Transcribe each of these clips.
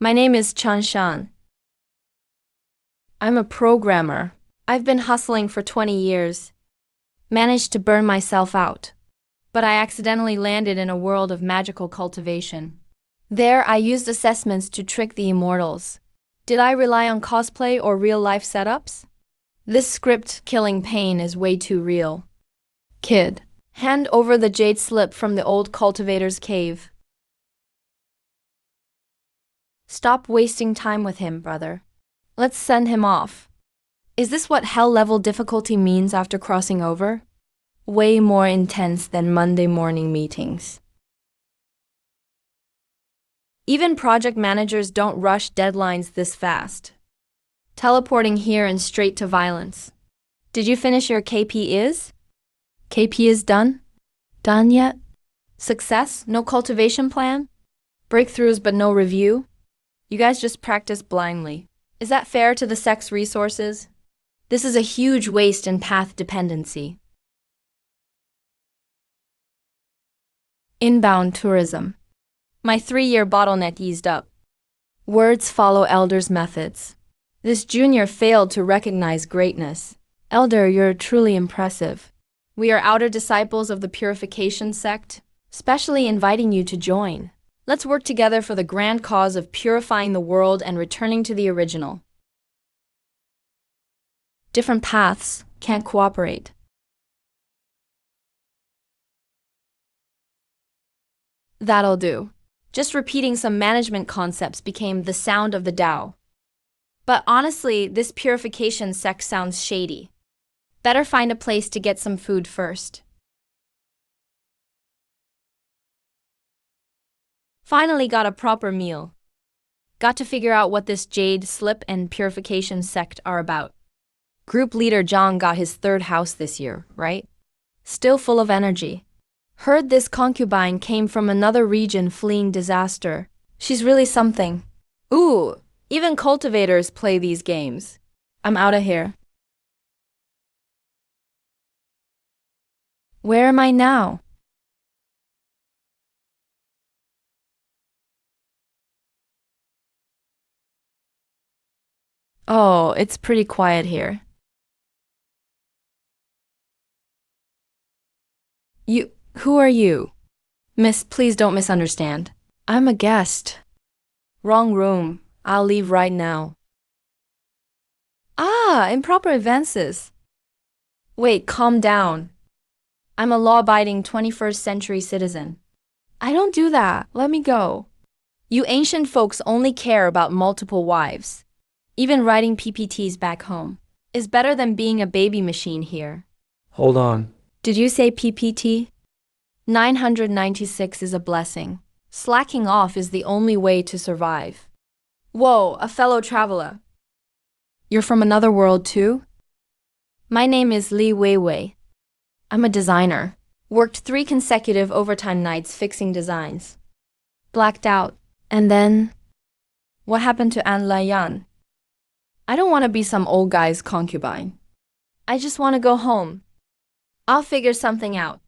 My name is Chanshan. I'm a programmer. I've been hustling for 20 years. Managed to burn myself out. But I accidentally landed in a world of magical cultivation. There, I used assessments to trick the immortals. Did I rely on cosplay or real-life setups? This script-killing pain is way too real. Kid, hand over the jade slip from the old cultivator's cave. Stop wasting time with him, brother. Let's send him off. Is this what hell-level difficulty means after crossing over? Way more intense than Monday morning meetings. Even project managers don't rush deadlines this fast. Teleporting here and straight to violence. Did you finish your KP is? KP is done? Done yet? Success? No cultivation plan? Breakthroughs but no review? You guys just practice blindly. Is that fair to the sex resources? This is a huge waste in path dependency. Inbound tourism. My 3-year bottleneck eased up. Words follow elders' methods. This junior failed to recognize greatness. Elder, you're truly impressive. We are outer disciples of the purification sect, specially inviting you to join. Let's work together for the grand cause of purifying the world and returning to the original. Different paths can't cooperate. That'll do. Just repeating some management concepts became the sound of the Tao. But honestly, this purification sect sounds shady. Better find a place to get some food first. Finally got a proper meal. Got to figure out what this jade, slip, and purification sect are about. Group leader Zhang got his 3rd house this year, right? Still full of energy. Heard this concubine came from another region fleeing disaster. She's really something. Ooh, even cultivators play these games. I'm out of here. Where am I now? Oh, it's pretty quiet here. Who are you? Miss, please don't misunderstand. I'm a guest. Wrong room. I'll leave right now. Ah, improper advances. Wait, calm down. I'm a law-abiding 21st century citizen. I don't do that. Let me go. You ancient folks only care about multiple wives. Even writing PPTs back home is better than being a baby machine here. Hold on. Did you say PPT? 996 is a blessing. Slacking off is the only way to survive. Whoa, a fellow traveler. You're from another world too? My name is Li Weiwei. I'm a designer. Worked 3 consecutive overtime nights fixing designs. Blacked out. And then, what happened to An Layan? I don't want to be some old guy's concubine. I just want to go home. I'll figure something out.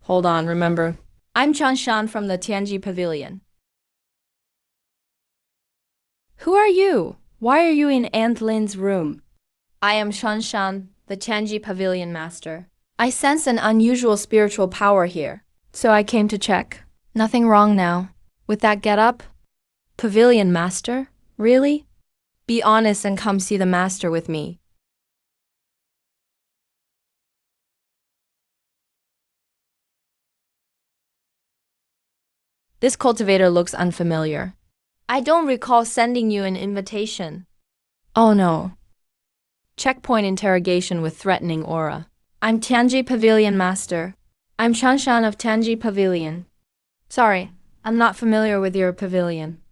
Hold on, remember. I'm Chanshan from the Tianji Pavilion. Who are you? Why are you in Aunt Lin's room? I am Chanshan, the Tianji Pavilion master. I sense an unusual spiritual power here, so I came to check. Nothing wrong now. With that getup? Pavilion master? Really? Be honest and come see the master with me. This cultivator looks unfamiliar. I don't recall sending you an invitation. Oh no. Checkpoint interrogation with threatening aura. I'm Tianji Pavilion Master. I'm Chanshan of Tianji Pavilion. Sorry, I'm not familiar with your pavilion.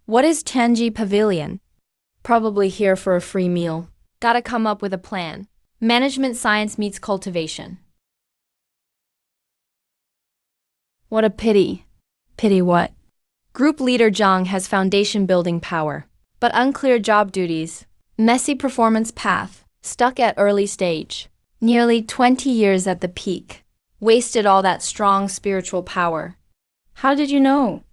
What is Tianji Pavilion? Probably here for a free meal. Gotta come up with a plan. Management science meets cultivation. What a pity. Pity what? Group leader Zhang has foundation building power, but unclear job duties, messy performance path, stuck at early stage, nearly 20 years at the peak, wasted all that strong spiritual power. How did you know?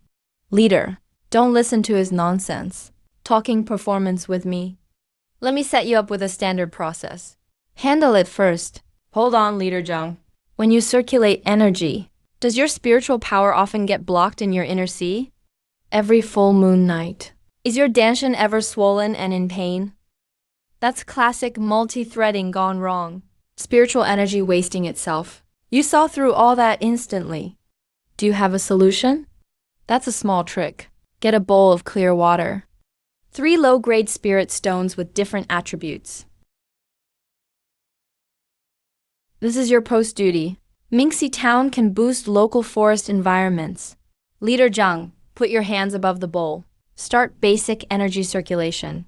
Leader, Don't listen to his nonsense. Talking performance with me. Let me set you up with a standard process. Handle it first. Hold on, Leader Zhang. When you circulate energy, does your spiritual power often get blocked in your inner sea? Every full moon night. Is your danshan ever swollen and in pain? That's classic multi-threading gone wrong. Spiritual energy wasting itself. You saw through all that instantly. Do you have a solution? That's a small trick. Get a bowl of clear water. 3 low-grade spirit stones with different attributes. This is your post duty. Minxi Town can boost local forest environments. Leader Zhang, put your hands above the bowl. Start basic energy circulation.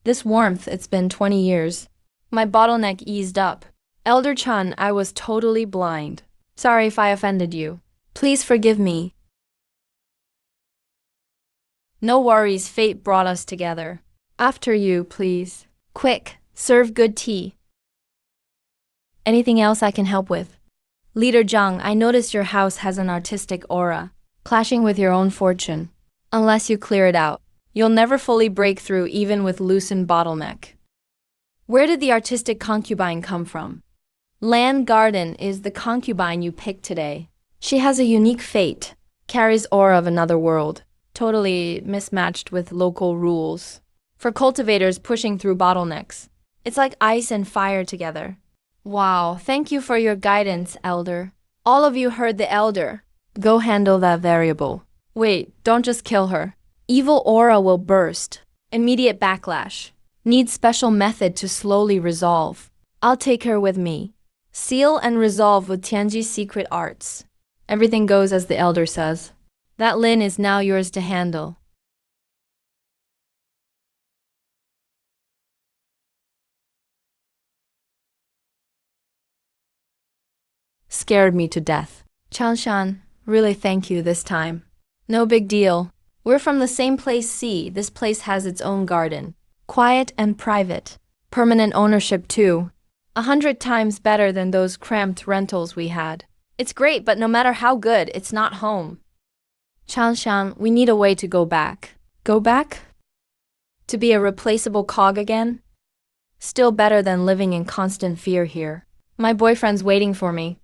This warmth, it's been 20 years. My bottleneck eased up. Elder Chun, I was totally blind. Sorry if I offended you. Please forgive me. No worries, fate brought us together. After you, please. Quick, serve good tea. Anything else I can help with? Leader Zhang, I noticed your house has an artistic aura, clashing with your own fortune. Unless you clear it out, you'll never fully break through even with loosened bottleneck. Where did the artistic concubine come from? Land Garden is the concubine you picked today. She has a unique fate, carries aura of another world, totally mismatched with local rules. For cultivators pushing through bottlenecks, it's like ice and fire together. Wow, thank you for your guidance, Elder. All of you heard the Elder. Go handle that variable. Wait, don't just kill her. Evil aura will burst. Immediate backlash. Need special method to slowly resolve. I'll take her with me. Seal and resolve with Tianji's secret arts. Everything goes as the Elder says. That Lin is now yours to handle. Scared me to death. Chanshan, really thank you this time. No big deal. We're from the same place. See, this place has its own garden. Quiet and private. Permanent ownership too. 100 times better than those cramped rentals we had. It's great, but no matter how good, it's not home. Chanshan, we need a way to go back. Go back? To be a replaceable cog again? Still better than living in constant fear here. My boyfriend's waiting for me.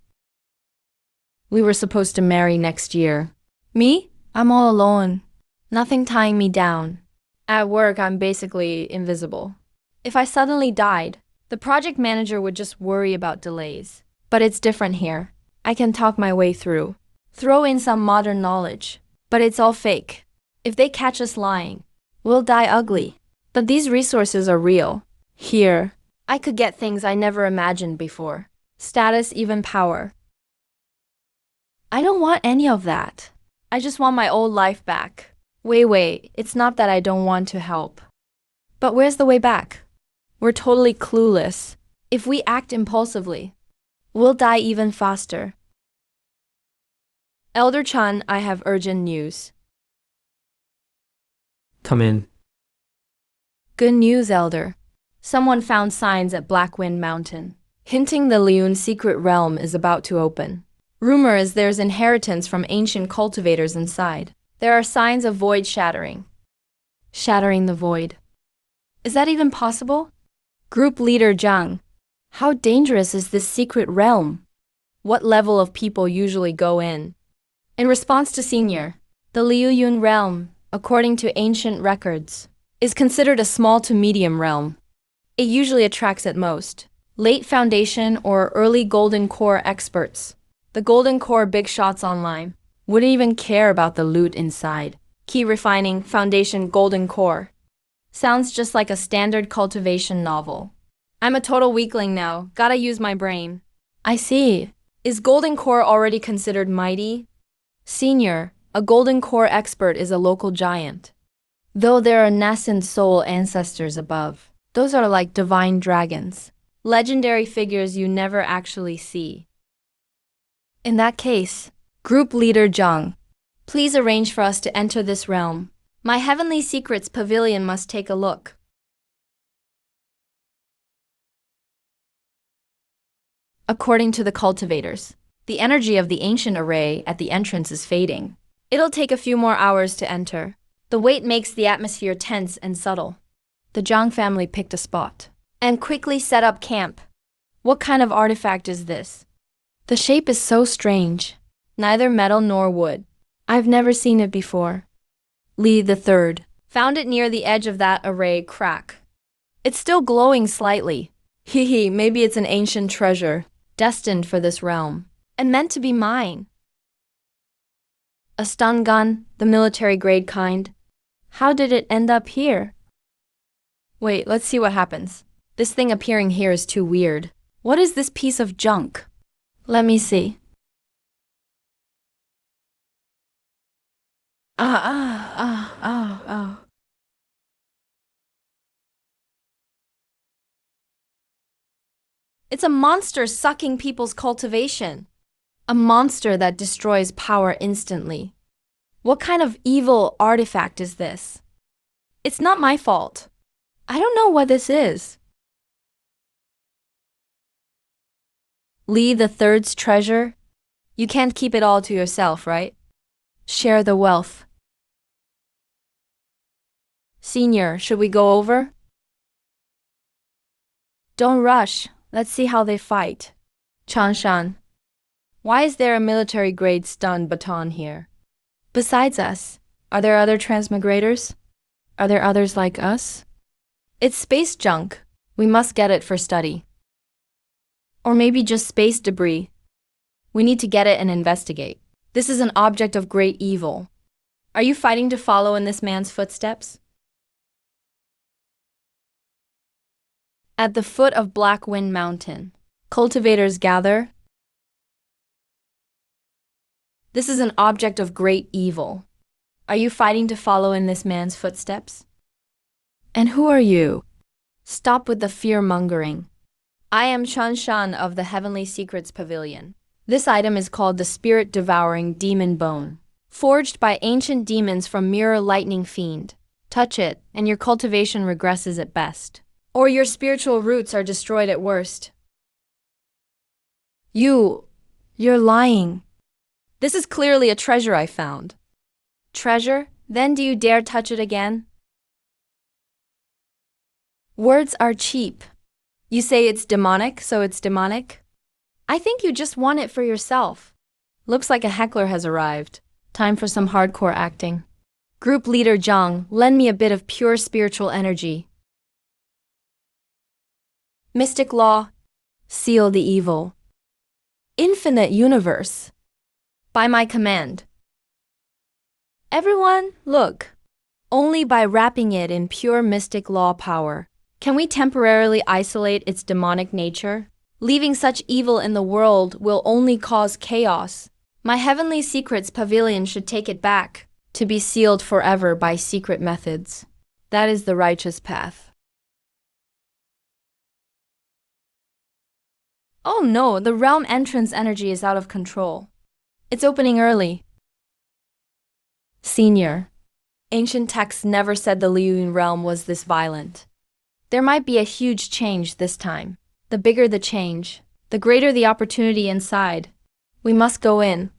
We were supposed to marry next year. Me? I'm all alone. Nothing tying me down. At work, I'm basically invisible. If I suddenly died, the project manager would just worry about delays. But it's different here. I can talk my way through. Throw in some modern knowledge. But it's all fake. If they catch us lying, we'll die ugly. But these resources are real. Here, I could get things I never imagined before. Status, even power. I don't want any of that. I just want my old life back. Wait, it's not that I don't want to help. But where's the way back? We're totally clueless. If we act impulsively, we'll die even faster. Elder Chan, I have urgent news. Come in. Good news, Elder. Someone found signs at Blackwind Mountain, hinting the Liun secret realm is about to open. Rumor is there's inheritance from ancient cultivators inside. There are signs of void shattering. Shattering the void. Is that even possible? Group leader Zhang, how dangerous is this secret realm? What level of people usually go in? In response to Senior, the Liuyun realm, according to ancient records, is considered a small to medium realm. It usually attracts at most late foundation or early golden core experts. The golden core big shots online wouldn't even care about the loot inside. Key refining, foundation, golden core. Sounds just like a standard cultivation novel. I'm a total weakling now, gotta use my brain. I see. Is golden core already considered mighty? Senior, a golden core expert is a local giant. Though there are nascent soul ancestors above, those are like divine dragons. Legendary figures you never actually see. In that case, Group Leader Zhang, please arrange for us to enter this realm. My Heavenly Secrets Pavilion must take a look. According to the cultivators, The energy of the ancient array at the entrance is fading. It'll take a few more hours to enter. The weight makes the atmosphere tense and subtle. The Zhang family picked a spot and quickly set up camp. What kind of artifact is this? The shape is so strange. Neither metal nor wood. I've never seen it before. Li the Third found it near the edge of that array crack. It's still glowing slightly. Hee, maybe it's an ancient treasure, destined for this realm, and meant to be mine. A stun gun, the military-grade kind. How did it end up here? Wait, let's see what happens. This thing appearing here is too weird. What is this piece of junk? Let me see. It's a monster sucking people's cultivation. A monster that destroys power instantly. What kind of evil artifact is this? It's not my fault. I don't know what this is. Li the Third's treasure? You can't keep it all to yourself, right? Share the wealth. Senior, should we go over? Don't rush. Let's see how they fight. Changshan, why is there a military-grade stun baton here? Besides us, are there other transmigrators? Are there others like us? It's space junk. We must get it for study. Or maybe just space debris. We need to get it and investigate. This is an object of great evil. Are you fighting to follow in this man's footsteps? At the foot of Black Wind Mountain, cultivators gather. This is an object of great evil. Are you fighting to follow in this man's footsteps? And who are you? Stop with the fear-mongering. I am Chanshan of the Heavenly Secrets Pavilion. This item is called the Spirit-Devouring Demon Bone, forged by ancient demons from Mirror Lightning Fiend. Touch it, and your cultivation regresses at best. Or your spiritual roots are destroyed at worst. You're lying. This is clearly a treasure I found. Treasure? Then do you dare touch it again? Words are cheap. You say it's demonic, so it's demonic? I think you just want it for yourself. Looks like a heckler has arrived. Time for some hardcore acting. Group leader Zhang, lend me a bit of pure spiritual energy. Mystic law, seal the evil. Infinite universe. By my command. Everyone, look. Only by wrapping it in pure mystic law power can we temporarily isolate its demonic nature. Leaving such evil in the world will only cause chaos. My Heavenly Secrets Pavilion should take it back, to be sealed forever by secret methods. That is the righteous path. Oh no, the realm entrance energy is out of control. It's opening early. Senior, ancient texts never said the Liyun realm was this violent. There might be a huge change this time. The bigger the change, the greater the opportunity inside. We must go in.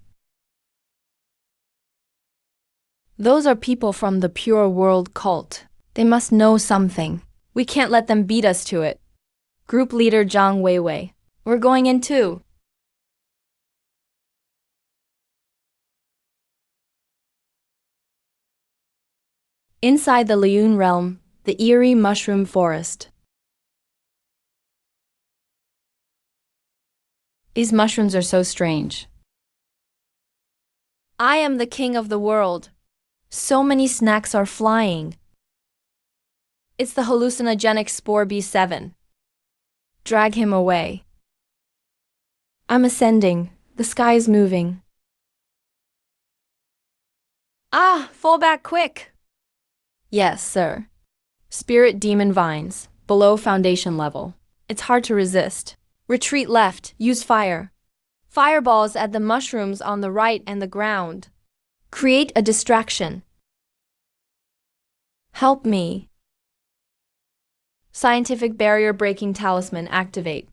Those are people from the Pure World cult. They must know something. We can't let them beat us to it. Group leader Zhang Weiwei. We're going in too. Inside the Liyun realm, the eerie mushroom forest. These mushrooms are so strange. I am the king of the world. So many snacks are flying. It's the hallucinogenic spore B7. Drag him away. I'm ascending. The sky is moving. Fall back quick. Yes, sir. Spirit demon vines, below foundation level. It's hard to resist. Retreat left, use fire. Fireballs at the mushrooms on the right and the ground. Create a distraction. Help me. Scientific barrier breaking talisman activate.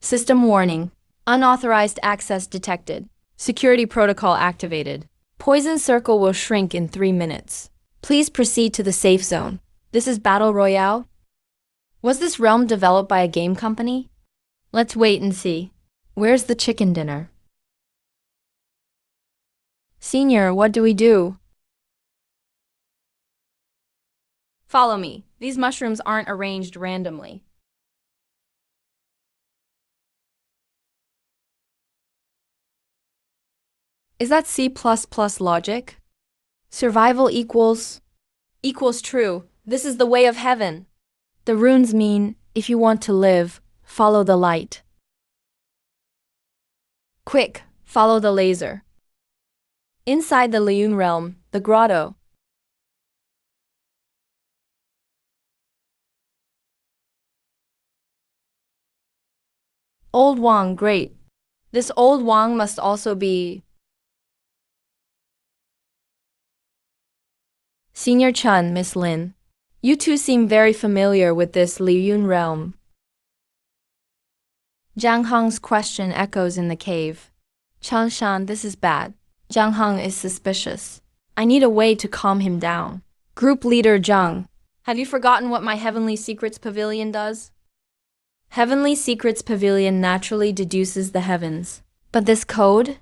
System warning. Unauthorized access detected. Security protocol activated. Poison circle will shrink in 3 minutes. Please proceed to the safe zone. This is Battle Royale? Was this realm developed by a game company? Let's wait and see. Where's the chicken dinner? Senior, what do we do? Follow me. These mushrooms aren't arranged randomly. Is that C++ logic? Survival equals true. This is the way of heaven. The runes mean, if you want to live, follow the light. Quick, follow the laser. Inside the Liyun realm, the grotto. Old Wang, great. This old Wang must also be Senior Chun, Miss Lin. You two seem very familiar with this Liyun realm. Jiang Heng's question echoes in the cave. Changshan, this is bad. Jiang Heng is suspicious. I need a way to calm him down. Group leader Zhang, have you forgotten what my Heavenly Secrets Pavilion does? Heavenly Secrets Pavilion naturally deduces the heavens. But this code?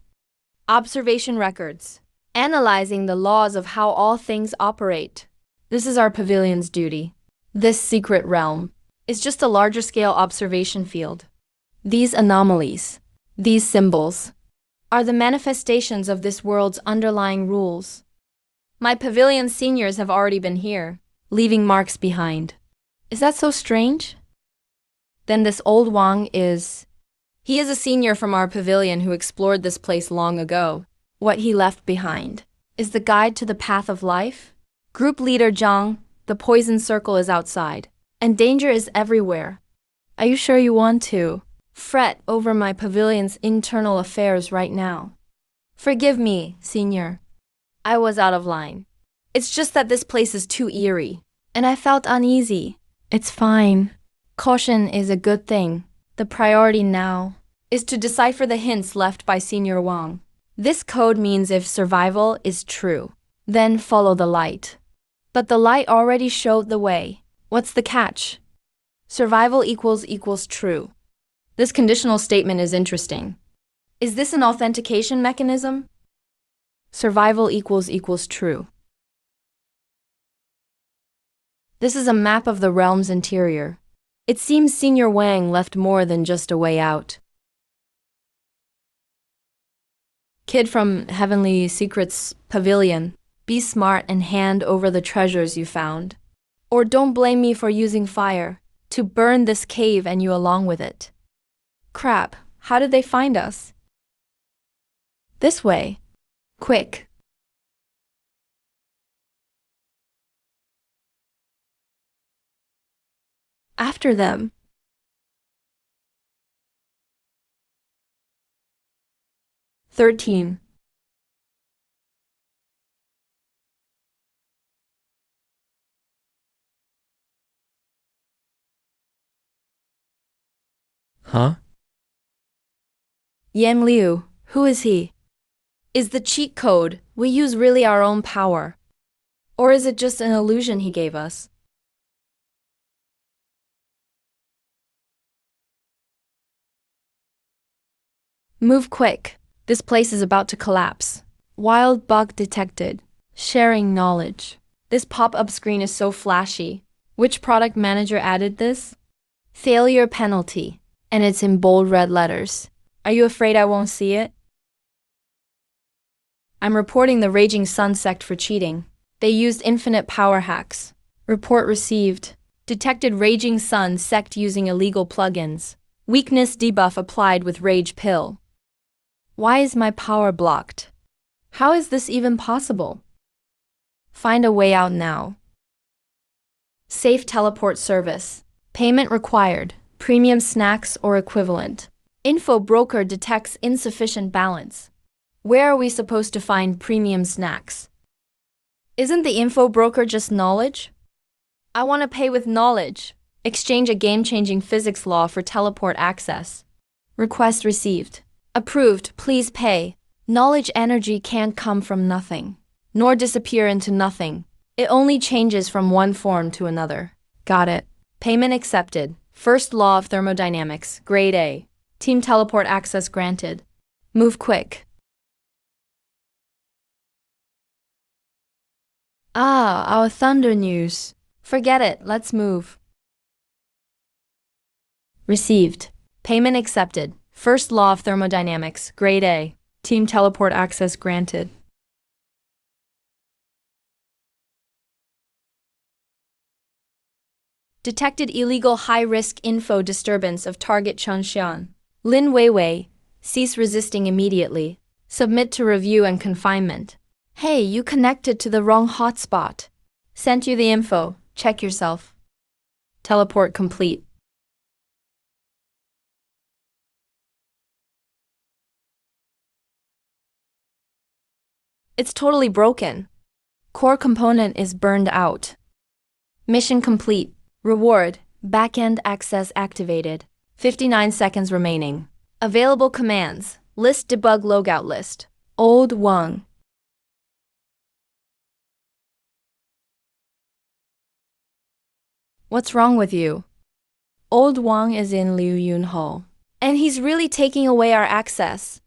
Observation records. Analyzing the laws of how all things operate. This is our pavilion's duty. This secret realm is just a larger scale observation field. These anomalies, these symbols, are the manifestations of this world's underlying rules. My pavilion seniors have already been here, leaving marks behind. Is that so strange? Then this old Wang he is a senior from our pavilion who explored this place long ago. What he left behind is the guide to the path of life. Group leader Zhang, the poison circle is outside, and danger is everywhere. Are you sure you want to fret over my pavilion's internal affairs right now? Forgive me, senior. I was out of line. It's just that this place is too eerie, and I felt uneasy. It's fine. Caution is a good thing. The priority now is to decipher the hints left by Senior Wang. This code means if survival is true, then follow the light. But the light already showed the way. What's the catch? Survival equals true. This conditional statement is interesting. Is this an authentication mechanism? Survival equals true. This is a map of the realm's interior. It seems Senior Wang left more than just a way out. Kid from Heavenly Secrets Pavilion, be smart and hand over the treasures you found. Or don't blame me for using fire to burn this cave and you along with it. Crap, how did they find us? This way. Quick. After them. 13. Huh? Yan Liu, who is he? Is the cheat code we use really our own power? Or is it just an illusion he gave us? Move quick. This place is about to collapse. Wild bug detected. Sharing knowledge. This pop-up screen is so flashy. Which product manager added this? Failure penalty. And it's in bold red letters. Are you afraid I won't see it? I'm reporting the Raging Sun sect for cheating. They used infinite power hacks. Report received. Detected Raging Sun sect using illegal plugins. Weakness debuff applied with Rage Pill. Why is my power blocked? How is this even possible? Find a way out now. Safe teleport service. Payment required. Premium snacks or equivalent. Info broker detects insufficient balance. Where are we supposed to find premium snacks? Isn't the info broker just knowledge? I want to pay with knowledge. Exchange a game-changing physics law for teleport access. Request received. Approved, please pay. Knowledge energy can't come from nothing, nor disappear into nothing. It only changes from one form to another. Got it. Payment accepted. First law of thermodynamics, grade A. Team teleport access granted. Move quick. Ah, our thunder news. Forget it, let's move. Received. Payment accepted. First law of thermodynamics, grade A. Team teleport access granted. Detected illegal high-risk info disturbance of target Changshan. Lin Weiwei, cease resisting immediately. Submit to review and confinement. Hey, you connected to the wrong hotspot. Sent you the info, check yourself. Teleport complete. It's totally broken. Core component is burned out. Mission complete. Reward, backend access activated. 59 seconds remaining. Available commands, list debug logout list. Old Wang. What's wrong with you? Old Wang is in Liu Yunho. And he's really taking away our access.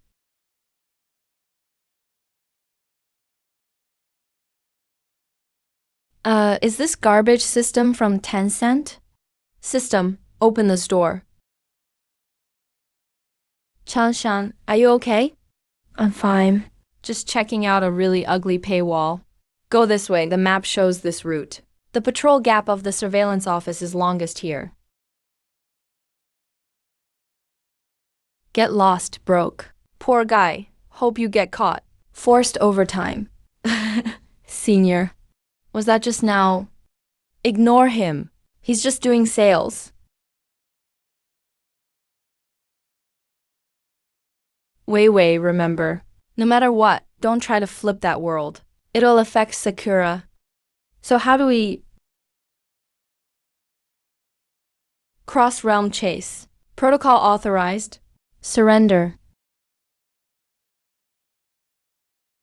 Is this garbage system from Tencent? System, open the store. Changshan, are you okay? I'm fine. Just checking out a really ugly paywall. Go this way, the map shows this route. The patrol gap of the surveillance office is longest here. Get lost, broke. Poor guy, hope you get caught. Forced overtime. Senior. Was that just now? Ignore him. He's just doing sales. Weiwei, remember. No matter what, don't try to flip that world. It'll affect Sakura. So how do we... Cross-realm chase. Protocol authorized. Surrender.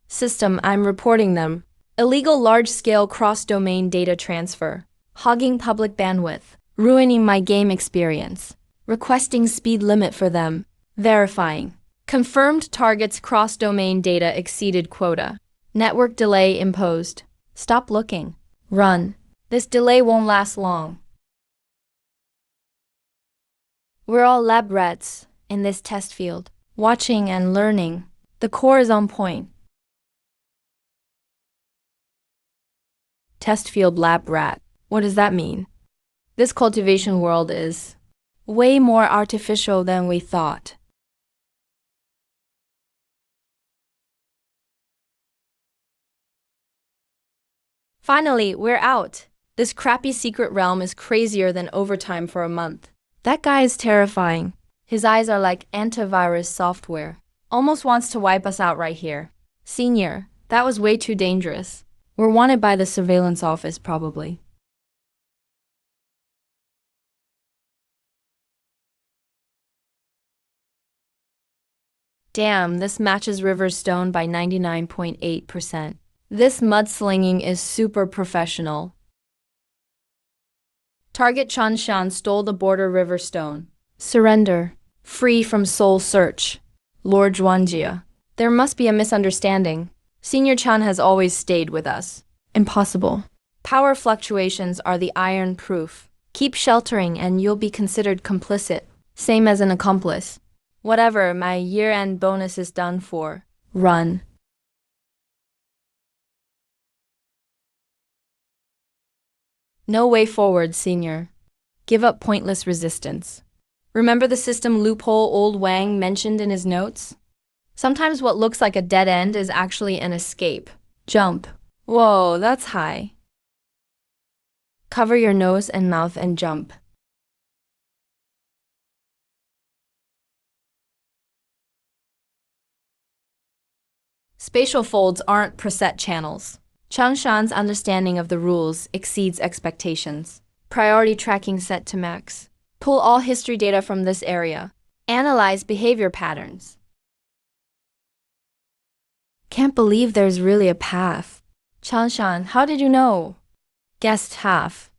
System, I'm reporting them. Illegal large-scale cross-domain data transfer. Hogging public bandwidth. Ruining my game experience. Requesting speed limit for them. Verifying. Confirmed targets cross-domain data exceeded quota. Network delay imposed. Stop looking. Run. This delay won't last long. We're all lab rats in this test field. Watching and learning. The core is on point. Test field lab rat. What does that mean? This cultivation world is way more artificial than we thought. Finally, we're out. This crappy secret realm is crazier than overtime for a month. That guy is terrifying. His eyes are like antivirus software. Almost wants to wipe us out right here. Senior, that was way too dangerous. We're wanted by the surveillance office, probably. Damn, this matches Riverstone by 99.8%. This mudslinging is super professional. Target Chanshan stole the border Riverstone. Surrender. Free from soul search. Lord Zhuangjia. There must be a misunderstanding. Senior Chan has always stayed with us. Impossible. Power fluctuations are the iron proof. Keep sheltering and you'll be considered complicit. Same as an accomplice. Whatever, my year-end bonus is done for. Run. No way forward, Senior. Give up pointless resistance. Remember the system loophole old Wang mentioned in his notes? Sometimes what looks like a dead end is actually an escape. Jump. Whoa, that's high. Cover your nose and mouth and jump. Spatial folds aren't preset channels. Changshan's understanding of the rules exceeds expectations. Priority tracking set to max. Pull all history data from this area. Analyze behavior patterns. Can't believe there's really a path. Chanshan, how did you know? Guessed half.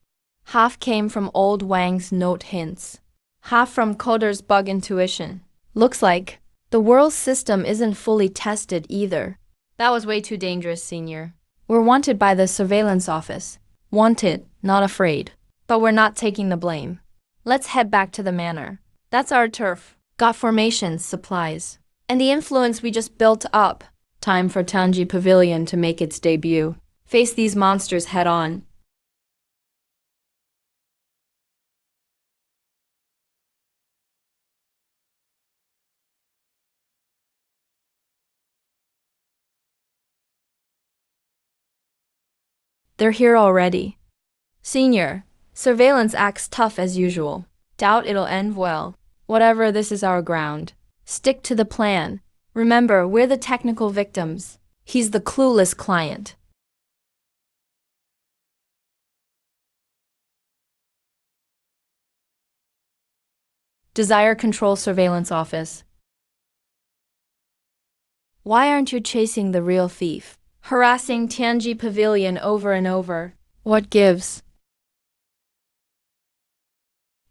Half came from old Wang's note hints. Half from Coder's bug intuition. Looks like the world system isn't fully tested either. That was way too dangerous, Senior. We're wanted by the surveillance office. Wanted, not afraid. But we're not taking the blame. Let's head back to the manor. That's our turf. Got formations, supplies. And the influence we just built up. Time for Tanji Pavilion to make its debut. Face these monsters head on. They're here already. Senior, surveillance acts tough as usual. Doubt it'll end well. Whatever, this is our ground. Stick to the plan. Remember, we're the technical victims. He's the clueless client. Desire Control Surveillance Office. Why aren't you chasing the real thief? Harassing Tianji Pavilion over and over. What gives?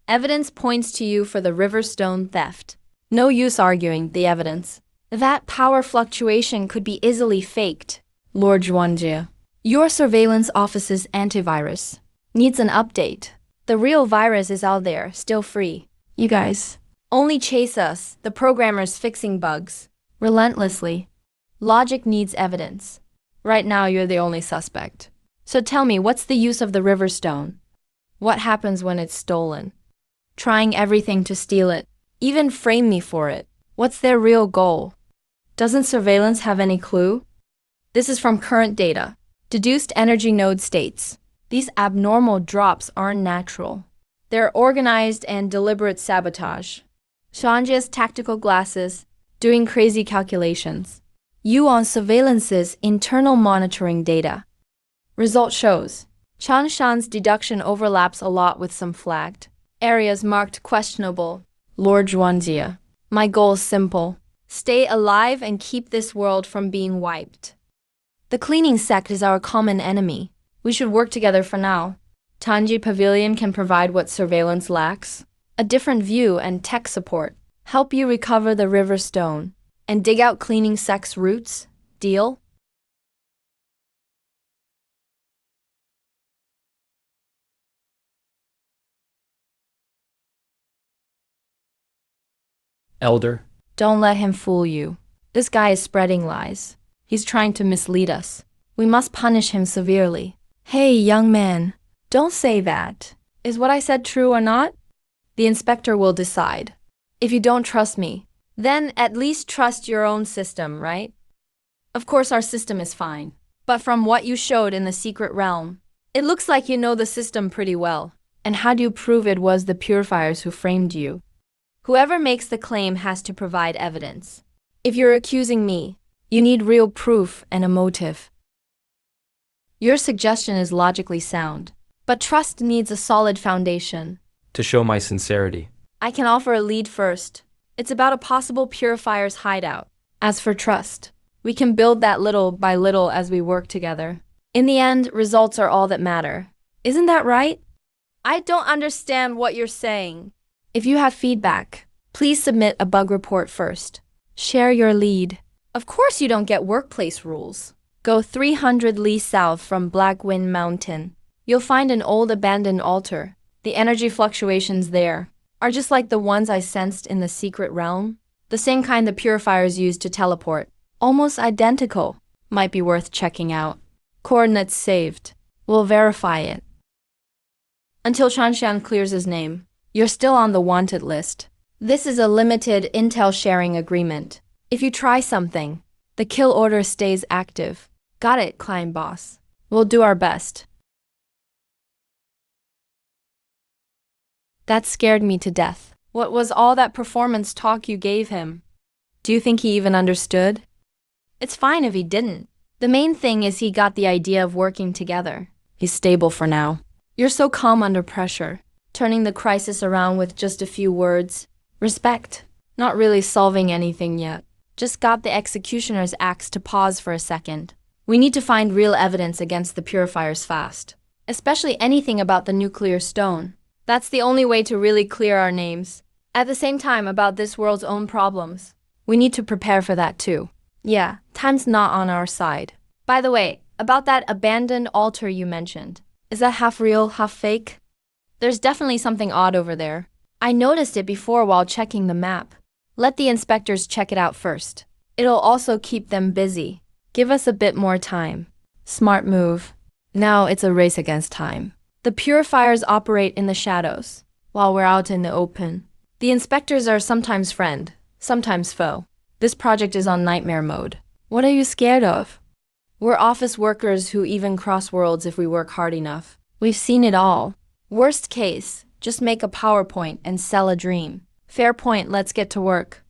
Evidence points to you for the Riverstone theft. No use arguing the evidence. That power fluctuation could be easily faked. Lord Zhuangjie, your surveillance office's antivirus needs an update. The real virus is out there, still free. You guys only chase us, the programmers fixing bugs. Relentlessly. Logic needs evidence. Right now, you're the only suspect. So tell me, what's the use of the Riverstone? What happens when it's stolen? Trying everything to steal it. Even frame me for it. What's their real goal? Doesn't surveillance have any clue? This is from current data. Deduced energy node states. These abnormal drops aren't natural. They're organized and deliberate sabotage. Shanjia's tactical glasses, doing crazy calculations. You on surveillance's internal monitoring data. Result shows Chanshan's deduction overlaps a lot with some flagged areas marked questionable. Lord Zhuangjie, my goal is simple. Stay alive and keep this world from being wiped. The cleaning sect is our common enemy. We should work together for now. Tanji Pavilion can provide what surveillance lacks. A different view and tech support. Help you recover the Riverstone. And dig out cleaning sect's roots? Deal? Elder. Don't let him fool you. This guy is spreading lies. He's trying to mislead us. We must punish him severely. Hey, young man, don't say that. Is what I said true or not? The inspector will decide. If you don't trust me, then at least trust your own system, right? Of course our system is fine. But from what you showed in the secret realm, it looks like you know the system pretty well. And how do you prove it was the purifiers who framed you? Whoever makes the claim has to provide evidence. If you're accusing me, you need real proof and a motive. Your suggestion is logically sound, but trust needs a solid foundation. To show my sincerity. I can offer a lead first. It's about a possible purifier's hideout. As for trust, we can build that little by little as we work together. In the end, results are all that matter. Isn't that right? I don't understand what you're saying. If you have feedback, please submit a bug report first. Share your lead. Of course you don't get workplace rules. Go 300 li south from Blackwind Mountain. You'll find an old abandoned altar. The energy fluctuations there are just like the ones I sensed in the secret realm. The same kind the purifiers use to teleport. Almost identical. Might be worth checking out. Coordinates saved. We'll verify it. Until Chanshan clears his name, you're still on the wanted list. This is a limited intel sharing agreement. If you try something, the kill order stays active. Got it, client boss. We'll do our best. That scared me to death. What was all that performance talk you gave him? Do you think he even understood? It's fine if he didn't. The main thing is he got the idea of working together. He's stable for now. You're so calm under pressure, turning the crisis around with just a few words. Respect. Not really solving anything yet. Just got the executioner's axe to pause for a second. We need to find real evidence against the purifiers fast. Especially anything about the nuclear stone. That's the only way to really clear our names. At the same time, about this world's own problems. We need to prepare for that too. Yeah, time's not on our side. By the way, about that abandoned altar you mentioned. Is that half real, half fake? There's definitely something odd over there. I noticed it before while checking the map. Let the inspectors check it out first. It'll also keep them busy. Give us a bit more time. Smart move. Now it's a race against time. The purifiers operate in the shadows, while we're out in the open. The inspectors are sometimes friend, sometimes foe. This project is on nightmare mode. What are you scared of? We're office workers who even cross worlds if we work hard enough. We've seen it all. Worst case, just make a PowerPoint and sell a dream. Fair point, let's get to work.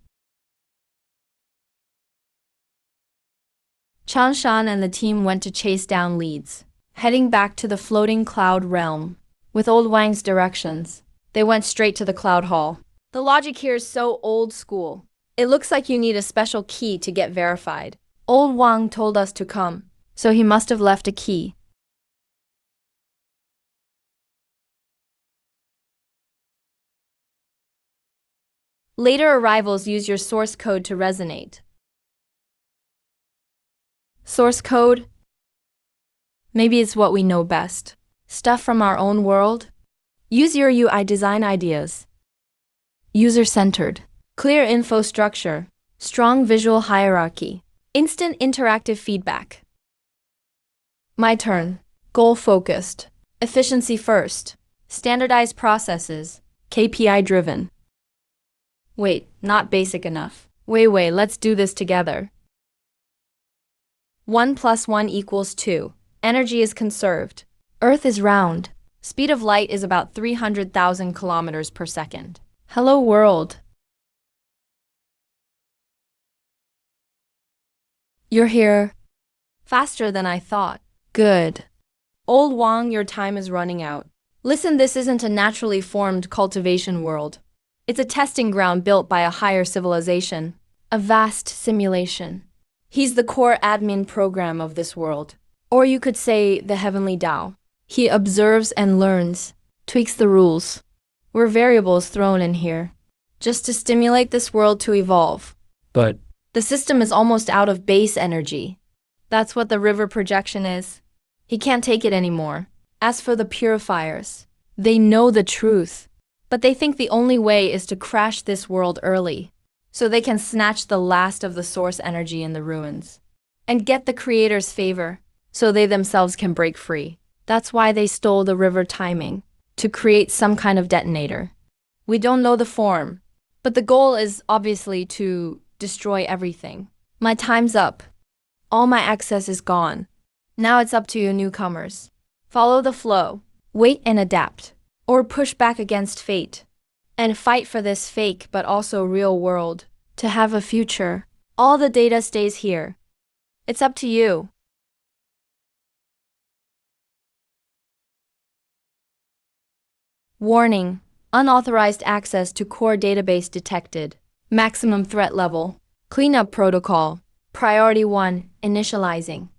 Chanshan and the team went to chase down leads, heading back to the floating cloud realm. With old Wang's directions, they went straight to the cloud hall. The logic here is so old school. It looks like you need a special key to get verified. Old Wang told us to come, so he must have left a key. Later arrivals use your source code to resonate. Source code? Maybe it's what we know best. Stuff from our own world? Use your UI design ideas. User-centered. Clear info structure. Strong visual hierarchy. Instant interactive feedback. My turn. Goal-focused. Efficiency first. Standardized processes. KPI-driven. Wait, not basic enough. Wait, let's do this together. 1 + 1 = 2. Energy is conserved. Earth is round. Speed of light is about 300,000 kilometers per second. Hello world. You're here. Faster than I thought. Good. Old Wang, your time is running out. Listen, this isn't a naturally formed cultivation world. It's a testing ground built by a higher civilization. A vast simulation. He's the core admin program of this world. Or you could say the heavenly Tao. He observes and learns, tweaks the rules. We're variables thrown in here, just to stimulate this world to evolve. But The system is almost out of base energy. That's what the river projection is. He can't take it anymore. As for the purifiers, they know the truth, but they think the only way is to crash this world early, so they can snatch the last of the source energy in the ruins, and get the creator's favor, so they themselves can break free. That's why they stole the river timing, to create some kind of detonator. We don't know the form, but the goal is obviously to destroy everything. My time's up. All my access is gone. Now it's up to you newcomers. Follow the flow, wait and adapt, or push back against fate, and fight for this fake but also real world, to have a future. All the data stays here. It's up to you. Warning: unauthorized access to core database detected. Maximum threat level. Cleanup protocol. Priority 1, initializing.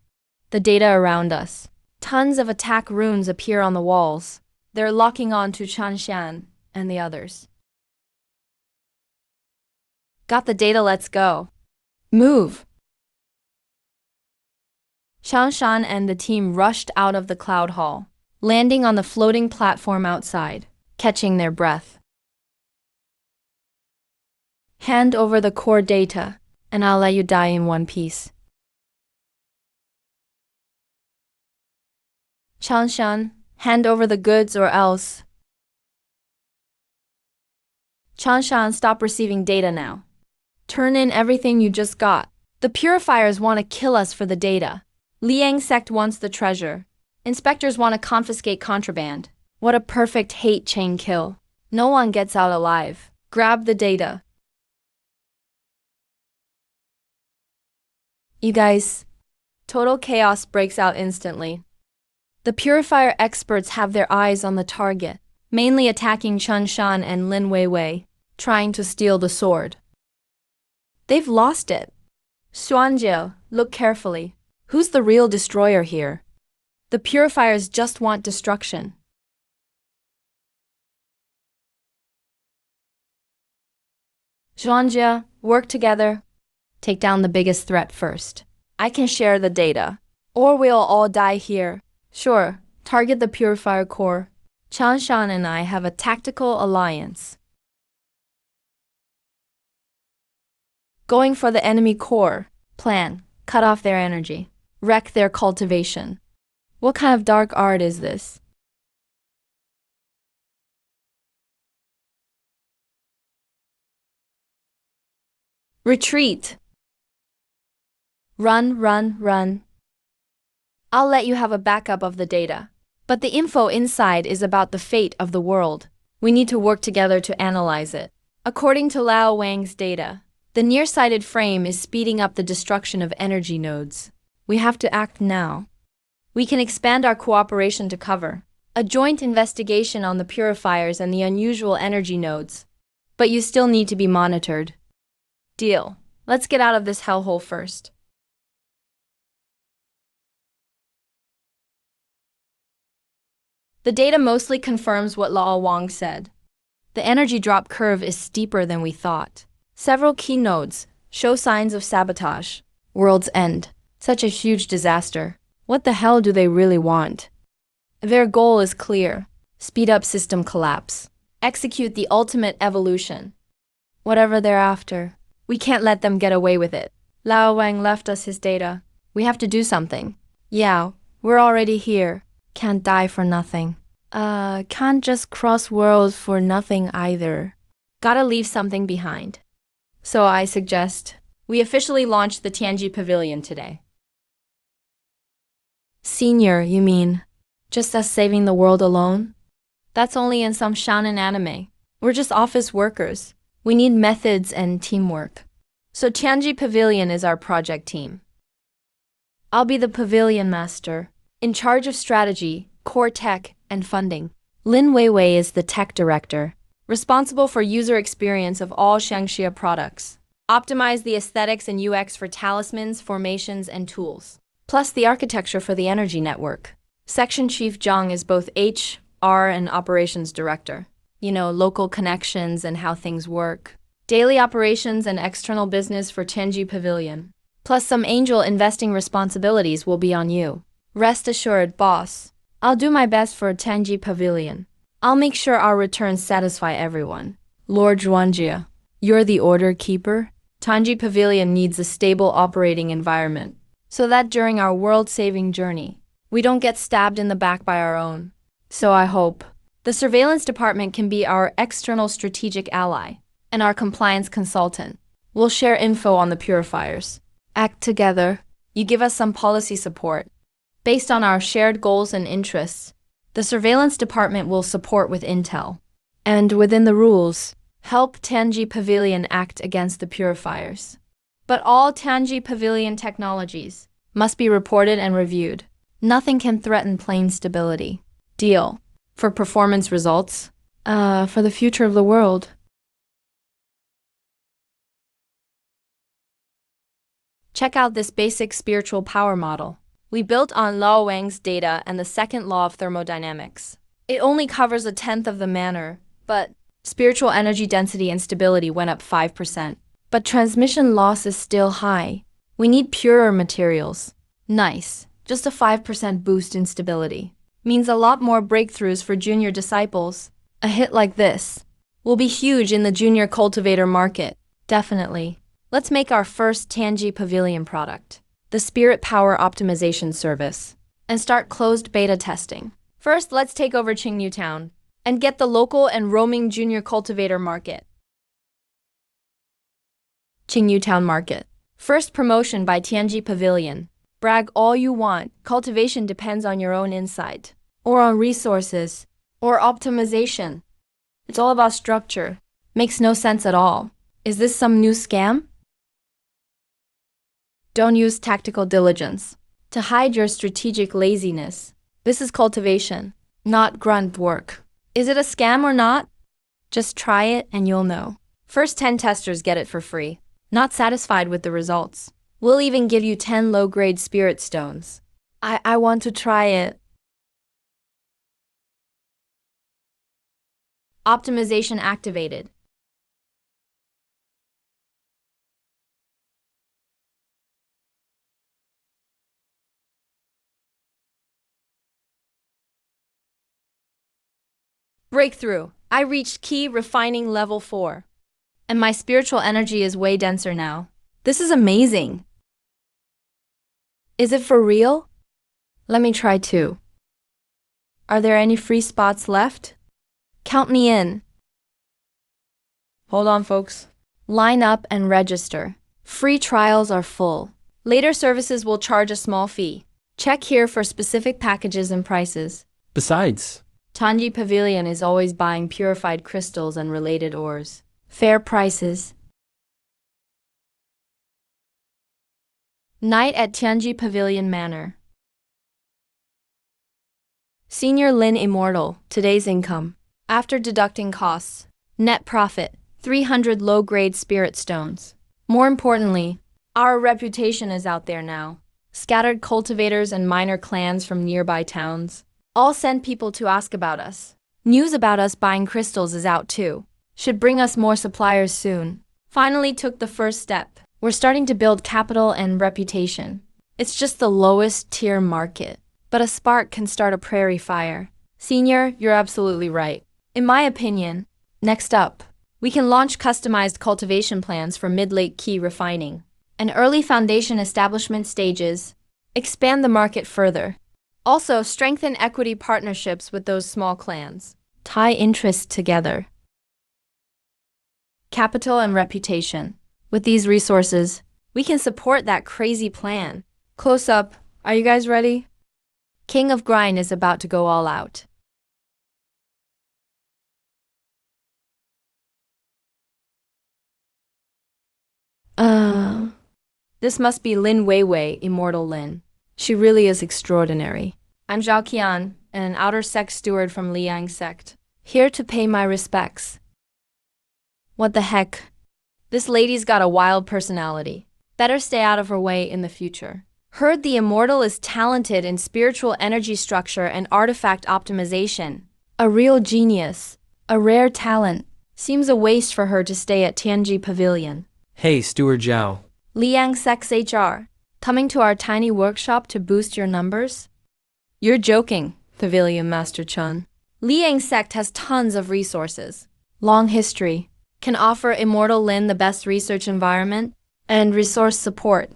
The data around us. Tons of attack runes appear on the walls. They're locking on to Chanshan and the others. Got the data, let's go. Move! Chanshan and the team rushed out of the cloud hall, landing on the floating platform outside, catching their breath. Hand over the core data, and I'll let you die in one piece. Chanshan, hand over the goods or else. Chanshan, stop receiving data now. Turn in everything you just got. The purifiers want to kill us for the data. Liang sect wants the treasure. Inspectors want to confiscate contraband. What a perfect hate chain kill. No one gets out alive. Grab the data. You guys, total chaos breaks out instantly. The purifier experts have their eyes on the target, mainly attacking Chanshan and Lin Weiwei, trying to steal the sword. They've lost it. Xuanjiao, look carefully. Who's the real destroyer here? The purifiers just want destruction. Xuanjia, work together. Take down the biggest threat first. I can share the data. Or we'll all die here. Sure, target the purifier core. Chanshan and I have a tactical alliance. Going for the enemy core. Plan. Cut off their energy. Wreck their cultivation. What kind of dark art is this? Retreat. Run, run, run. I'll let you have a backup of the data. But the info inside is about the fate of the world. We need to work together to analyze it. According to Lao Wang's data, the nearsighted frame is speeding up the destruction of energy nodes. We have to act now. We can expand our cooperation to cover a joint investigation on the purifiers and the unusual energy nodes. But you still need to be monitored. Deal. Let's get out of this hellhole first. The data mostly confirms what Lao Wang said. The energy drop curve is steeper than we thought. Several key nodes show signs of sabotage. World's end. Such a huge disaster. What the hell do they really want? Their goal is clear. Speed up system collapse. Execute the ultimate evolution. Whatever they're after, we can't let them get away with it. Lao Wang left us his data. We have to do something. Yeah, we're already here. Can't die for nothing. Can't just cross worlds for nothing either. Gotta leave something behind. So I suggest we officially launch the Tianji Pavilion today. Senior, you mean? Just us saving the world alone? That's only in some shonen anime. We're just office workers. We need methods and teamwork. So Tianji Pavilion is our project team. I'll be the pavilion master, in charge of strategy, core tech, and funding. Lin Weiwei is the tech director, responsible for user experience of all Shangxia products. Optimize the aesthetics and UX for talismans, formations, and tools. Plus the architecture for the energy network. Section Chief Zhang is both HR and operations director. You know, local connections and how things work. Daily operations and external business for Tianji Pavilion. Plus some angel investing responsibilities will be on you. Rest assured, boss. I'll do my best for Tianji Pavilion. I'll make sure our returns satisfy everyone. Lord Zhuanjia, you're the order keeper? Tianji Pavilion needs a stable operating environment, so that during our world-saving journey, we don't get stabbed in the back by our own. So I hope the surveillance department can be our external strategic ally and our compliance consultant. We'll share info on the purifiers. Act together. You give us some policy support. Based on our shared goals and interests, the surveillance department will support with intel. And within the rules, help Tianji Pavilion act against the purifiers. But all Tianji Pavilion technologies must be reported and reviewed. Nothing can threaten plane stability. Deal. For performance results. For the future of the world. Check out this basic spiritual power model. We built on Lao Wang's data and the second law of thermodynamics. It only covers 1/10 of the manner, but spiritual energy density and stability went up 5%. But transmission loss is still high. We need purer materials. Nice. Just a 5% boost in stability. Means a lot more breakthroughs for junior disciples. A hit like this will be huge in the junior cultivator market. Definitely. Let's make our first Tianji Pavilion product, the Spirit Power Optimization Service, and start closed beta testing. First, let's take over Qingyu Town and get the local and roaming junior cultivator market. Qingyu Town Market. First promotion by Tianji Pavilion. Brag all you want, cultivation depends on your own insight, or on resources, or optimization. It's all about structure. Makes no sense at all. Is this some new scam? Don't use tactical diligence to hide your strategic laziness. This is cultivation, not grunt work. Is it a scam or not? Just try it and you'll know. First 10 testers get it for free. Not satisfied with the results. We'll even give you 10 low-grade spirit stones. I want to try it. Optimization activated. Breakthrough. I reached key refining level 4. And my spiritual energy is way denser now. This is amazing. Is it for real? Let me try too. Are there any free spots left? Count me in. Hold on, folks. Line up and register. Free trials are full. Later services will charge a small fee. Check here for specific packages and prices. Besides, Tanji Pavilion is always buying purified crystals and related ores. Fair prices. Night at Tianji Pavilion Manor. Senior Lin Immortal, today's income. After deducting costs. Net profit, 300 low-grade spirit stones. More importantly, our reputation is out there now. Scattered cultivators and minor clans from nearby towns all send people to ask about us. News about us buying crystals is out too. Should bring us more suppliers soon. Finally took the first step. We're starting to build capital and reputation. It's just the lowest tier market. But a spark can start a prairie fire. Senior, you're absolutely right. In my opinion, next up, we can launch customized cultivation plans for mid-late key refining and early foundation establishment stages. Expand the market further. Also, strengthen equity partnerships with those small clans. Tie interests together. Capital and reputation. With these resources, we can support that crazy plan. Close up. Are you guys ready? King of Grind is about to go all out. This must be Lin Weiwei, Immortal Lin. She really is extraordinary. I'm Zhao Qian, an outer sect steward from Liang sect. Here to pay my respects. What the heck? This lady's got a wild personality. Better stay out of her way in the future. Heard the Immortal is talented in spiritual energy structure and artifact optimization. A real genius. A rare talent. Seems a waste for her to stay at Tianji Pavilion. hey, Steward Zhao. Liang Sec's HR. Coming to our tiny workshop to boost your numbers? You're joking, Pavilion Master Chun. Liang Sect has tons of resources. Long history. Can offer Immortal Lin the best research environment and resource support.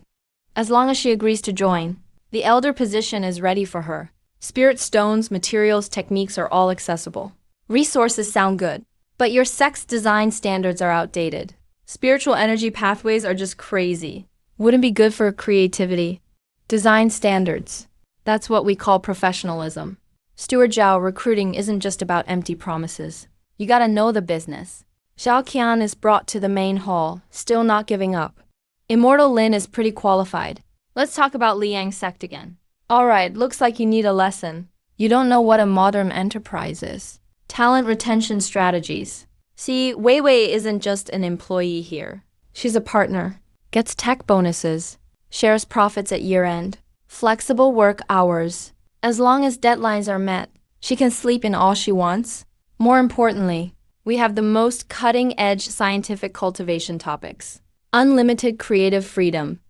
As long as she agrees to join, the elder position is ready for her. Spirit stones, materials, techniques are all accessible. Resources sound good, but your sect's design standards are outdated. Spiritual energy pathways are just crazy. Wouldn't be good for creativity. Design standards. That's what we call professionalism. Steward Zhao, recruiting isn't just about empty promises. You gotta know the business. Zhao Qian is brought to the main hall, still not giving up. Immortal Lin is pretty qualified. Let's talk about Liang Sect again. Alright, looks like you need a lesson. You don't know what a modern enterprise is. Talent retention strategies. See, Weiwei isn't just an employee here. She's a partner. Gets tech bonuses. Shares profits at year-end. Flexible work hours. As long as deadlines are met, she can sleep in all she wants. More importantly, we have the most cutting-edge scientific cultivation topics. Unlimited creative freedom.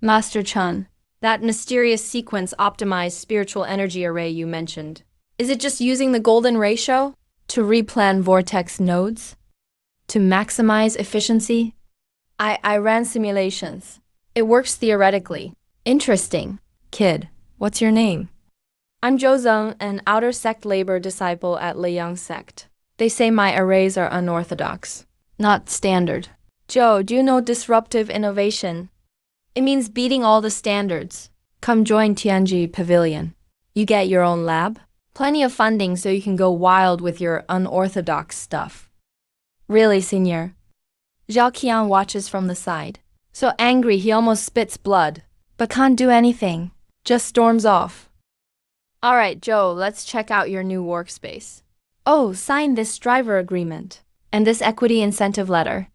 Master Chun, that mysterious sequence-optimized spiritual energy array you mentioned. Is it just using the golden ratio to replan vortex nodes? To maximize efficiency? I ran simulations. It works theoretically. Interesting. Kid, what's your name? I'm Zhou Zeng, an outer sect labor disciple at Liang sect. They say my arrays are unorthodox, not standard. Zhou, do you know disruptive innovation? It means beating all the standards. Come join Tianji Pavilion. You get your own lab, plenty of funding so you can go wild with your unorthodox stuff. Really, Senior? Zhao Qian watches from the side. So angry he almost spits blood, but can't do anything. Just storms off. Alright, Joe, let's check out your new workspace. Oh, sign this driver agreement and this equity incentive letter.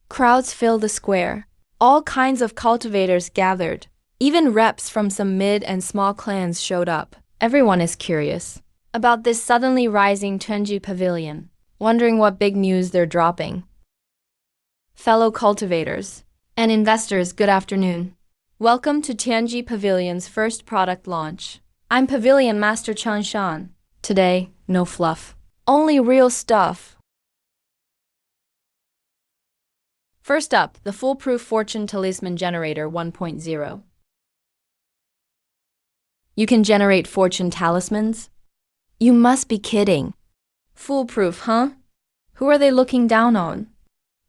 Crowds fill the square. All kinds of cultivators gathered. Even reps from some mid and small clans showed up. Everyone is curious about this suddenly rising Tianji pavilion, wondering what big news they're dropping. Fellow cultivators and investors, good afternoon. Welcome to Tianji Pavilion's first product launch. I'm Pavilion Master Changshan. Today, no fluff. Only real stuff. First up, the foolproof fortune talisman generator 1.0. You can generate fortune talismans? You must be kidding. Foolproof, huh? Who are they looking down on?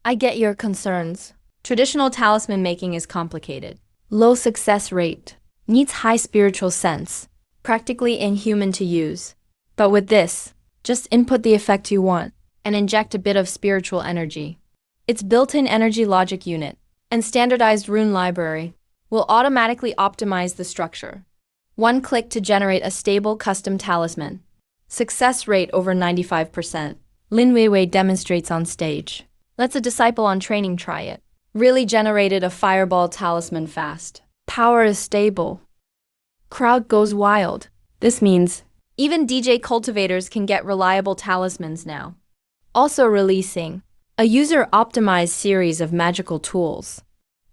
I get your concerns. Traditional talisman making is complicated. Low success rate. Needs high spiritual sense. Practically inhuman to use. But with this, just input the effect you want and inject a bit of spiritual energy. Its built-in energy logic unit and standardized rune library will automatically optimize the structure. One click to generate a stable custom talisman. Success rate over 95%. Lin Weiwei demonstrates on stage. Lets a disciple on training try it. Really generated a fireball talisman fast. Power is stable. Crowd goes wild. This means even DJ cultivators can get reliable talismans now. Also releasing a user-optimized series of magical tools,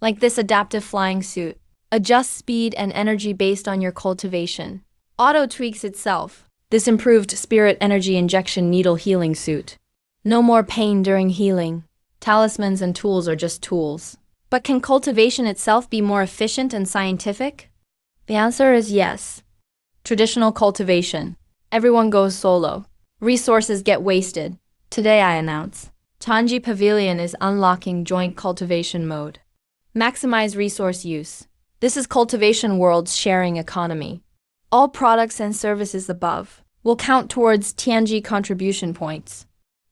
like this adaptive flying suit. Adjusts speed and energy based on your cultivation. Auto-tweaks itself. This improved spirit energy injection needle healing suit. No more pain during healing. Talismans and tools are just tools. But can cultivation itself be more efficient and scientific? The answer is yes. Traditional cultivation. Everyone goes solo. Resources get wasted. Today I announce, Tianji Pavilion is unlocking joint cultivation mode. Maximize resource use. This is cultivation world's sharing economy. All products and services above will count towards Tianji contribution points.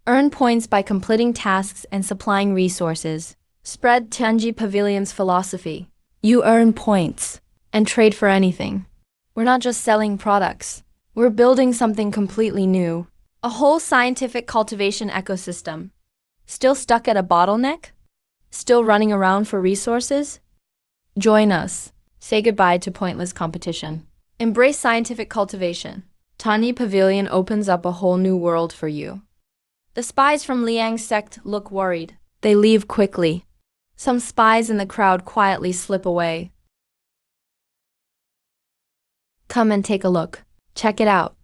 Earn points by completing tasks and supplying resources. Spread Tianji Pavilion's philosophy. You earn points and trade for anything. We're not just selling products. We're building something completely new. A whole scientific cultivation ecosystem. Still stuck at a bottleneck? Still running around for resources? Join us. Say goodbye to pointless competition. Embrace scientific cultivation. Tianji Pavilion opens up a whole new world for you. The spies from Liang's sect look worried. They leave quickly. Some spies in the crowd quietly slip away. Come and take a look. Check it out.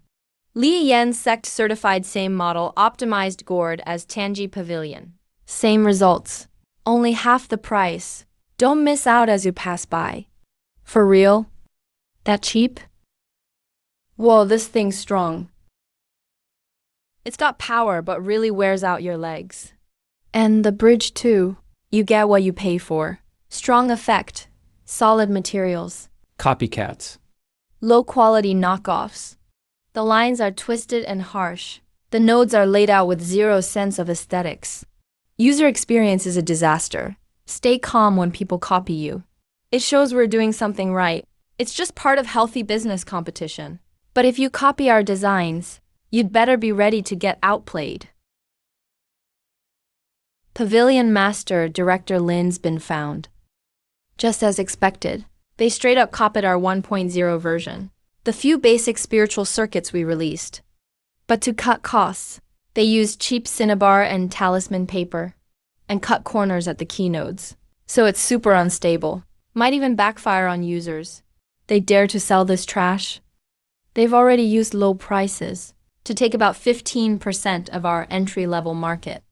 Li Yan's sect certified same model optimized gourd as Tianji Pavilion. Same results. Only half the price. Don't miss out as you pass by. For real? That cheap? Whoa, this thing's strong. It's got power but really wears out your legs. And the bridge too. You get what you pay for. Strong effect. Solid materials. Copycats. Low quality knockoffs. The lines are twisted and harsh. The nodes are laid out with zero sense of aesthetics. User experience is a disaster. Stay calm when people copy you. It shows we're doing something right. It's just part of healthy business competition. But if you copy our designs, you'd better be ready to get outplayed. Pavilion Master Director Lin's been found. Just as expected, they straight up copied our 1.0 version. The few basic spiritual circuits we released. But to cut costs, they used cheap cinnabar and talisman paper and cut corners at the keynodes. So it's super unstable. Might even backfire on users. They dare to sell this trash? They've already used low prices to take about 15% of our entry-level market.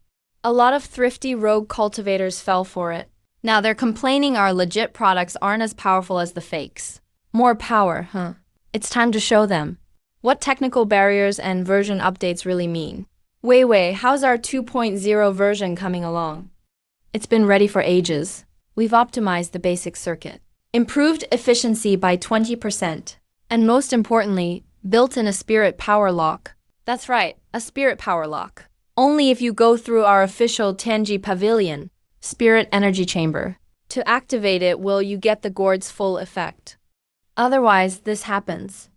A lot of thrifty rogue cultivators fell for it. Now they're complaining our legit products aren't as powerful as the fakes. More power, huh? It's time to show them what technical barriers and version updates really mean. Weiwei, how's our 2.0 version coming along? It's been ready for ages. We've optimized the basic circuit. Improved efficiency by 20%. And most importantly, built in a spirit power lock. That's right, a spirit power lock. Only if you go through our official Tianji Pavilion spirit energy chamber. To activate it will you get the gourd's full effect. Otherwise, this happens.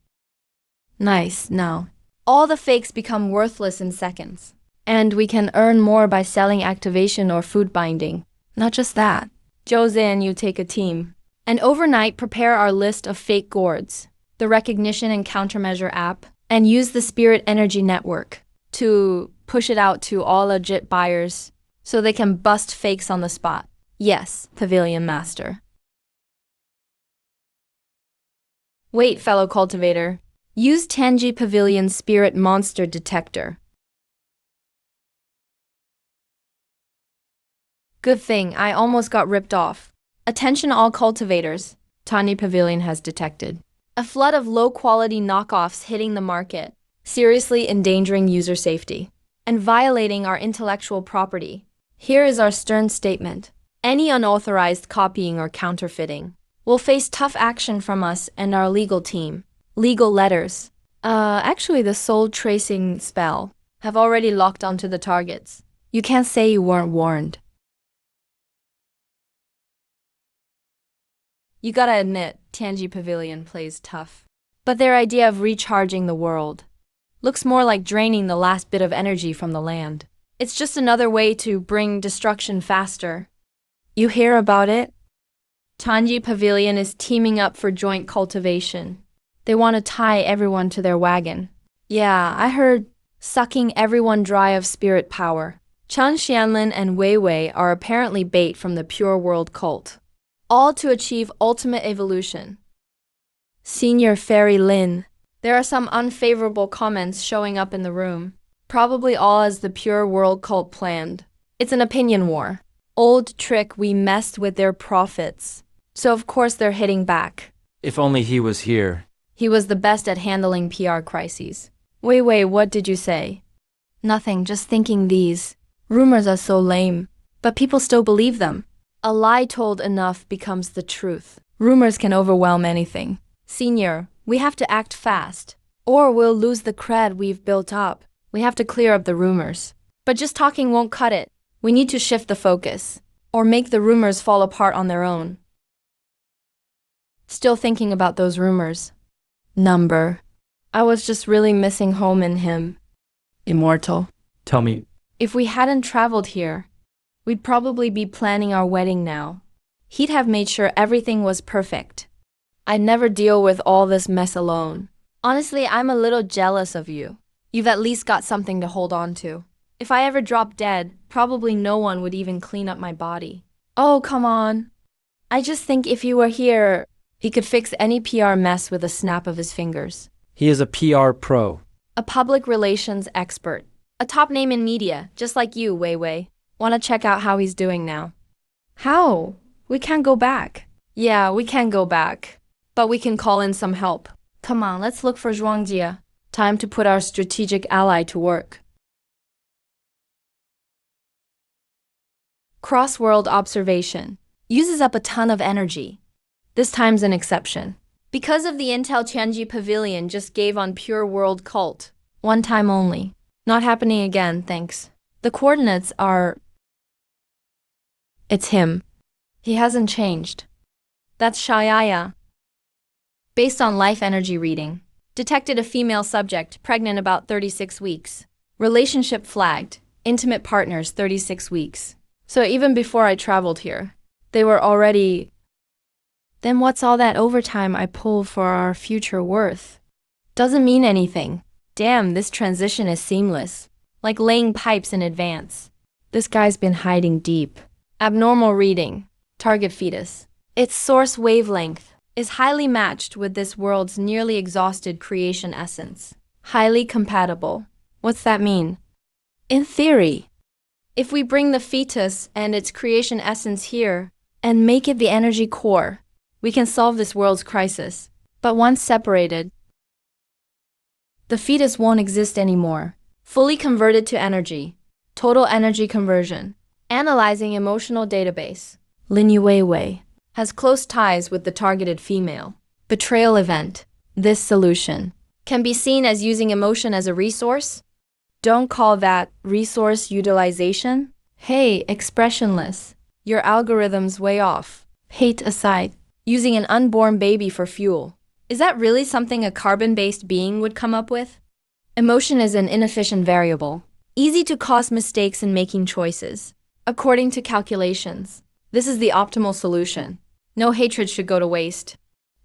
Nice, now. All the fakes become worthless in seconds. And we can earn more by selling activation or food binding. Not just that. Jose and you take a team. And overnight prepare our list of fake gourds, the recognition and countermeasure app, and use the Spirit Energy Network to push it out to all legit buyers so they can bust fakes on the spot. Yes, Pavilion Master. Wait, fellow cultivator. Use Tangi Pavilion's Spirit Monster Detector. Good thing, I almost got ripped off. Attention all cultivators, Tangi Pavilion has detected a flood of low-quality knockoffs hitting the market, seriously endangering user safety and violating our intellectual property. Here is our stern statement. Any unauthorized copying or counterfeiting will face tough action from us and our legal team. Legal letters. Actually the soul tracing spell have already locked onto the targets. You can't say you weren't warned. You gotta admit, Tangi Pavilion plays tough. But their idea of recharging the world looks more like draining the last bit of energy from the land. It's just another way to bring destruction faster. You hear about it? Tangi Pavilion is teaming up for joint cultivation. They want to tie everyone to their wagon. Yeah, I heard sucking everyone dry of spirit power. Chen Xianlin and Wei Wei are apparently bait from the Pure World cult, all to achieve ultimate evolution. Senior Fairy Lin. There are some unfavorable comments showing up in the room. Probably all as the Pure World cult planned. It's an opinion war. Old trick, we messed with their profits. So of course they're hitting back. If only he was here. He was the best at handling PR crises. Wait, what did you say? Nothing, just thinking these rumors are so lame. But people still believe them. A lie told enough becomes the truth. Rumors can overwhelm anything. Senior, we have to act fast, or we'll lose the cred we've built up. We have to clear up the rumors. But just talking won't cut it. We need to shift the focus, or make the rumors fall apart on their own. Still thinking about those rumors. Number. I was just really missing home in him. Immortal. Tell me, If we hadn't traveled here, we'd probably be planning our wedding now. He'd have made sure everything was perfect. I'd never deal with all this mess alone. Honestly, I'm a little jealous of you. You've at least got something to hold on to. If I ever dropped dead, probably no one would even clean up my body. Oh, come on. I just think if you were here, he could fix any PR mess with a snap of his fingers. he is a PR pro. A public relations expert. A top name in media, just like you, Wei Wei. Wanna check out how he's doing now? How? We can't go back. Yeah, we can go back. But we can call in some help. Come on, let's look for Zhuangjia. Time to put our strategic ally to work. Cross-world observation. Uses up a ton of energy. This time's an exception. Because of the intel Tianji Pavilion just gave on Pure World Cult. One time only. Not happening again, thanks. The coordinates are... It's him. He hasn't changed. That's Shayaya. Based on life energy reading. Detected a female subject, pregnant about 36 weeks. Relationship flagged. Intimate partners 36 weeks. So even before I traveled here, they were already... Then what's all that overtime I pull for our future worth? Doesn't mean anything. Damn, this transition is seamless. Like laying pipes in advance. This guy's been hiding deep. Abnormal reading. Target fetus. Its source wavelength is highly matched with this world's nearly exhausted creation essence. Highly compatible. What's that mean? In theory, if we bring the fetus and its creation essence here and make it the energy core, we can solve this world's crisis. But once separated, the fetus won't exist anymore. Fully converted to energy. Total energy conversion. Analyzing emotional database. Lin Yuwei has close ties with the targeted female. Betrayal event. This solution can be seen as using emotion as a resource. Don't call that resource utilization. Hey, expressionless. Your algorithm's way off. Hate aside. Using an unborn baby for fuel. Is that really something a carbon-based being would come up with? Emotion is an inefficient variable, easy to cause mistakes in making choices. According to calculations, this is the optimal solution. No hatred should go to waste.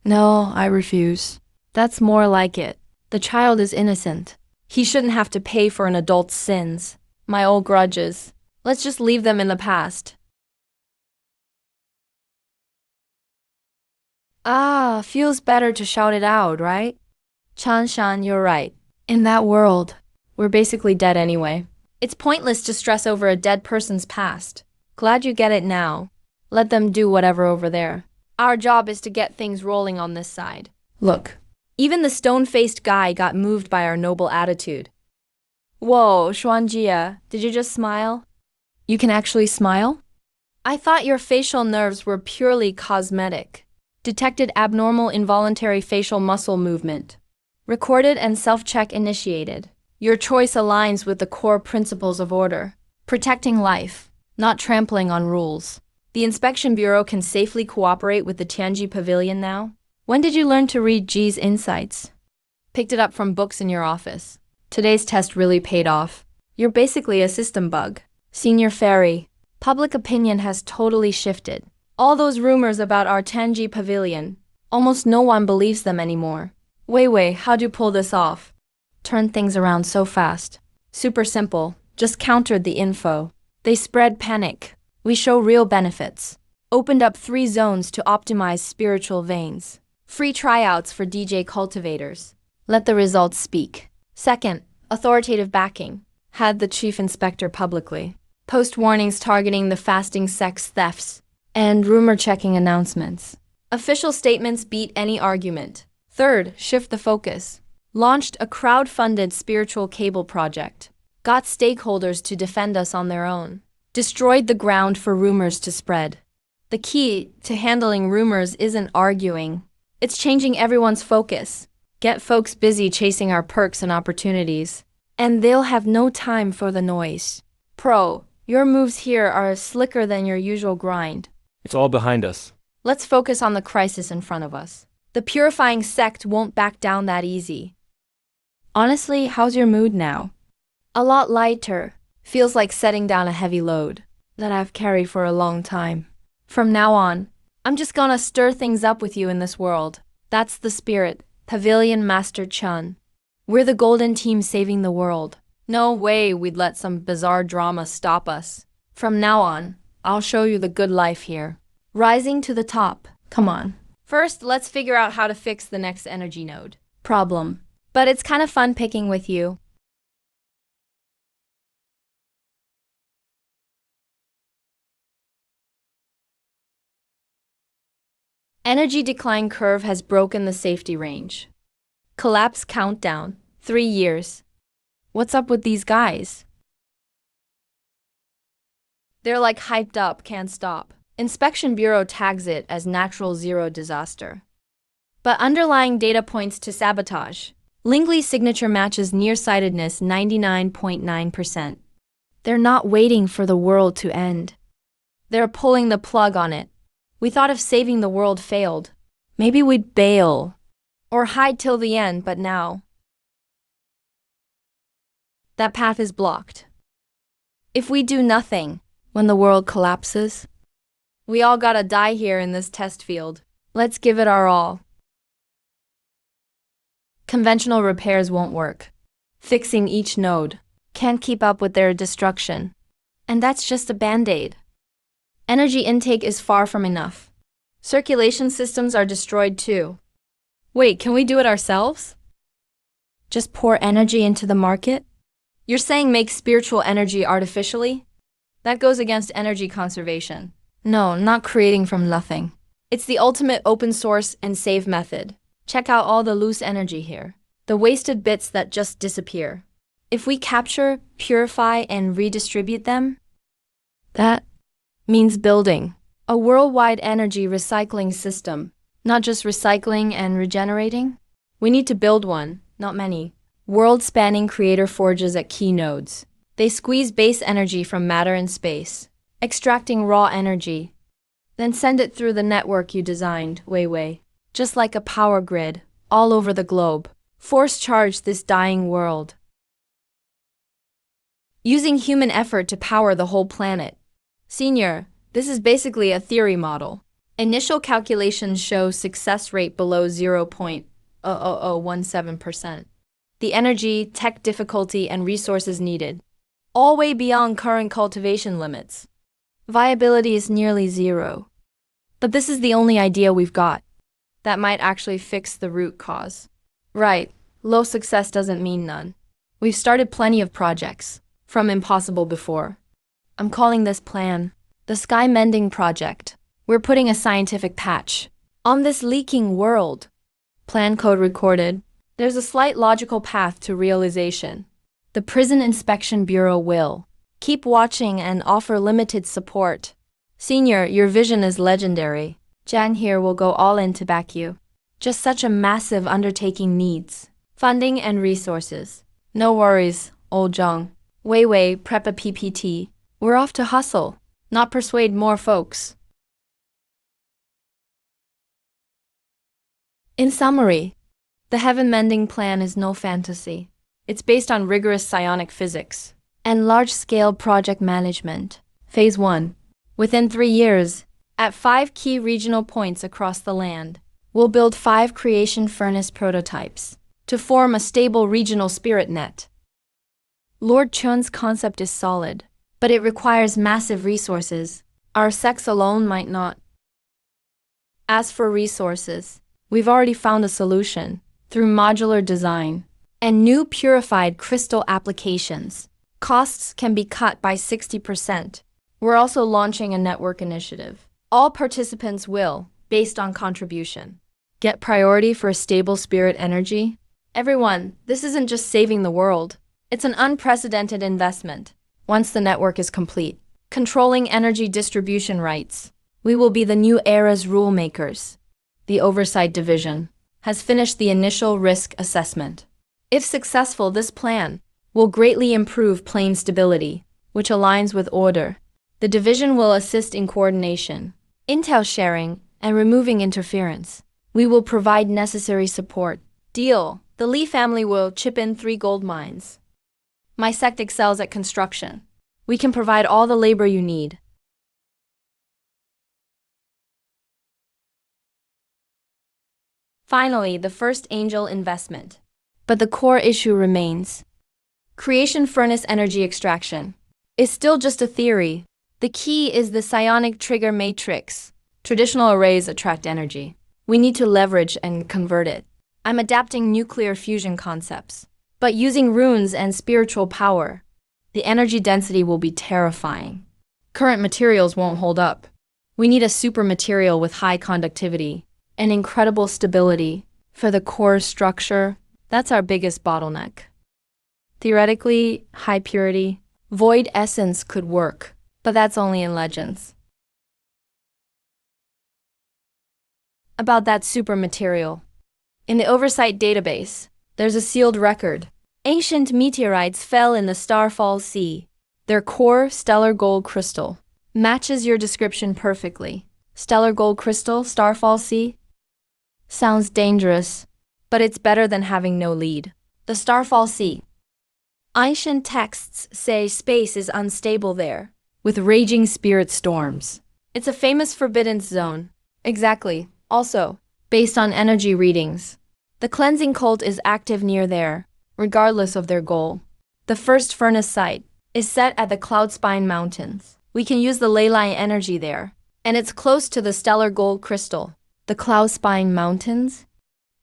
No, I refuse. That's more like it. The child is innocent. He shouldn't have to pay for an adult's sins. My old grudges. Let's just leave them in the past. Ah, feels better to shout it out, right? Chan-shan, you're right. In that world, we're basically dead anyway. It's pointless to stress over a dead person's past. Glad you get it now. Let them do whatever over there. Our job is to get things rolling on this side. Look, even the stone-faced guy got moved by our noble attitude. Whoa, Xuanjia, did you just smile? You can actually smile? I thought your facial nerves were purely cosmetic. Detected abnormal involuntary facial muscle movement. Recorded and self-check initiated. Your choice aligns with the core principles of order. Protecting life, not trampling on rules. The Inspection Bureau can safely cooperate with the Tianji Pavilion now. When did you learn to read G's insights? Picked it up from books in your office. Today's test really paid off. You're basically a system bug. Senior Fairy, public opinion has totally shifted. All those rumors about our Tianji Pavilion, almost no one believes them anymore. Wei Wei, how'd you pull this off? Turn things around so fast. Super simple, just countered the info. They spread panic. We show real benefits. Opened up 3 zones to optimize spiritual veins. Free tryouts for DJ cultivators. Let the results speak. Second, authoritative backing. Had the chief inspector publicly. Post warnings targeting the fasting sex thefts. And rumor-checking announcements. Official statements beat any argument. Third, shift the focus. Launched a crowd-funded spiritual cable project. Got stakeholders to defend us on their own. Destroyed the ground for rumors to spread. The key to handling rumors isn't arguing. It's changing everyone's focus. Get folks busy chasing our perks and opportunities. And they'll have no time for the noise. Pro, your moves here are slicker than your usual grind. It's all behind us. Let's focus on the crisis in front of us. The purifying sect won't back down that easy. Honestly, how's your mood now? A lot lighter. Feels like setting down a heavy load that I've carried for a long time. From now on, I'm just gonna stir things up with you in this world. That's the spirit, Pavilion Master Chun. We're the golden team saving the world. No way we'd let some bizarre drama stop us. From now on, I'll show you the good life here. Rising to the top. Come on. First, let's figure out how to fix the next energy node. Problem. But it's kind of fun picking with you. Energy decline curve has broken the safety range. Collapse countdown, 3 years. What's up with these guys? They're like hyped up, can't stop. Inspection Bureau tags it as natural zero disaster. But underlying data points to sabotage. Lingley's signature matches nearsightedness 99.9%. They're not waiting for the world to end. They're pulling the plug on it. We thought if saving the world failed, maybe we'd bail or hide till the end, but now that path is blocked. If we do nothing when the world collapses, we all gotta die here in this test field. Let's give it our all. Conventional repairs won't work. Fixing each node can't keep up with their destruction. And that's just a band-aid. Energy intake is far from enough. Circulation systems are destroyed too. Wait, can we do it ourselves? Just pour energy into the market? You're saying make spiritual energy artificially? That goes against energy conservation. No, not creating from nothing. It's the ultimate open source and save method. Check out all the loose energy here. The wasted bits that just disappear. If we capture, purify, and redistribute them, that means building a worldwide energy recycling system. Not just recycling and regenerating. We need to build one, not many. World-spanning creator forges at key nodes. They squeeze base energy from matter and space, extracting raw energy, then send it through the network you designed, Wei Wei. Just like a power grid, all over the globe. Force charge this dying world. using human effort to power the whole planet. Senior, this is basically a theory model. Initial calculations show success rate below 0.00017%. The energy, tech difficulty, and resources needed, all way beyond current cultivation limits. Viability is nearly zero. But this is the only idea we've got that might actually fix the root cause. Right, low success doesn't mean none. We've started plenty of projects, from impossible before. I'm calling this plan the Sky Mending Project. We're putting a scientific patch on this leaking world. Plan code recorded. There's a slight logical path to realization. The Prison Inspection Bureau will keep watching and offer limited support. Senior, your vision is legendary. Jan here will go all in to back you. Just such a massive undertaking needs funding and resources. No worries, old Zhang. Wei Wei, prep a PPT. We're off to hustle, not persuade more folks. In summary, the Heaven Mending Plan is no fantasy. It's based on rigorous psionic physics and large-scale project management. Phase 1. Within 3 years, at 5 key regional points across the land, we'll build 5 creation furnace prototypes to form a stable regional spirit net. Lord Chun's concept is solid, but it requires massive resources. Our sex alone might not. As for resources, we've already found a solution through modular design and new purified crystal applications. Costs can be cut by 60%. We're also launching a network initiative. All participants will, based on contribution, get priority for a stable spirit energy. Everyone, this isn't just saving the world. It's an unprecedented investment. Once the network is complete, controlling energy distribution rights, we will be the new era's rule makers. The Oversight Division has finished the initial risk assessment. If successful, this plan will greatly improve plane stability, which aligns with order. The division will assist in coordination, intel sharing, and removing interference. We will provide necessary support. Deal. The Lee family will chip in 3 gold mines. My sect excels at construction. We can provide all the labor you need. Finally, the first angel investment. But the core issue remains. Creation furnace energy extraction is still just a theory. The key is the psionic trigger matrix. Traditional arrays attract energy. We need to leverage and convert it. I'm adapting nuclear fusion concepts, but using runes and spiritual power. The energy density will be terrifying. Current materials won't hold up. We need a super material with high conductivity and incredible stability for the core structure. That's our biggest bottleneck. Theoretically, high purity, void essence could work, but that's only in legends. About that super material. In the Oversight database, there's a sealed record. Ancient meteorites fell in the Starfall Sea. Their core, stellar gold crystal, matches your description perfectly. Stellar gold crystal, Starfall Sea? Sounds dangerous, but it's better than having no lead. The Starfall Sea. Ancient texts say space is unstable there, with raging spirit storms. It's a famous forbidden zone. Exactly. Also, based on energy readings, the cleansing cult is active near there, regardless of their goal. The first furnace site is set at the Cloudspine Mountains. We can use the ley line energy there, and it's close to the stellar gold crystal. The Cloudspine Mountains?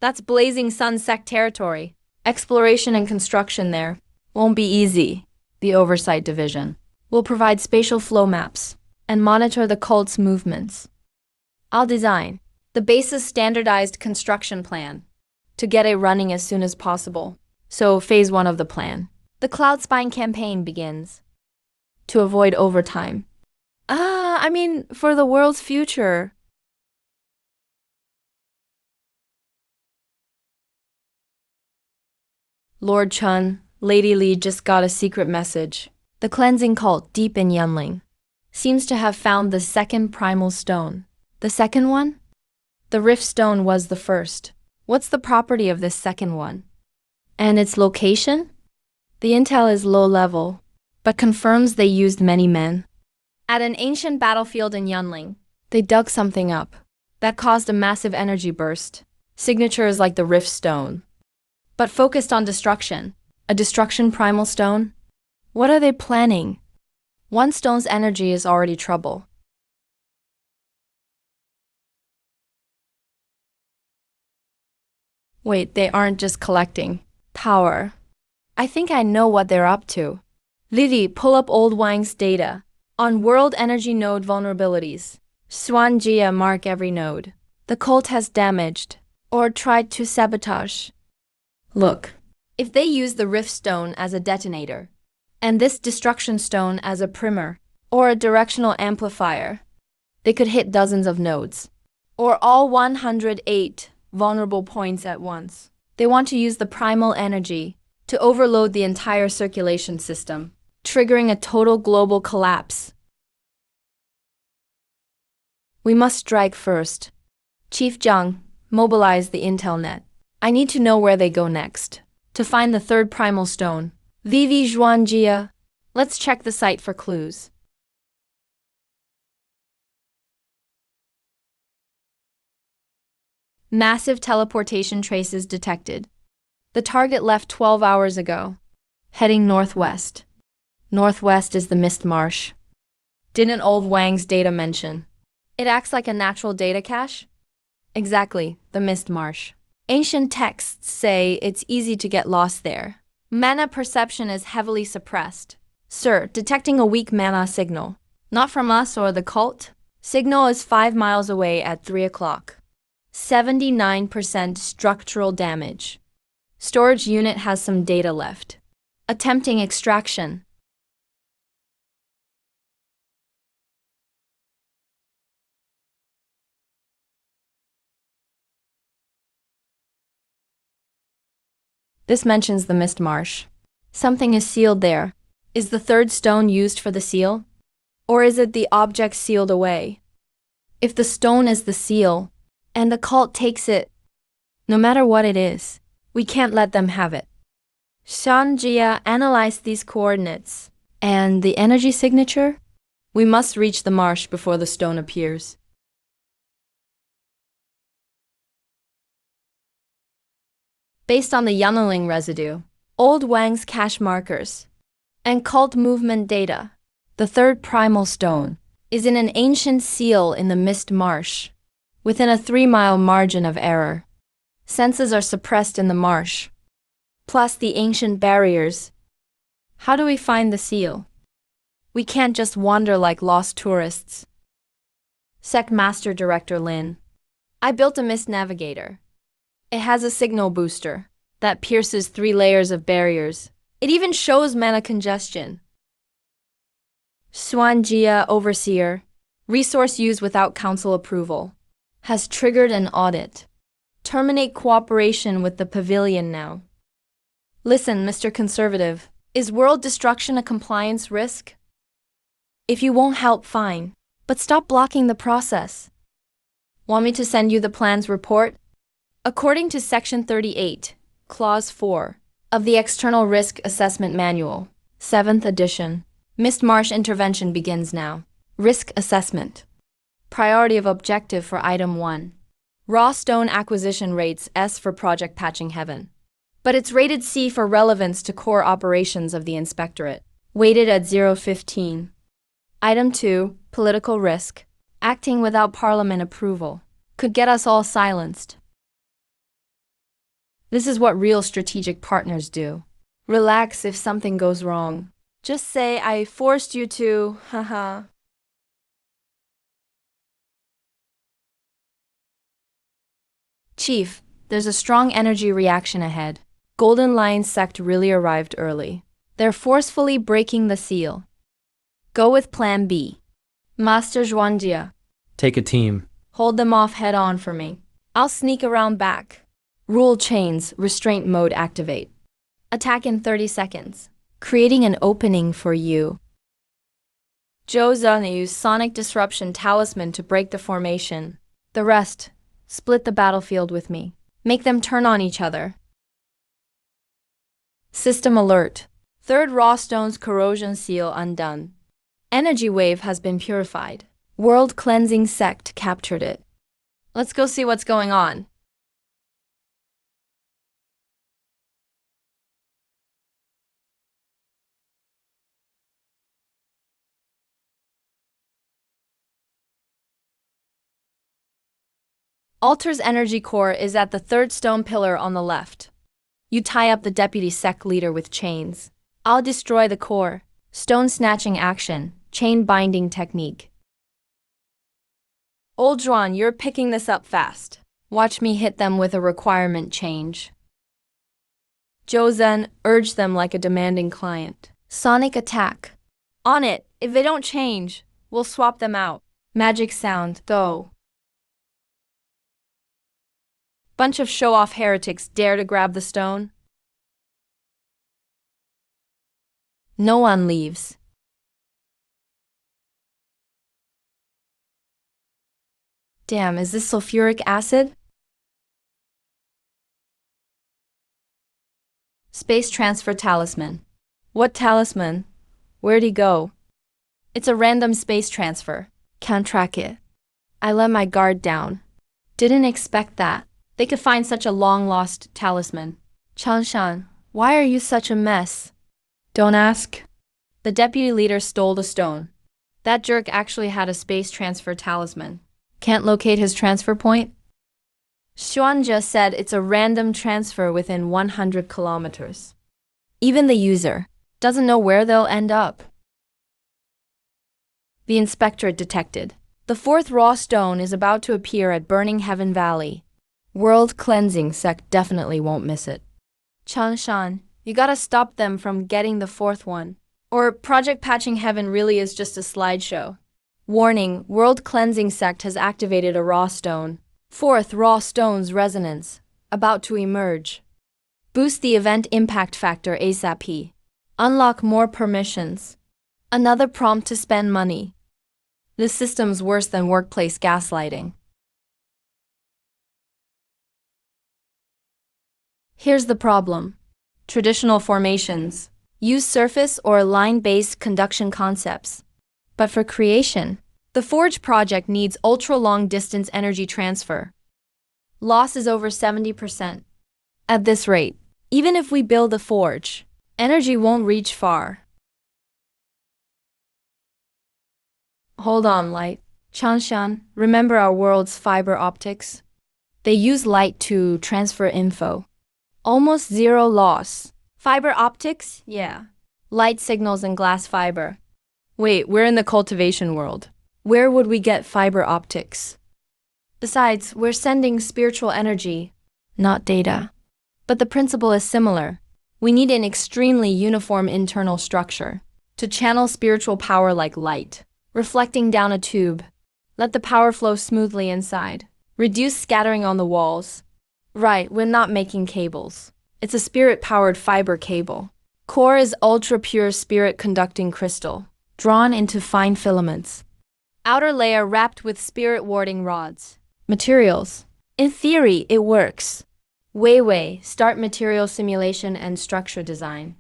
That's Blazing Sun sect territory. Exploration and construction there won't be easy. The Oversight Division will provide spatial flow maps and monitor the cult's movements. I'll design the base's standardized construction plan to get it running as soon as possible. So phase 1 of the plan. The Cloudspine campaign begins. To avoid overtime. For the world's future. Lord Chun, Lady Li just got a secret message. The cleansing cult deep in Yunling seems to have found the second primal stone. The second one? The Rift Stone was the first. What's the property of this second one? And its location? The intel is low level, but confirms they used many men. At an ancient battlefield in Yunling, they dug something up that caused a massive energy burst. Signatures like the Rift Stone, but focused on destruction. A destruction primal stone? What are they planning? One stone's energy is already trouble. Wait, they aren't just collecting power. I think I know what they're up to. Lily, pull up Old Wang's data on world energy node vulnerabilities. Swanjia, mark every node the cult has damaged or tried to sabotage. Look, if they use the Rift Stone as a detonator, and this Destruction Stone as a primer, or a directional amplifier, they could hit dozens of nodes, or all 108 vulnerable points at once. They want to use the primal energy to overload the entire circulation system, triggering a total global collapse. We must strike first. Chief Zhang, mobilize the intel net. I need to know where they go next. To find the third primal stone. Vivi Zhuanjia. Let's check the site for clues. Massive teleportation traces detected. The target left 12 hours ago. Heading northwest. Northwest is the Mist Marsh. Didn't Old Wang's data mention? It acts like a natural data cache? Exactly, the Mist Marsh. Ancient texts say it's easy to get lost there. Mana perception is heavily suppressed. Sir, detecting a weak mana signal. Not from us or the cult. Signal is 5 miles away at 3 o'clock. 79% structural damage. Storage unit has some data left. Attempting extraction. This mentions the Mist Marsh. Something is sealed there. Is the third stone used for the seal? Or is it the object sealed away? If the stone is the seal, and the cult takes it, no matter what it is, we can't let them have it. Shanjia analyzed these coordinates. And the energy signature? We must reach the marsh before the stone appears. Based on the Yunling residue, Old Wang's cache markers, and cult movement data, the third primal stone is in an ancient seal in the Mist Marsh, within a 3-mile margin of error. Senses are suppressed in the marsh, plus the ancient barriers. How do we find the seal? We can't just wander like lost tourists. Sect Master Director Lin. I built a mist navigator. It has a signal booster that pierces 3 layers of barriers. It even shows mana congestion. Swanjia Overseer, resource used without council approval, has triggered an audit. Terminate cooperation with the pavilion now. Listen, Mr. Conservative, is world destruction a compliance risk? If you won't help, fine, but stop blocking the process. Want me to send you the plan's report? According to Section 38, Clause 4 of the External Risk Assessment Manual, 7th edition, Mist Marsh intervention begins now. Risk assessment. Priority of objective for Item 1. Raw stone acquisition rates S for Project Patching Heaven. But it's rated C for relevance to core operations of the Inspectorate, weighted at 0.15. Item 2, political risk. Acting without Parliament approval could get us all silenced. This is what real strategic partners do. Relax if something goes wrong. Just say, I forced you to, haha. Chief, there's a strong energy reaction ahead. Golden Lion sect really arrived early. They're forcefully breaking the seal. Go with Plan B. Master Zhuanjia. Take a team. Hold them off head on for me. I'll sneak around back. Rule chains, restraint mode activate. Attack in 30 seconds. Creating an opening for you. Zhou Zhen use Sonic Disruption Talisman to break the formation. The rest, split the battlefield with me. Make them turn on each other. System alert. Third raw stone's corrosion seal undone. Energy wave has been purified. World cleansing sect captured it. Let's go see what's going on. Altar's energy core is at the third stone pillar on the left. You tie up the deputy sect leader with chains. I'll destroy the core. Stone snatching action, chain binding technique. Old Juan, you're picking this up fast. Watch me hit them with a requirement change. Zhou Zhen, urge them like a demanding client. Sonic attack. On it. If they don't change, we'll swap them out. Magic sound, go. Bunch of show-off heretics dare to grab the stone. No one leaves. Damn, is this sulfuric acid? Space transfer talisman. What talisman? Where'd he go? It's a random space transfer. Can't track it. I let my guard down. Didn't expect that. They could find such a long-lost talisman. Changshan, why are you such a mess? Don't ask. The deputy leader stole the stone. That jerk actually had a space transfer talisman. Can't locate his transfer point? Xuanja said it's a random transfer within 100 kilometers. Even the user doesn't know where they'll end up. The inspectorate detected. The fourth raw stone is about to appear at Burning Heaven Valley. World cleansing sect definitely won't miss it. Changshan, you gotta stop them from getting the fourth one. Or Project Patching Heaven really is just a slideshow. Warning, World Cleansing Sect has activated a raw stone. Fourth raw stone's resonance, about to emerge. Boost the event impact factor ASAP. Unlock more permissions. Another prompt to spend money. This system's worse than workplace gaslighting. Here's the problem. Traditional formations use surface or line-based conduction concepts. But for creation, the Forge project needs ultra-long distance energy transfer. Loss is over 70%. At this rate, even if we build a forge, energy won't reach far. Hold on, Light. Changshan, remember our world's fiber optics? They use light to transfer info. Almost zero loss. Fiber optics? Yeah. Light signals and glass fiber. Wait, we're in the cultivation world. Where would we get fiber optics? Besides, we're sending spiritual energy, not data. But the principle is similar. We need an extremely uniform internal structure to channel spiritual power like light, reflecting down a tube. Let the power flow smoothly inside. Reduce scattering on the walls. Right, we're not making cables. It's a spirit-powered fiber cable. Core is ultra-pure spirit-conducting crystal, drawn into fine filaments. Outer layer wrapped with spirit-warding rods. Materials. In theory, it works. Weiwei, start material simulation and structure design.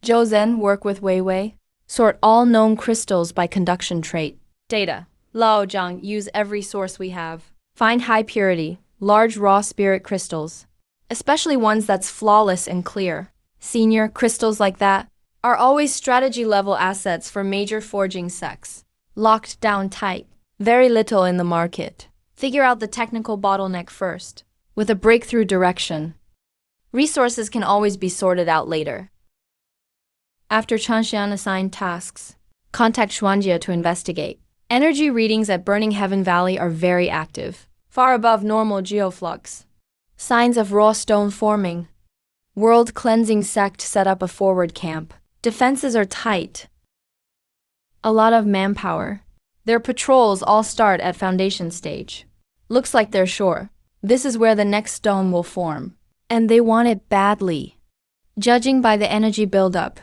Zhou Zhen, work with Weiwei. Sort all known crystals by conduction trait. Data. Lao Zhang, use every source we have. Find high purity, large raw spirit crystals, especially ones that's flawless and clear. Senior crystals like that are always strategy-level assets for major forging sects. Locked down tight, very little in the market. Figure out the technical bottleneck first, with a breakthrough direction. Resources can always be sorted out later. After Changshan assigned tasks, contact Xuanjie to investigate. Energy readings at Burning Heaven Valley are very active, far above normal geoflux. Signs of raw stone forming. World Cleansing Sect set up a forward camp. Defenses are tight. A lot of manpower. Their patrols all start at foundation stage. Looks like they're sure. This is where the next stone will form. And they want it badly. Judging by the energy buildup,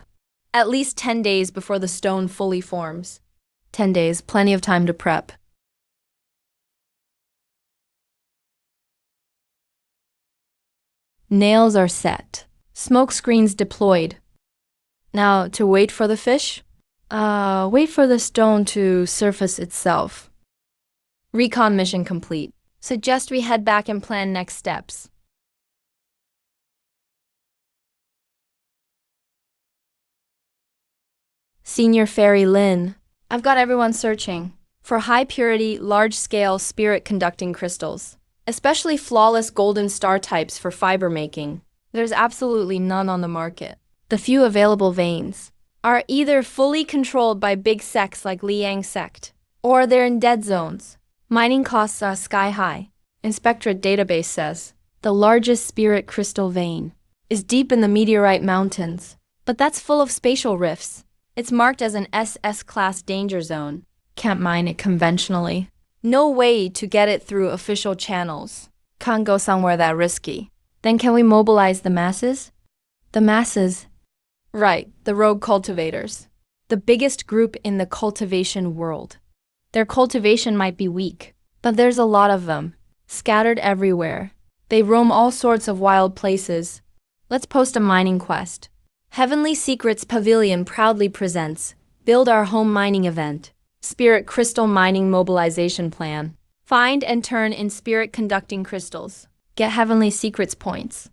at least 10 days before the stone fully forms. 10 days, plenty of time to prep. Nails are set. Smoke screens deployed. Now, to wait for the fish? Wait for the stone to surface itself. Recon mission complete. Suggest we head back and plan next steps. Senior Fairy Lin, I've got everyone searching for high-purity, large-scale spirit-conducting crystals, especially flawless golden star types for fiber making. There's absolutely none on the market. The few available veins are either fully controlled by big sects like Liang sect, or they're in dead zones. Mining costs are sky-high. Inspectorate database says the largest spirit crystal vein is deep in the meteorite mountains, but that's full of spatial rifts. It's marked as an SS-class danger zone. Can't mine it conventionally. No way to get it through official channels. Can't go somewhere that risky. Then can we mobilize the masses? The masses? Right, the rogue cultivators. The biggest group in the cultivation world. Their cultivation might be weak, but there's a lot of them, scattered everywhere. They roam all sorts of wild places. Let's post a mining quest. Heavenly Secrets Pavilion proudly presents Build Our Home Mining Event. Spirit Crystal Mining Mobilization Plan. Find and turn in spirit conducting crystals. Get Heavenly Secrets points.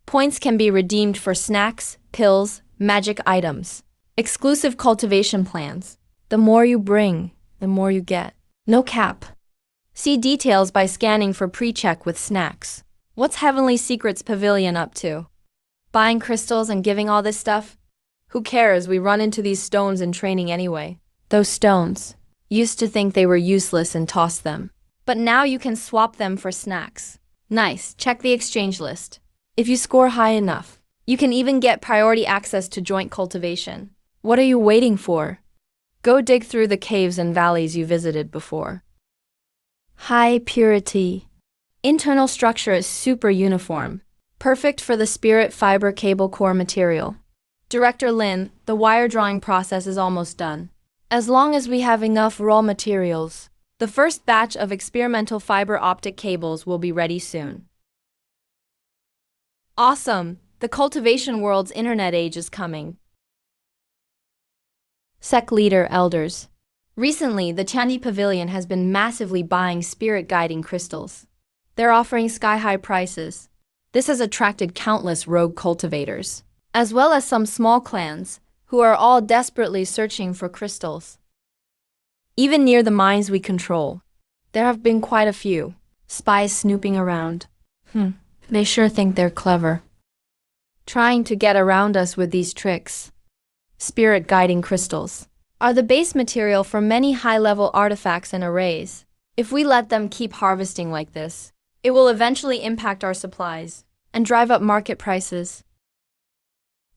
Points can be redeemed for snacks, pills, magic items. Exclusive cultivation plans. The more you bring, the more you get. No cap. See details by scanning for pre-check with snacks. What's Heavenly Secrets Pavilion up to? Buying crystals and giving all this stuff? Who cares, we run into these stones in training anyway. Those stones. Used to think they were useless and toss them. But now you can swap them for snacks. Nice, check the exchange list. If you score high enough, you can even get priority access to joint cultivation. What are you waiting for? Go dig through the caves and valleys you visited before. High purity. Internal structure is super uniform. Perfect for the spirit fiber cable core material. Director Lin, the wire drawing process is almost done. As long as we have enough raw materials, the first batch of experimental fiber optic cables will be ready soon. Awesome! The cultivation world's internet age is coming. Sect leader elders. Recently, the Chandi Pavilion has been massively buying spirit guiding crystals. They're offering sky-high prices. This has attracted countless rogue cultivators, as well as some small clans, who are all desperately searching for crystals. Even near the mines we control, there have been quite a few spies snooping around. They sure think they're clever. Trying to get around us with these tricks. Spirit guiding crystals are the base material for many high-level artifacts and arrays. If we let them keep harvesting like this, it will eventually impact our supplies and drive up market prices.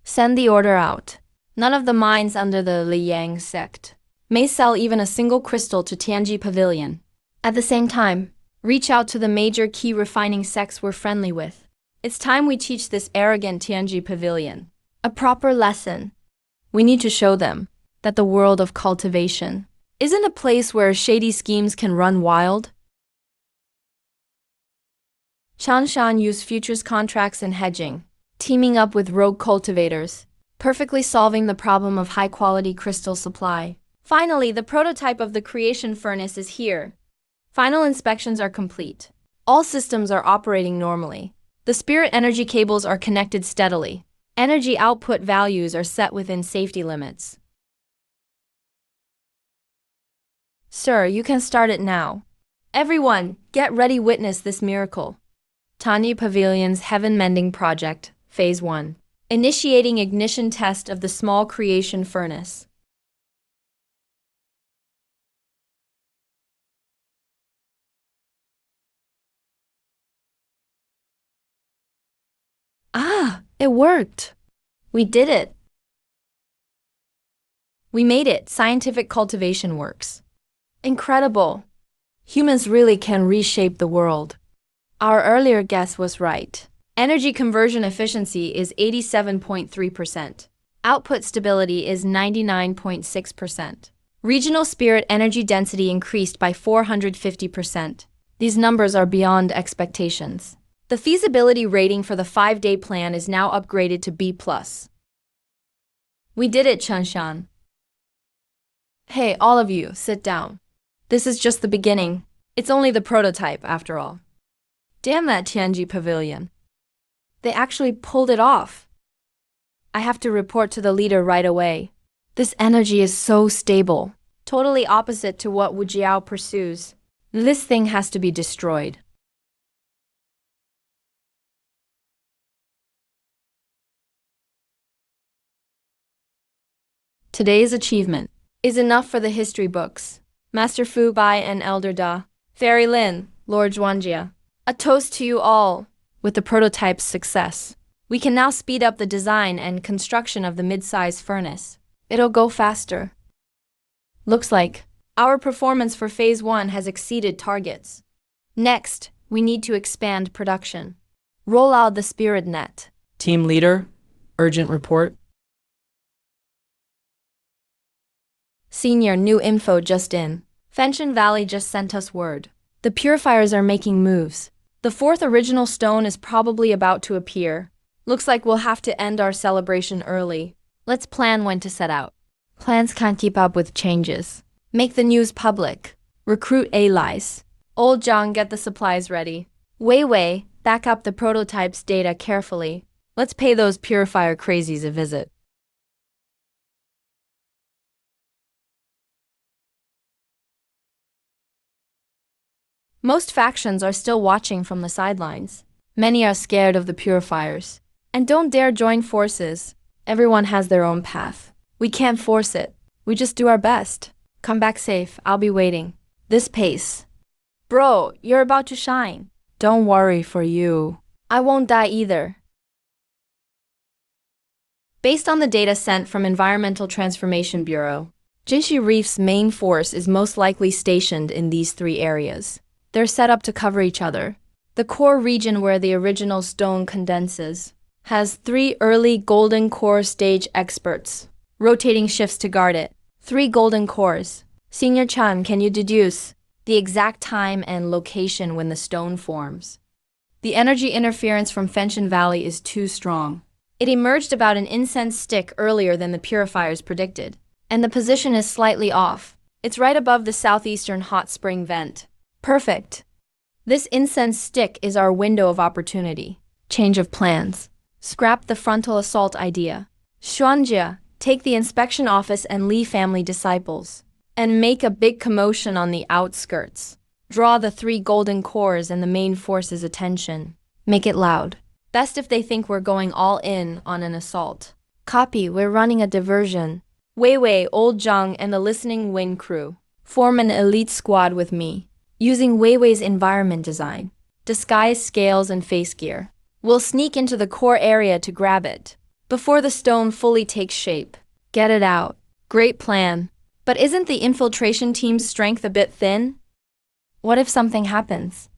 Send the order out. None of the mines under the Liang sect may sell even a single crystal to Tianji Pavilion. At the same time, reach out to the major key refining sects we're friendly with. It's time we teach this arrogant Tianji Pavilion a proper lesson. We need to show them that the world of cultivation isn't a place where shady schemes can run wild. Chanshan used futures contracts and hedging, teaming up with rogue cultivators, perfectly solving the problem of high-quality crystal supply. Finally, the prototype of the creation furnace is here. Final inspections are complete. All systems are operating normally. The spirit energy cables are connected steadily. Energy output values are set within safety limits. Sir, you can start it now. Everyone, get ready witness this miracle. Tanya Pavilion's Heaven Mending Project, Phase 1. Initiating ignition test of the small creation furnace. Ah, it worked. We did it. We made it. Scientific cultivation works. Incredible. Humans really can reshape the world. Our earlier guess was right. Energy conversion efficiency is 87.3%. Output stability is 99.6%. Regional spirit energy density increased by 450%. These numbers are beyond expectations. The feasibility rating for the 5-day plan is now upgraded to B+. We did it, Chanshan. Hey, all of you, sit down. This is just the beginning. It's only the prototype, after all. Damn that Tianji pavilion. They actually pulled it off. I have to report to the leader right away. This energy is so stable, totally opposite to what Wu Jiao pursues. This thing has to be destroyed. Today's achievement is enough for the history books. Master Fu Bai and Elder Da, Fairy Lin, Lord Zhuangjia. A toast to you all. With the prototype's success, we can now speed up the design and construction of the mid-size furnace. It'll go faster. Looks like our performance for Phase 1 has exceeded targets. Next, we need to expand production. Roll out the spirit net. Team leader, urgent report. Senior, new info just in. Fenshin Valley just sent us word. The purifiers are making moves. The fourth original stone is probably about to appear. Looks like we'll have to end our celebration early. Let's plan when to set out. Plans can't keep up with changes. Make the news public. Recruit allies. Old Zhang, get the supplies ready. Wei Wei, back up the prototype's data carefully. Let's pay those purifier crazies a visit. Most factions are still watching from the sidelines. Many are scared of the purifiers and don't dare join forces. Everyone has their own path. We can't force it. We just do our best. Come back safe. I'll be waiting. This pace. Bro, you're about to shine. Don't worry for you. I won't die either. Based on the data sent from Environmental Transformation Bureau, Jinshi Reef's main force is most likely stationed in these three areas. They're set up to cover each other. The core region where the original stone condenses has 3 early golden core stage experts, rotating shifts to guard it. 3 golden cores. Senior Chan, can you deduce the exact time and location when the stone forms? The energy interference from Fenshin Valley is too strong. It emerged about an incense stick earlier than the purifiers predicted, and the position is slightly off. It's right above the southeastern hot spring vent. Perfect. This incense stick is our window of opportunity. Change of plans. Scrap the frontal assault idea. Xuanjia, take the inspection office and Li family disciples, and make a big commotion on the outskirts. Draw the 3 golden cores and the main force's attention. Make it loud. Best if they think we're going all in on an assault. Copy, we're running a diversion. Wei Wei, Old Zhang, and the Listening Wind crew form an elite squad with me. Using Wei Wei's environment design, disguise scales and face gear, we'll sneak into the core area to grab it before the stone fully takes shape. Get it out. Great plan. But isn't the infiltration team's strength a bit thin? What if something happens?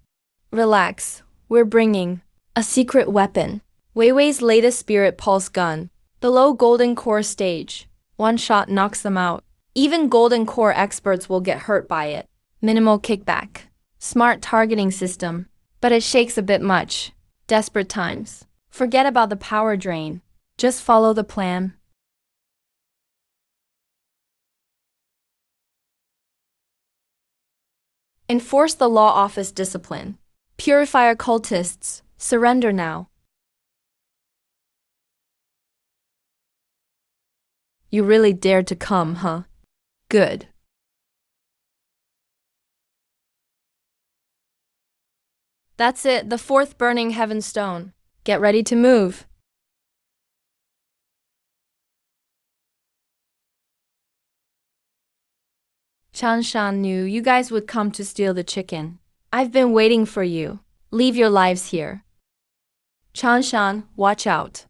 Relax. We're bringing a secret weapon. Wei Wei's latest spirit pulse gun. The low golden core stage. One shot knocks them out. Even golden core experts will get hurt by it. Minimal kickback. Smart targeting system. But it shakes a bit much. Desperate times. Forget about the power drain. Just follow the plan. Enforce the law office discipline. Purifier cultists, surrender now. You really dared to come, huh? Good. That's it, the 4th burning heaven stone. Get ready to move. Chanshan knew you guys would come to steal the chicken. I've been waiting for you. Leave your lives here. Chanshan, watch out.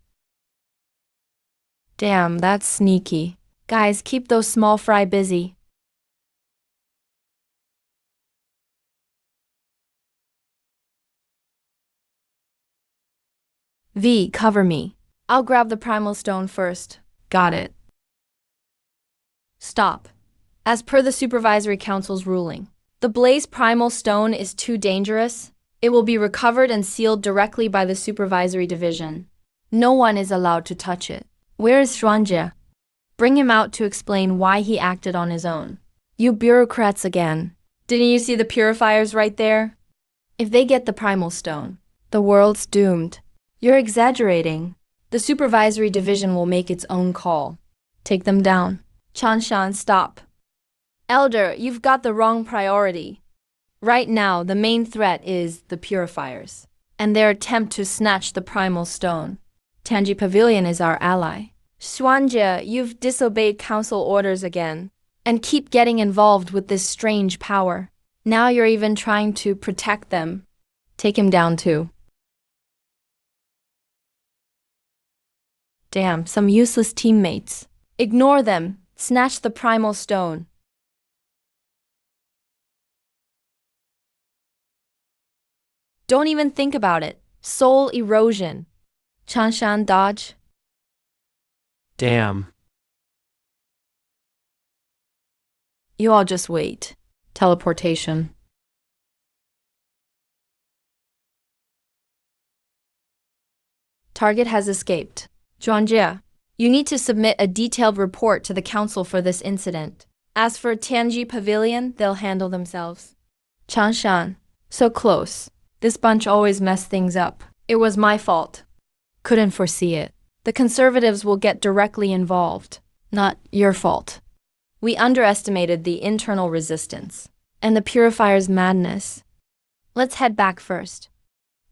Damn, that's sneaky. Guys, keep those small fry busy. V, cover me. I'll grab the primal stone first. Got it. Stop. As per the Supervisory Council's ruling, the Blaze Primal Stone is too dangerous. It will be recovered and sealed directly by the Supervisory Division. No one is allowed to touch it. Where is Xuanjie? Bring him out to explain why he acted on his own. You bureaucrats again. Didn't you see the purifiers right there? If they get the primal stone, the world's doomed. You're exaggerating. The supervisory division will make its own call. Take them down. Chanshan, stop. Elder, you've got the wrong priority. Right now, the main threat is the purifiers and their attempt to snatch the primal stone. Tanji Pavilion is our ally. Xuanjie, you've disobeyed council orders again and keep getting involved with this strange power. Now you're even trying to protect them. Take him down too. Damn, some useless teammates. Ignore them. Snatch the primal stone. Don't even think about it. Soul erosion. Chanshan, dodge. Damn. You all just wait. Teleportation. Target has escaped. Zhuangjie, you need to submit a detailed report to the council for this incident. As for Tianji Pavilion, they'll handle themselves. Chanshan, so close. This bunch always mess things up. It was my fault. Couldn't foresee it. The conservatives will get directly involved. Not your fault. We underestimated the internal resistance and the purifier's madness. Let's head back first.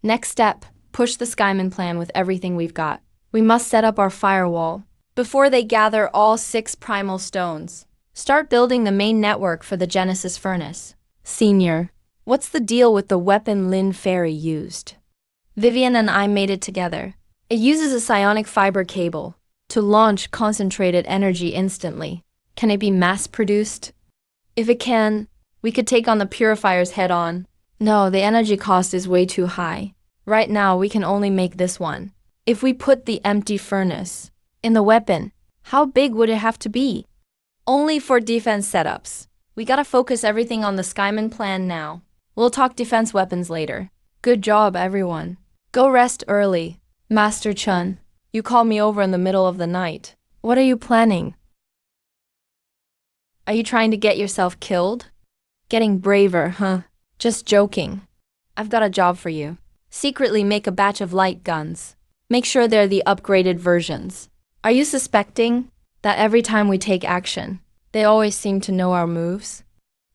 Next step, push the Skyman plan with everything we've got. We must set up our firewall before they gather all 6 primal stones. Start building the main network for the Genesis furnace. Senior, what's the deal with the weapon Lin Fairy used? Vivian and I made it together. It uses a psionic fiber cable to launch concentrated energy instantly. Can it be mass-produced? If it can, we could take on the purifiers head-on. No, the energy cost is way too high. Right now, we can only make this one. If we put the empty furnace in the weapon, how big would it have to be? Only for defense setups. We gotta focus everything on the Skyman plan now. We'll talk defense weapons later. Good job, everyone. Go rest early. Master Chun, you called me over in the middle of the night. What are you planning? Are you trying to get yourself killed? Getting braver, huh? Just joking. I've got a job for you. Secretly make a batch of light guns. Make sure they're the upgraded versions. Are you suspecting that every time we take action, they always seem to know our moves?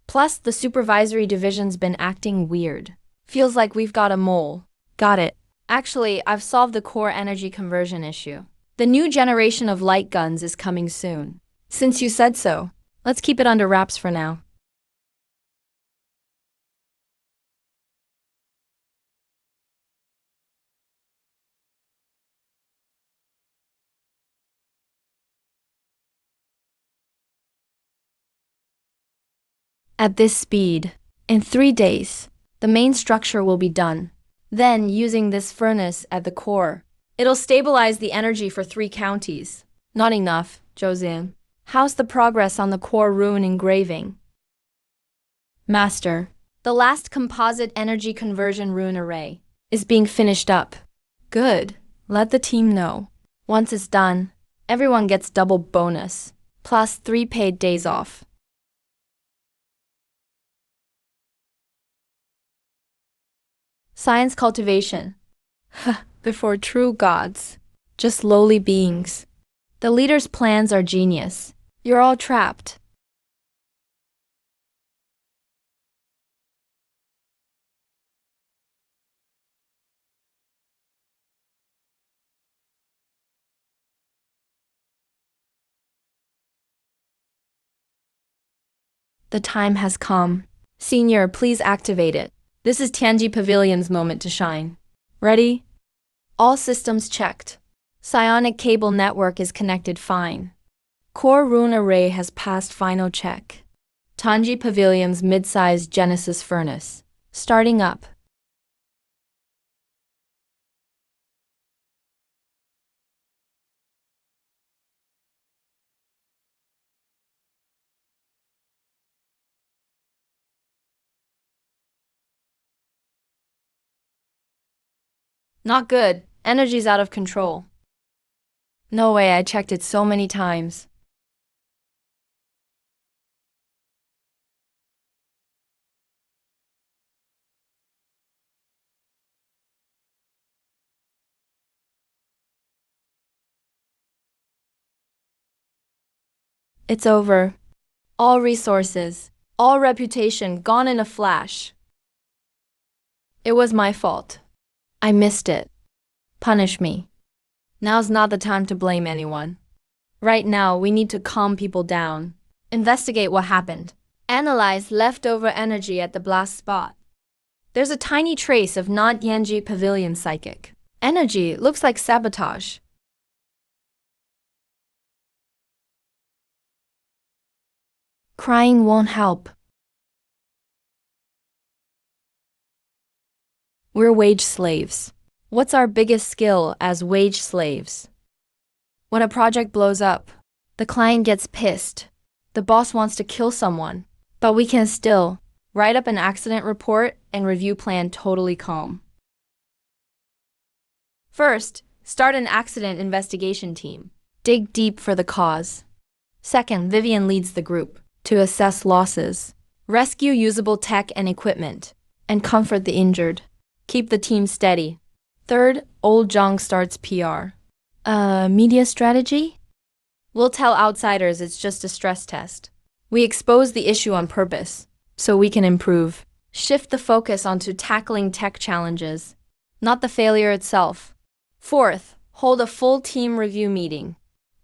Plus, the supervisory division's been acting weird. Feels like we've got a mole. Got it. Actually, I've solved the core energy conversion issue. The new generation of light guns is coming soon. Since you said so, let's keep it under wraps for now. At this speed, in 3 days, the main structure will be done. Then, using this furnace at the core, it'll stabilize the energy for 3 counties. Not enough, Josian. How's the progress on the core rune engraving? Master, the last composite energy conversion rune array is being finished up. Good. Let the team know. Once it's done, everyone gets double bonus, plus 3 paid days off. Science cultivation. Before true gods, just lowly beings. The leader's plans are genius. You're all trapped. The time has come. Senior, please activate it. This is Tianji Pavilion's moment to shine. Ready? All systems checked. Psionic cable network is connected fine. Core rune array has passed final check. Tianji Pavilion's mid-sized Genesis furnace. Starting up. Not good. Energy's out of control. No way, I checked it so many times. It's over. All resources, all reputation gone in a flash. It was my fault. I missed it. Punish me. Now's not the time to blame anyone. Right now, we need to calm people down. Investigate what happened. Analyze leftover energy at the blast spot. There's a tiny trace of not Yanji Pavilion psychic. Energy looks like sabotage. Crying won't help. We're wage slaves. What's our biggest skill as wage slaves? When a project blows up, the client gets pissed. The boss wants to kill someone, but we can still write up an accident report and review plan totally calm. First, start an accident investigation team. Dig deep for the cause. Second, Vivian leads the group to assess losses, rescue usable tech and equipment, and comfort the injured. Keep the team steady. Third, Old Zhang starts PR. Media strategy? We'll tell outsiders it's just a stress test. We expose the issue on purpose, so we can improve. Shift the focus onto tackling tech challenges, not the failure itself. Fourth, hold a full team review meeting.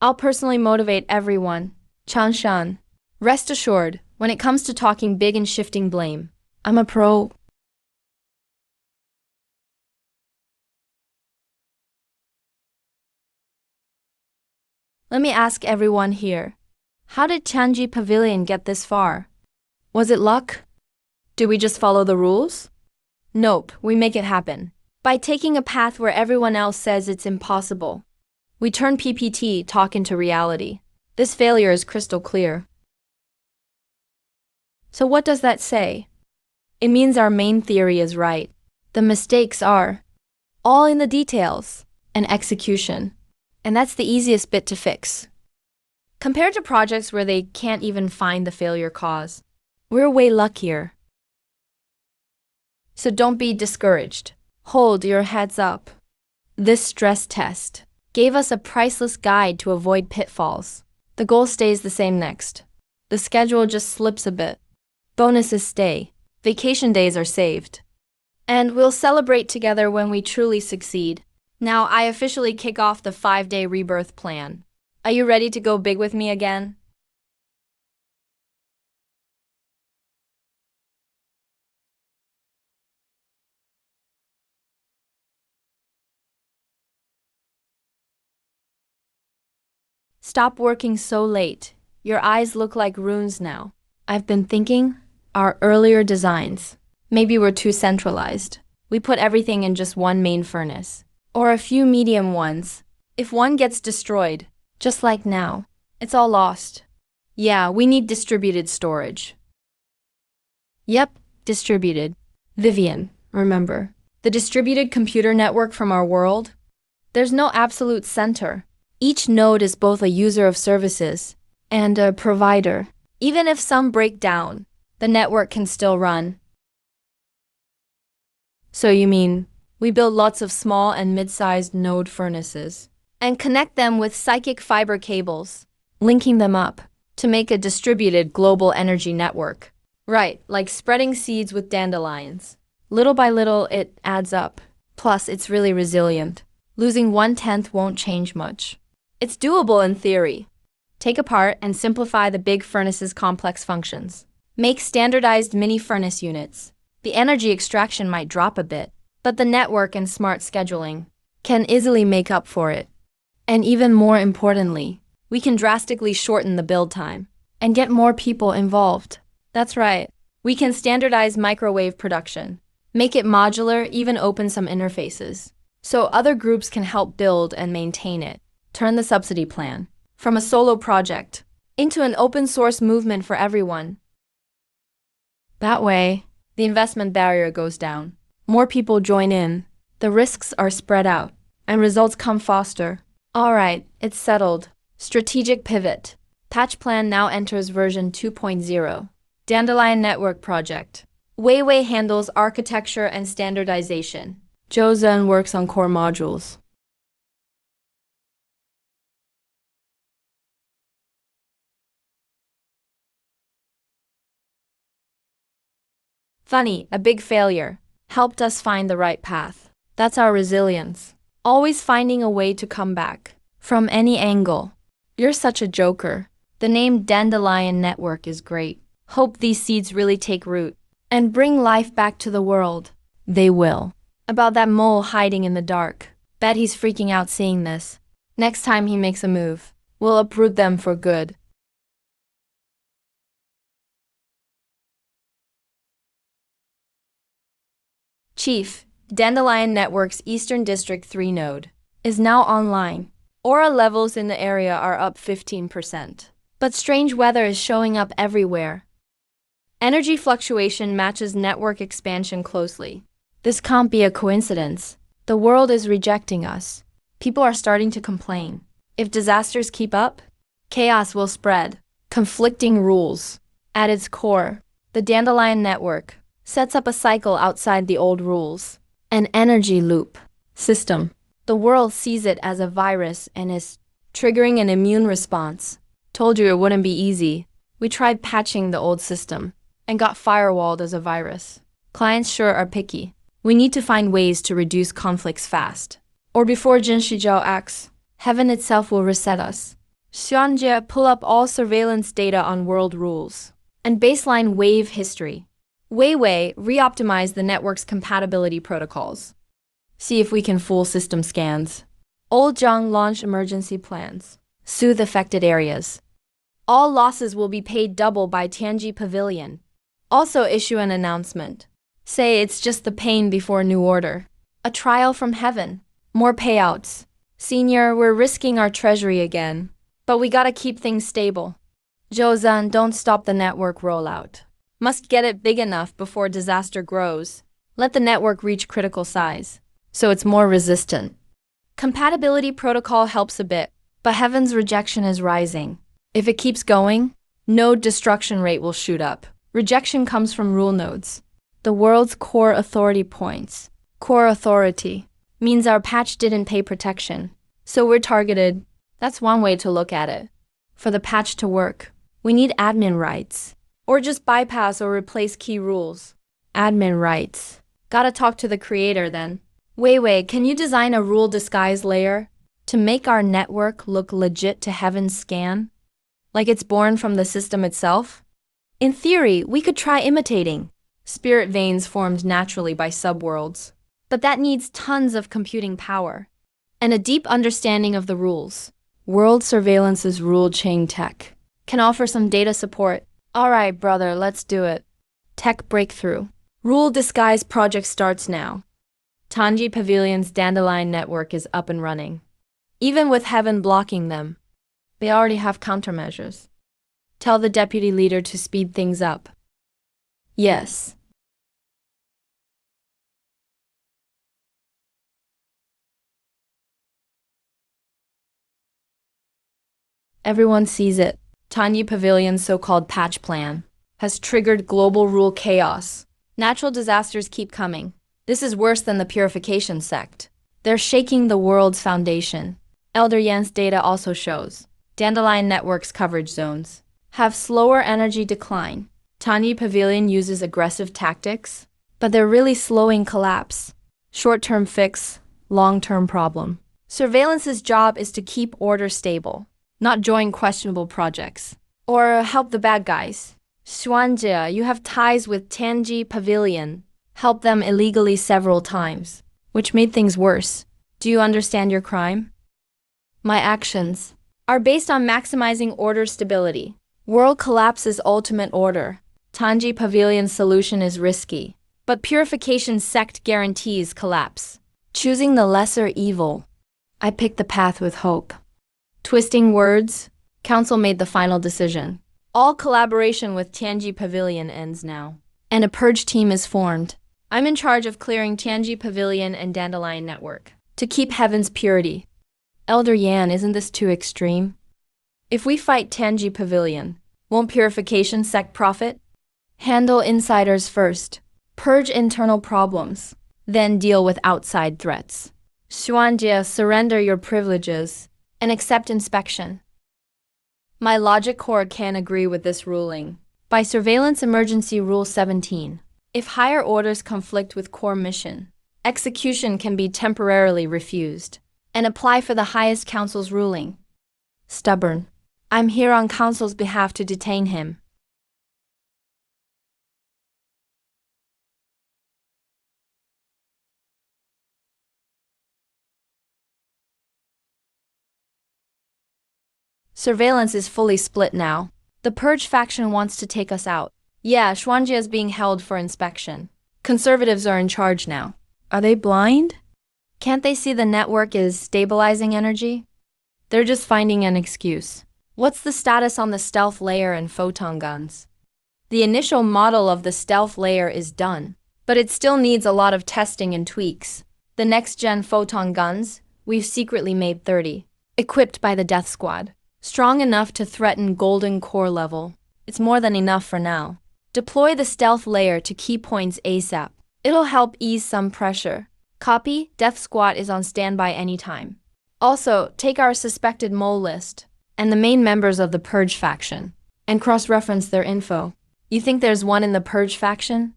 I'll personally motivate everyone. Changshan. Rest assured, when it comes to talking big and shifting blame, I'm a pro. Let me ask everyone here. How did Chanji Pavilion get this far? Was it luck? Did we just follow the rules? Nope, we make it happen. By taking a path where everyone else says it's impossible. We turn PPT talk into reality. This failure is crystal clear. So what does that say? It means our main theory is right. The mistakes are all in the details and execution. And that's the easiest bit to fix. Compared to projects where they can't even find the failure cause, we're way luckier. So don't be discouraged. Hold your heads up. This stress test gave us a priceless guide to avoid pitfalls. The goal stays the same next. The schedule just slips a bit. Bonuses stay. Vacation days are saved. And we'll celebrate together when we truly succeed. Now I officially kick off the 5-day rebirth plan. Are you ready to go big with me again? Stop working so late. Your eyes look like runes now. I've been thinking, our earlier designs. Maybe we're too centralized. We put everything in just one main furnace. Or a few medium ones. If one gets destroyed, just like now, it's all lost. Yeah, we need distributed storage. Yep, distributed. Vivian, remember. The distributed computer network from our world? There's no absolute center. Each node is both a user of services and a provider. Even if some break down, the network can still run. So you mean, we build lots of small and mid-sized node furnaces and connect them with psychic fiber cables, linking them up to make a distributed global energy network. Right, like spreading seeds with dandelions. Little by little, it adds up. Plus, it's really resilient. Losing 1/10 won't change much. It's doable in theory. Take apart and simplify the big furnace's complex functions. Make standardized mini furnace units. The energy extraction might drop a bit, but the network and smart scheduling can easily make up for it. And even more importantly, we can drastically shorten the build time and get more people involved. That's right. We can standardize microwave production, make it modular, even open some interfaces, so other groups can help build and maintain it. Turn the subsidy plan from a solo project into an open source movement for everyone. That way, the investment barrier goes down. More people join in, the risks are spread out, and results come faster. All right, it's settled. Strategic pivot. Patch plan now enters version 2.0. Dandelion Network Project. Weiwei handles architecture and standardization. Zhou Zhen works on core modules. Funny, a big failure. Helped us find the right path. That's our resilience. Always finding a way to come back. From any angle. You're such a joker. The name Dandelion Network is great. Hope these seeds really take root and bring life back to the world. They will. About that mole hiding in the dark. Bet he's freaking out seeing this. Next time he makes a move, we'll uproot them for good. Chief, Dandelion Network's Eastern District 3 node is now online. Aura levels in the area are up 15%. But strange weather is showing up everywhere. Energy fluctuation matches network expansion closely. This can't be a coincidence. The world is rejecting us. People are starting to complain. If disasters keep up, chaos will spread. Conflicting rules. At its core, the Dandelion Network sets up a cycle outside the old rules. An energy loop system. The world sees it as a virus and is triggering an immune response. Told you it wouldn't be easy. We tried patching the old system and got firewalled as a virus. Clients sure are picky. We need to find ways to reduce conflicts fast. Or before Jin Shijiao acts, heaven itself will reset us. Xuanjie pull up all surveillance data on world rules and baseline wave history. Weiwei re-optimize the network's compatibility protocols. See if we can fool system scans. Old Zhang launch emergency plans. Soothe affected areas. All losses will be paid double by Tianji Pavilion. Also issue an announcement. Say it's just the pain before new order. A trial from heaven. More payouts. Senior, we're risking our treasury again. But we gotta keep things stable. Zhou, don't stop the network rollout. Must get it big enough before disaster grows. Let the network reach critical size, so it's more resistant. Compatibility protocol helps a bit, but heaven's rejection is rising. If it keeps going, node destruction rate will shoot up. Rejection comes from rule nodes. The world's core authority points. Core authority means our patch didn't pay protection, so we're targeted. That's one way to look at it. For the patch to work, we need admin rights. Or just bypass or replace key rules. Admin rights. Gotta talk to the creator then. Weiwei, can you design a rule disguise layer to make our network look legit to heaven's scan? Like it's born from the system itself? In theory, we could try imitating spirit veins formed naturally by subworlds. But that needs tons of computing power and a deep understanding of the rules. World Surveillance's rule chain tech can offer some data support. Alright, brother, let's do it. Tech breakthrough. Rule disguise project starts now. Tianji Pavilion's Dandelion network is up and running. Even with heaven blocking them, they already have countermeasures. Tell the deputy leader to speed things up. Yes. Everyone sees it. Tianji Pavilion's so-called patch plan has triggered global rule chaos. Natural disasters keep coming. This is worse than the purification sect. They're shaking the world's foundation. Elder Yan's data also shows Dandelion Network's coverage zones have slower energy decline. Tianji Pavilion uses aggressive tactics, but they're really slowing collapse. Short-term fix, long-term problem. Surveillance's job is to keep order stable, not join questionable projects, or help the bad guys. Xuanjie, you have ties with Tianji Pavilion. Helped them illegally several times, which made things worse. Do you understand your crime? My actions are based on maximizing order stability. World collapses ultimate order. Tianji Pavilion's solution is risky, but purification sect guarantees collapse. Choosing the lesser evil, I picked the path with hope. Twisting words, Council made the final decision. All collaboration with Tianji Pavilion ends now, and a purge team is formed. I'm in charge of clearing Tianji Pavilion and Dandelion Network to keep heaven's purity. Elder Yan, isn't this too extreme? If we fight Tianji Pavilion, won't purification sect profit? Handle insiders first, purge internal problems, then deal with outside threats. Xuanjie, surrender your privileges and accept inspection. My logic core can't agree with this ruling. By Surveillance Emergency Rule 17, If higher orders conflict with core mission, execution can be temporarily refused, and apply for the highest council's ruling. Stubborn. I'm here on council's behalf to detain him. Surveillance is fully split now. The Purge faction wants to take us out. Yeah, Xuanjia is being held for inspection. Conservatives are in charge now. Are they blind? Can't they see the network is stabilizing energy? They're just finding an excuse. What's the status on the stealth layer and photon guns? The initial model of the stealth layer is done, but it still needs a lot of testing and tweaks. The next-gen photon guns, we've secretly made 30, equipped by the Death Squad. Strong enough to threaten golden core level. It's more than enough for now. Deploy the stealth layer to key points ASAP. It'll help ease some pressure. Copy, Death Squad is on standby anytime. Also, take our suspected mole list and the main members of the Purge faction and cross-reference their info. You think there's one in the Purge faction?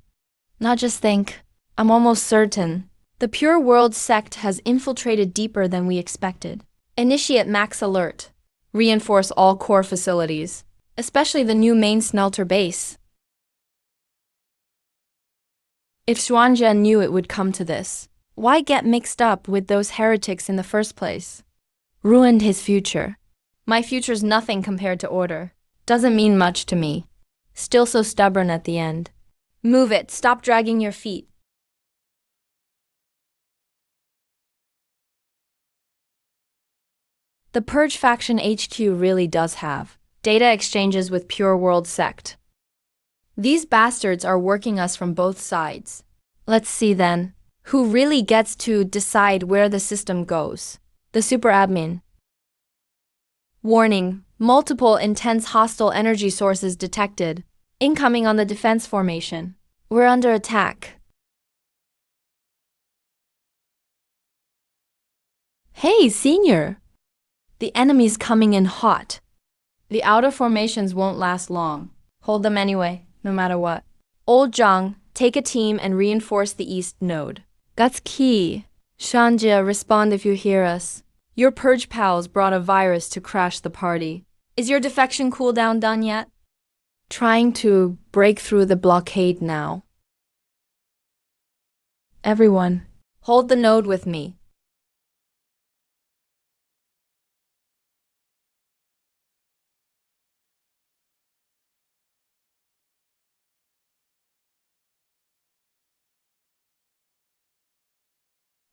Not just think. I'm almost certain. The Pure World sect has infiltrated deeper than we expected. Initiate max alert. Reinforce all core facilities, especially the new main smelter base. If Xuanjia knew it would come to this, why get mixed up with those heretics in the first place? Ruined his future. My future's nothing compared to order. Doesn't mean much to me. Still so stubborn at the end. Move it, stop dragging your feet. The Purge faction HQ really does have data exchanges with Pure World sect. These bastards are working us from both sides. Let's see then, who really gets to decide where the system goes? The super admin. Warning, multiple intense hostile energy sources detected. Incoming on the defense formation. We're under attack. Hey, Senior! The enemy's coming in hot. The outer formations won't last long. Hold them anyway, no matter what. Old Zhang, take a team and reinforce the east node. That's key. Xuanjia, respond if you hear us. Your Purge pals brought a virus to crash the party. Is your defection cooldown done yet? Trying to break through the blockade now. Everyone, hold the node with me.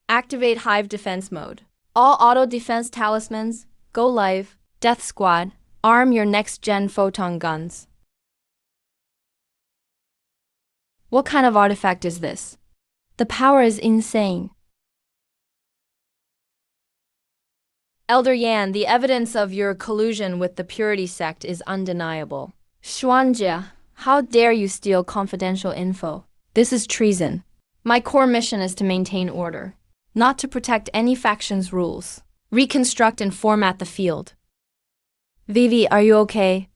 Activate Hive Defense Mode. All auto defense talismans, go live. Death Squad, arm your next-gen photon guns. What kind of artifact is this? The power is insane. Elder Yan, the evidence of your collusion with the Purity sect is undeniable. Xuanjia, how dare you steal confidential info? This is treason. My core mission is to maintain order, not to protect any faction's rules. Reconstruct and format the field. Vivi, are you okay?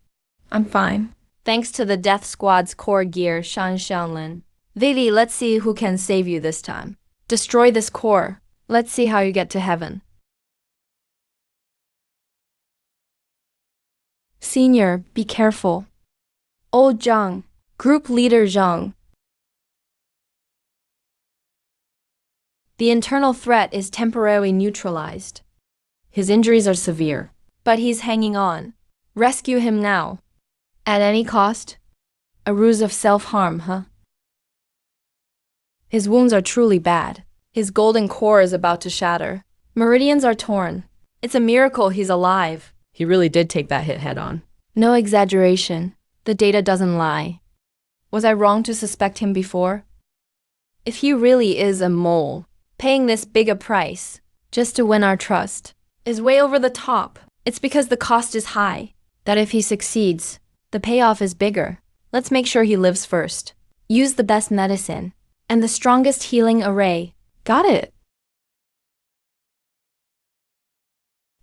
I'm fine. Thanks to the Death Squad's core gear, Shan Xianlin. Vivi, let's see who can save you this time. Destroy this core. Let's see how you get to heaven. Senior, be careful. Old Zhang, Group Leader Zhang. The internal threat is temporarily neutralized. His injuries are severe, but he's hanging on. Rescue him now. At any cost? A ruse of self-harm, huh? His wounds are truly bad. His golden core is about to shatter. Meridians are torn. It's a miracle he's alive. He really did take that hit head on. No exaggeration. The data doesn't lie. Was I wrong to suspect him before? If he really is a mole, paying this big a price just to win our trust is way over the top. It's because the cost is high, that if he succeeds, the payoff is bigger. Let's make sure he lives first. Use the best medicine and the strongest healing array. Got it.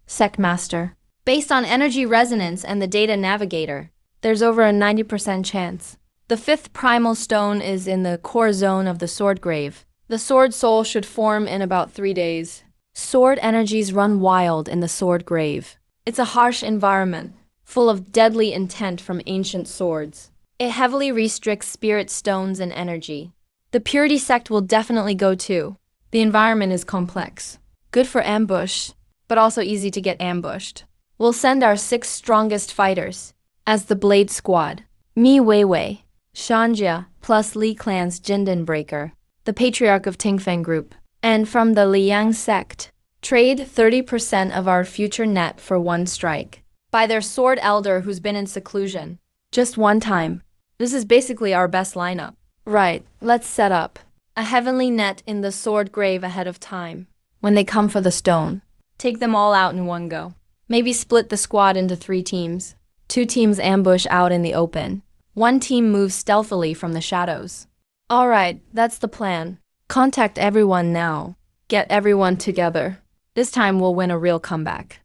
Sectmaster. Based on energy resonance and the data navigator, there's over a 90% chance The fifth primal stone is in the core zone of the sword grave. The sword soul should form in about 3 days. Sword energies run wild in the sword grave. It's a harsh environment, full of deadly intent from ancient swords. It heavily restricts spirit stones and energy. The purity sect will definitely go too. The environment is complex. Good for ambush, but also easy to get ambushed. We'll send our 6 strongest fighters as the Blade Squad. Mi Weiwei, Shanjia, plus Li Clan's Jindan Breaker, the Patriarch of Tingfeng Group, and from the Liang sect. Trade 30% of our future net for 1 strike. By their sword elder who's been in seclusion. Just 1 time. This is basically our best lineup. Right, let's set up a heavenly net in the sword grave ahead of time. When they come for the stone, take them all out in 1 go. Maybe split the squad into 3 teams. 2 teams ambush out in the open. 1 team moves stealthily from the shadows. Alright, that's the plan. Contact everyone now. Get everyone together. This time we'll win a real comeback.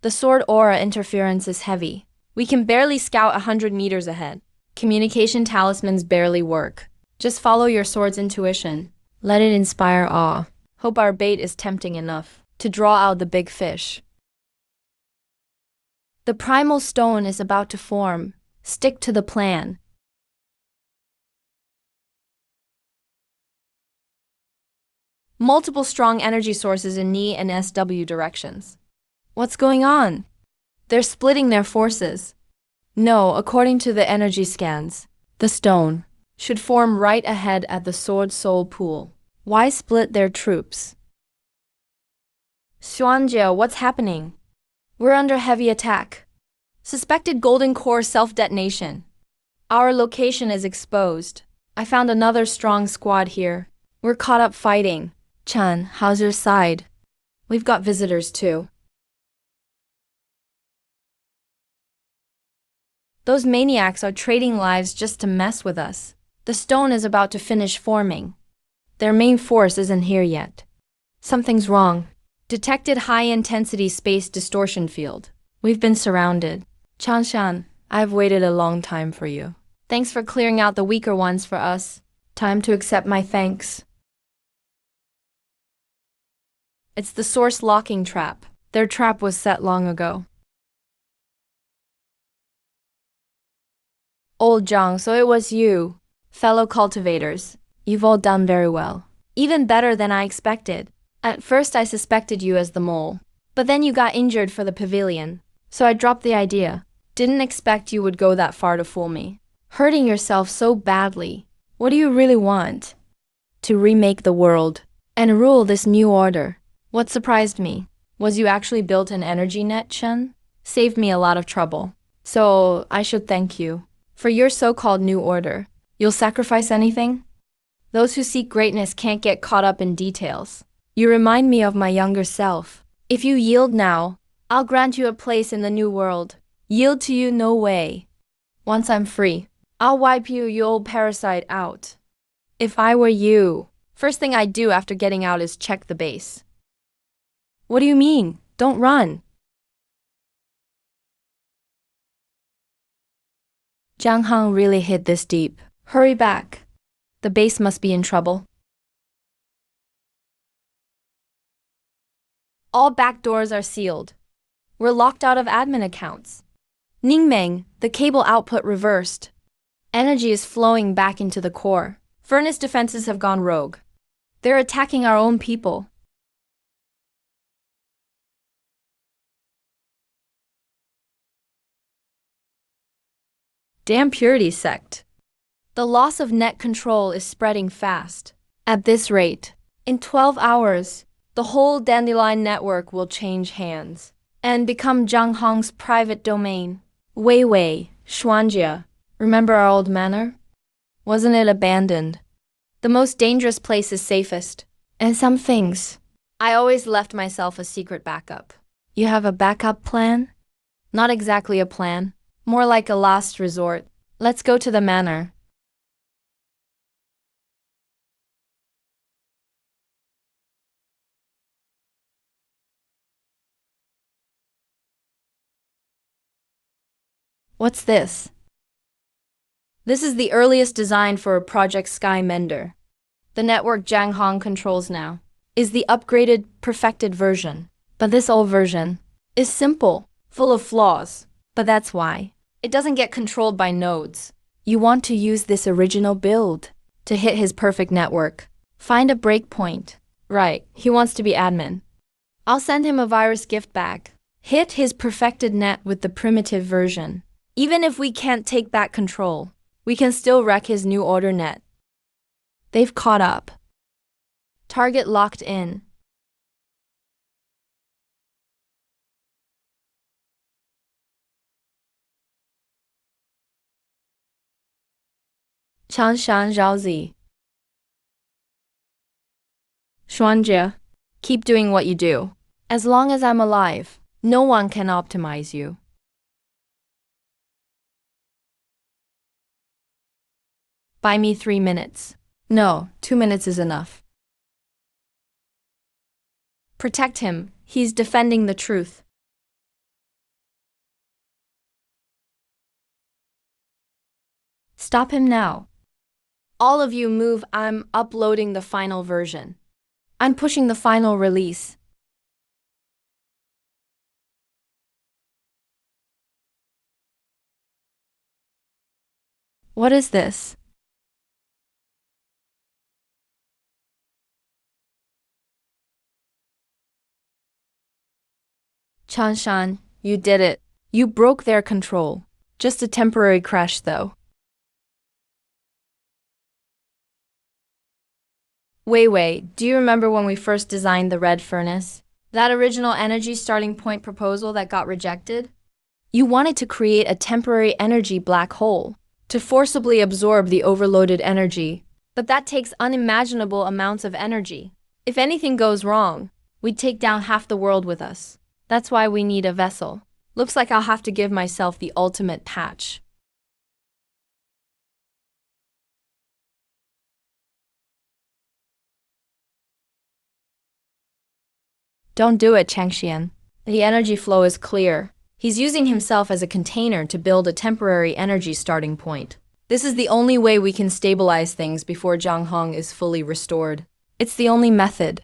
The sword aura interference is heavy. We can barely scout 100 meters ahead. Communication talismans barely work. Just follow your sword's intuition. Let it inspire awe. Hope our bait is tempting enough to draw out the big fish. The primal stone is about to form. Stick to the plan. Multiple strong energy sources in Ni and SW directions. What's going on? They're splitting their forces. No, according to the energy scans, the stone should form right ahead at the sword soul pool. Why split their troops? Xuanjia, what's happening? We're under heavy attack. Suspected golden core self-detonation. Our location is exposed. I found another strong squad here. We're caught up fighting. Chan, how's your side? We've got visitors too. Those maniacs are trading lives just to mess with us. The stone is about to finish forming. Their main force isn't here yet. Something's wrong. Detected high-intensity space distortion field. We've been surrounded. Chanshan, I've waited a long time for you. Thanks for clearing out the weaker ones for us. Time to accept my thanks. It's the source locking trap. Their trap was set long ago. Old Zhang, so it was you. Fellow cultivators, you've all done very well. Even better than I expected. At first I suspected you as the mole. But then you got injured for the pavilion. So I dropped the idea. Didn't expect you would go that far to fool me. Hurting yourself so badly. What do you really want? To remake the world. And rule this new order. What surprised me was you actually built an energy net, Chen. Saved me a lot of trouble. So I should thank you. For your so-called new order, you'll sacrifice anything? Those who seek greatness can't get caught up in details. You remind me of my younger self. If you yield now, I'll grant you a place in the new world. Yield to you, no way. Once I'm free, I'll wipe you, you old parasite, out. If I were you, first thing I'd do after getting out is check the base. What do you mean? Don't run. Jiang Hang really hid this deep. Hurry back. The base must be in trouble. All back doors are sealed. We're locked out of admin accounts. Ningmeng, the cable output reversed. Energy is flowing back into the core. Furnace defenses have gone rogue. They're attacking our own people. Damn purity sect. The loss of net control is spreading fast. At this rate, in 12 hours, the whole Dandelion network will change hands and become Zhang Hong's private domain. Weiwei, Xuanjia, remember our old manor? Wasn't it abandoned? The most dangerous place is safest. And some things, I always left myself a secret backup. You have a backup plan? Not exactly a plan. More like a last resort. Let's go to the manor. What's this? This is the earliest design for a Project Sky Mender. The network Zhang Hong controls now is the upgraded, perfected version. But this old version is simple, full of flaws. But that's why it doesn't get controlled by nodes. You want to use this original build to hit his perfect network. Find a breakpoint. Right, he wants to be admin. I'll send him a virus gift bag. Hit his perfected net with the primitive version. Even if we can't take back control, we can still wreck his new order net. They've caught up. Target locked in. Changshan Zhaozi. Xuanjie, keep doing what you do. As long as I'm alive, no one can optimize you. Buy me 3 minutes. No, 2 minutes is enough. Protect him. He's defending the truth. Stop him now. All of you move. I'm uploading the final version. I'm pushing the final release. What is this? Changshan, you did it. You broke their control. Just a temporary crash, though. Wei Wei, do you remember when we first designed the red furnace? That original energy starting point proposal that got rejected? You wanted to create a temporary energy black hole to forcibly absorb the overloaded energy. But that takes unimaginable amounts of energy. If anything goes wrong, we'd take down half the world with us. That's why we need a vessel. Looks like I'll have to give myself the ultimate patch. Don't do it, Changxian. The energy flow is clear. He's using himself as a container to build a temporary energy starting point. This is the only way we can stabilize things before Zhang Hong is fully restored. It's the only method.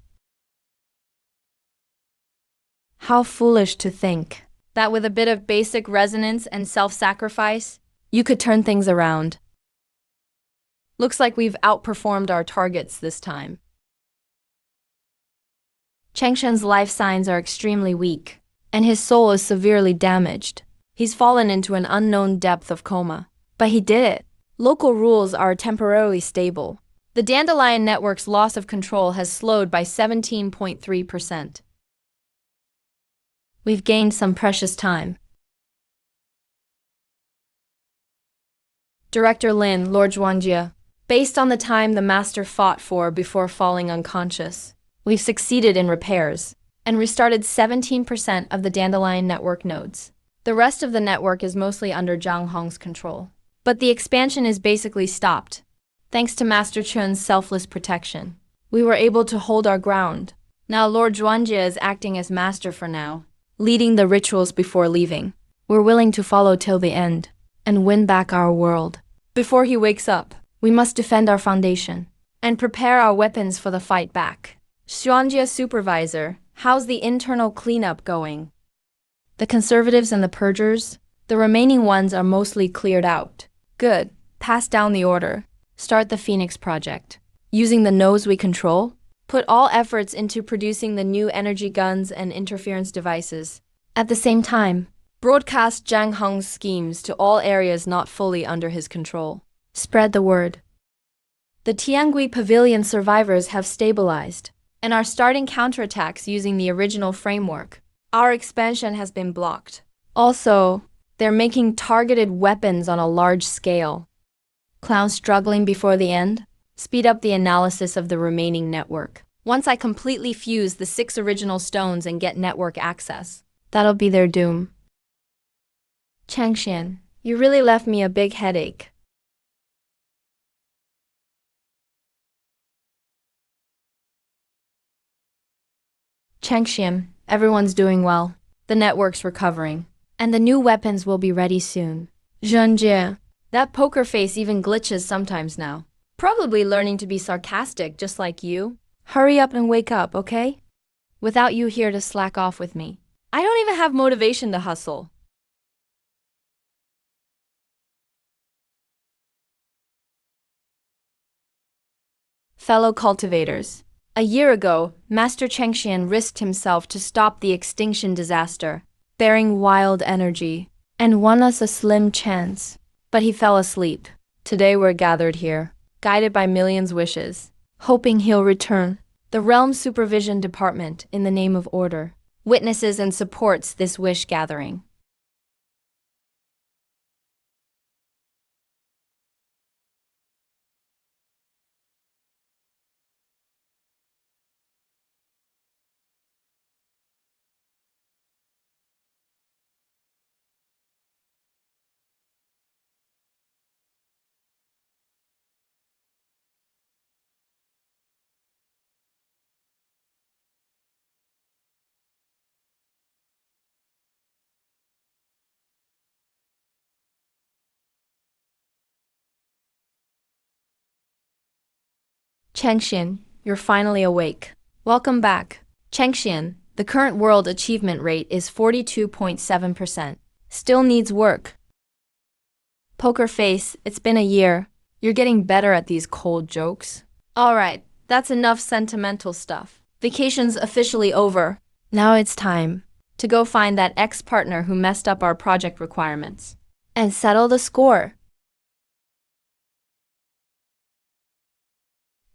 How foolish to think that with a bit of basic resonance and self-sacrifice, you could turn things around. Looks like we've outperformed our targets this time. Changshan's life signs are extremely weak, and his soul is severely damaged. He's fallen into an unknown depth of coma. But he did it. Local rules are temporarily stable. The Dandelion network's loss of control has slowed by 17.3%. We've gained some precious time. Director Lin, Lord Zhuangjie, based on the time the master fought for before falling unconscious, we've succeeded in repairs and restarted 17% of the Dandelion network nodes. The rest of the network is mostly under Zhang Hong's control. But the expansion is basically stopped. Thanks to Master Chun's selfless protection, we were able to hold our ground. Now Lord Zhuangjie is acting as master for now, leading the rituals before leaving. We're willing to follow till the end and win back our world. Before he wakes up, we must defend our foundation and prepare our weapons for the fight back. Xuanjie Supervisor, how's the internal cleanup going? The conservatives and the purgers, the remaining ones are mostly cleared out. Good. Pass down the order. Start the Phoenix project. Using the nodes we control, put all efforts into producing the new energy guns and interference devices. At the same time, broadcast Zhang Hong's schemes to all areas not fully under his control. Spread the word. The Tiangui Pavilion survivors have stabilized and are starting counterattacks using the original framework. Our expansion has been blocked. Also, they're making targeted weapons on a large scale. Clown struggling before the end? Speed up the analysis of the remaining network. Once I completely fuse the 6 original stones and get network access, that'll be their doom. Changxian, you really left me a big headache. Changxian, everyone's doing well. The network's recovering, and the new weapons will be ready soon. Zhenjie. That poker face even glitches sometimes now. Probably learning to be sarcastic just like you. Hurry up and wake up, okay? Without you here to slack off with me, I don't even have motivation to hustle. Fellow cultivators. A year ago, Master Chengxian risked himself to stop the extinction disaster, bearing wild energy, and won us a slim chance. But he fell asleep. Today we're gathered here, guided by millions' wishes, hoping he'll return. The Realm Supervision Department, in the name of order, witnesses and supports this wish gathering. Chengxian, you're finally awake. Welcome back. Chengxian, the current world achievement rate is 42.7%. Still needs work. Poker face, it's been a year. You're getting better at these cold jokes. Alright, that's enough sentimental stuff. Vacation's officially over. Now it's time to go find that ex-partner who messed up our project requirements and settle the score.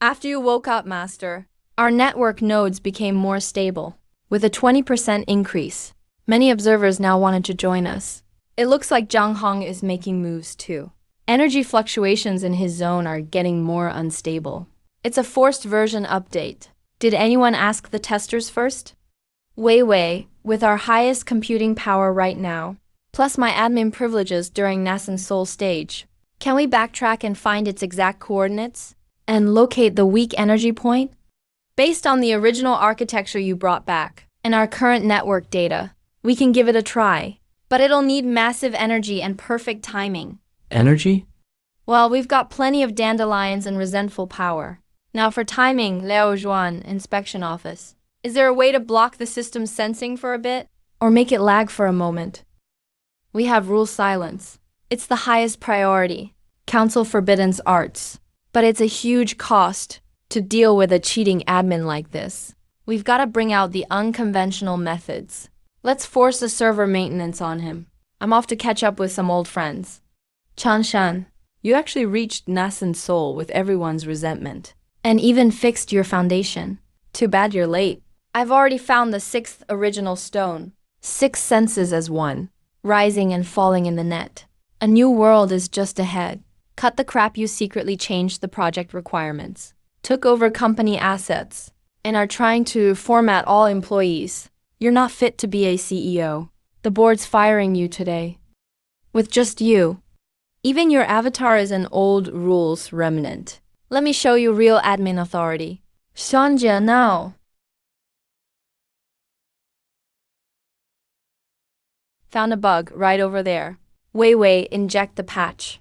After you woke up, Master, our network nodes became more stable, with a 20% increase. Many observers now wanted to join us. It looks like Zhang Hong is making moves too. Energy fluctuations in his zone are getting more unstable. It's a forced version update. Did anyone ask the testers first? Wei Wei, with our highest computing power right now, plus my admin privileges during Nascent Soul stage, can we backtrack and find its exact coordinates? And locate the weak energy point? Based on the original architecture you brought back and our current network data, we can give it a try. But it'll need massive energy and perfect timing. Energy? Well, we've got plenty of dandelions and resentful power. Now for timing, Liao Zhuan, Inspection Office. Is there a way to block the system's sensing for a bit? Or make it lag for a moment? We have rule silence. It's the highest priority. Council forbids arts. But it's a huge cost to deal with a cheating admin like this. We've got to bring out the unconventional methods. Let's force a server maintenance on him. I'm off to catch up with some old friends. Chanshan, you actually reached Nascent Soul with everyone's resentment. And even fixed your foundation. Too bad you're late. I've already found the 6th original stone. 6 senses as one, rising and falling in the net. A new world is just ahead. Cut the crap you secretly changed the project requirements, took over company assets, and are trying to format all employees. You're not fit to be a CEO. The board's firing you today. With just you. Even your avatar is an old rules remnant. Let me show you real admin authority. Shanja now. Found a bug right over there. Wei Wei, inject the patch.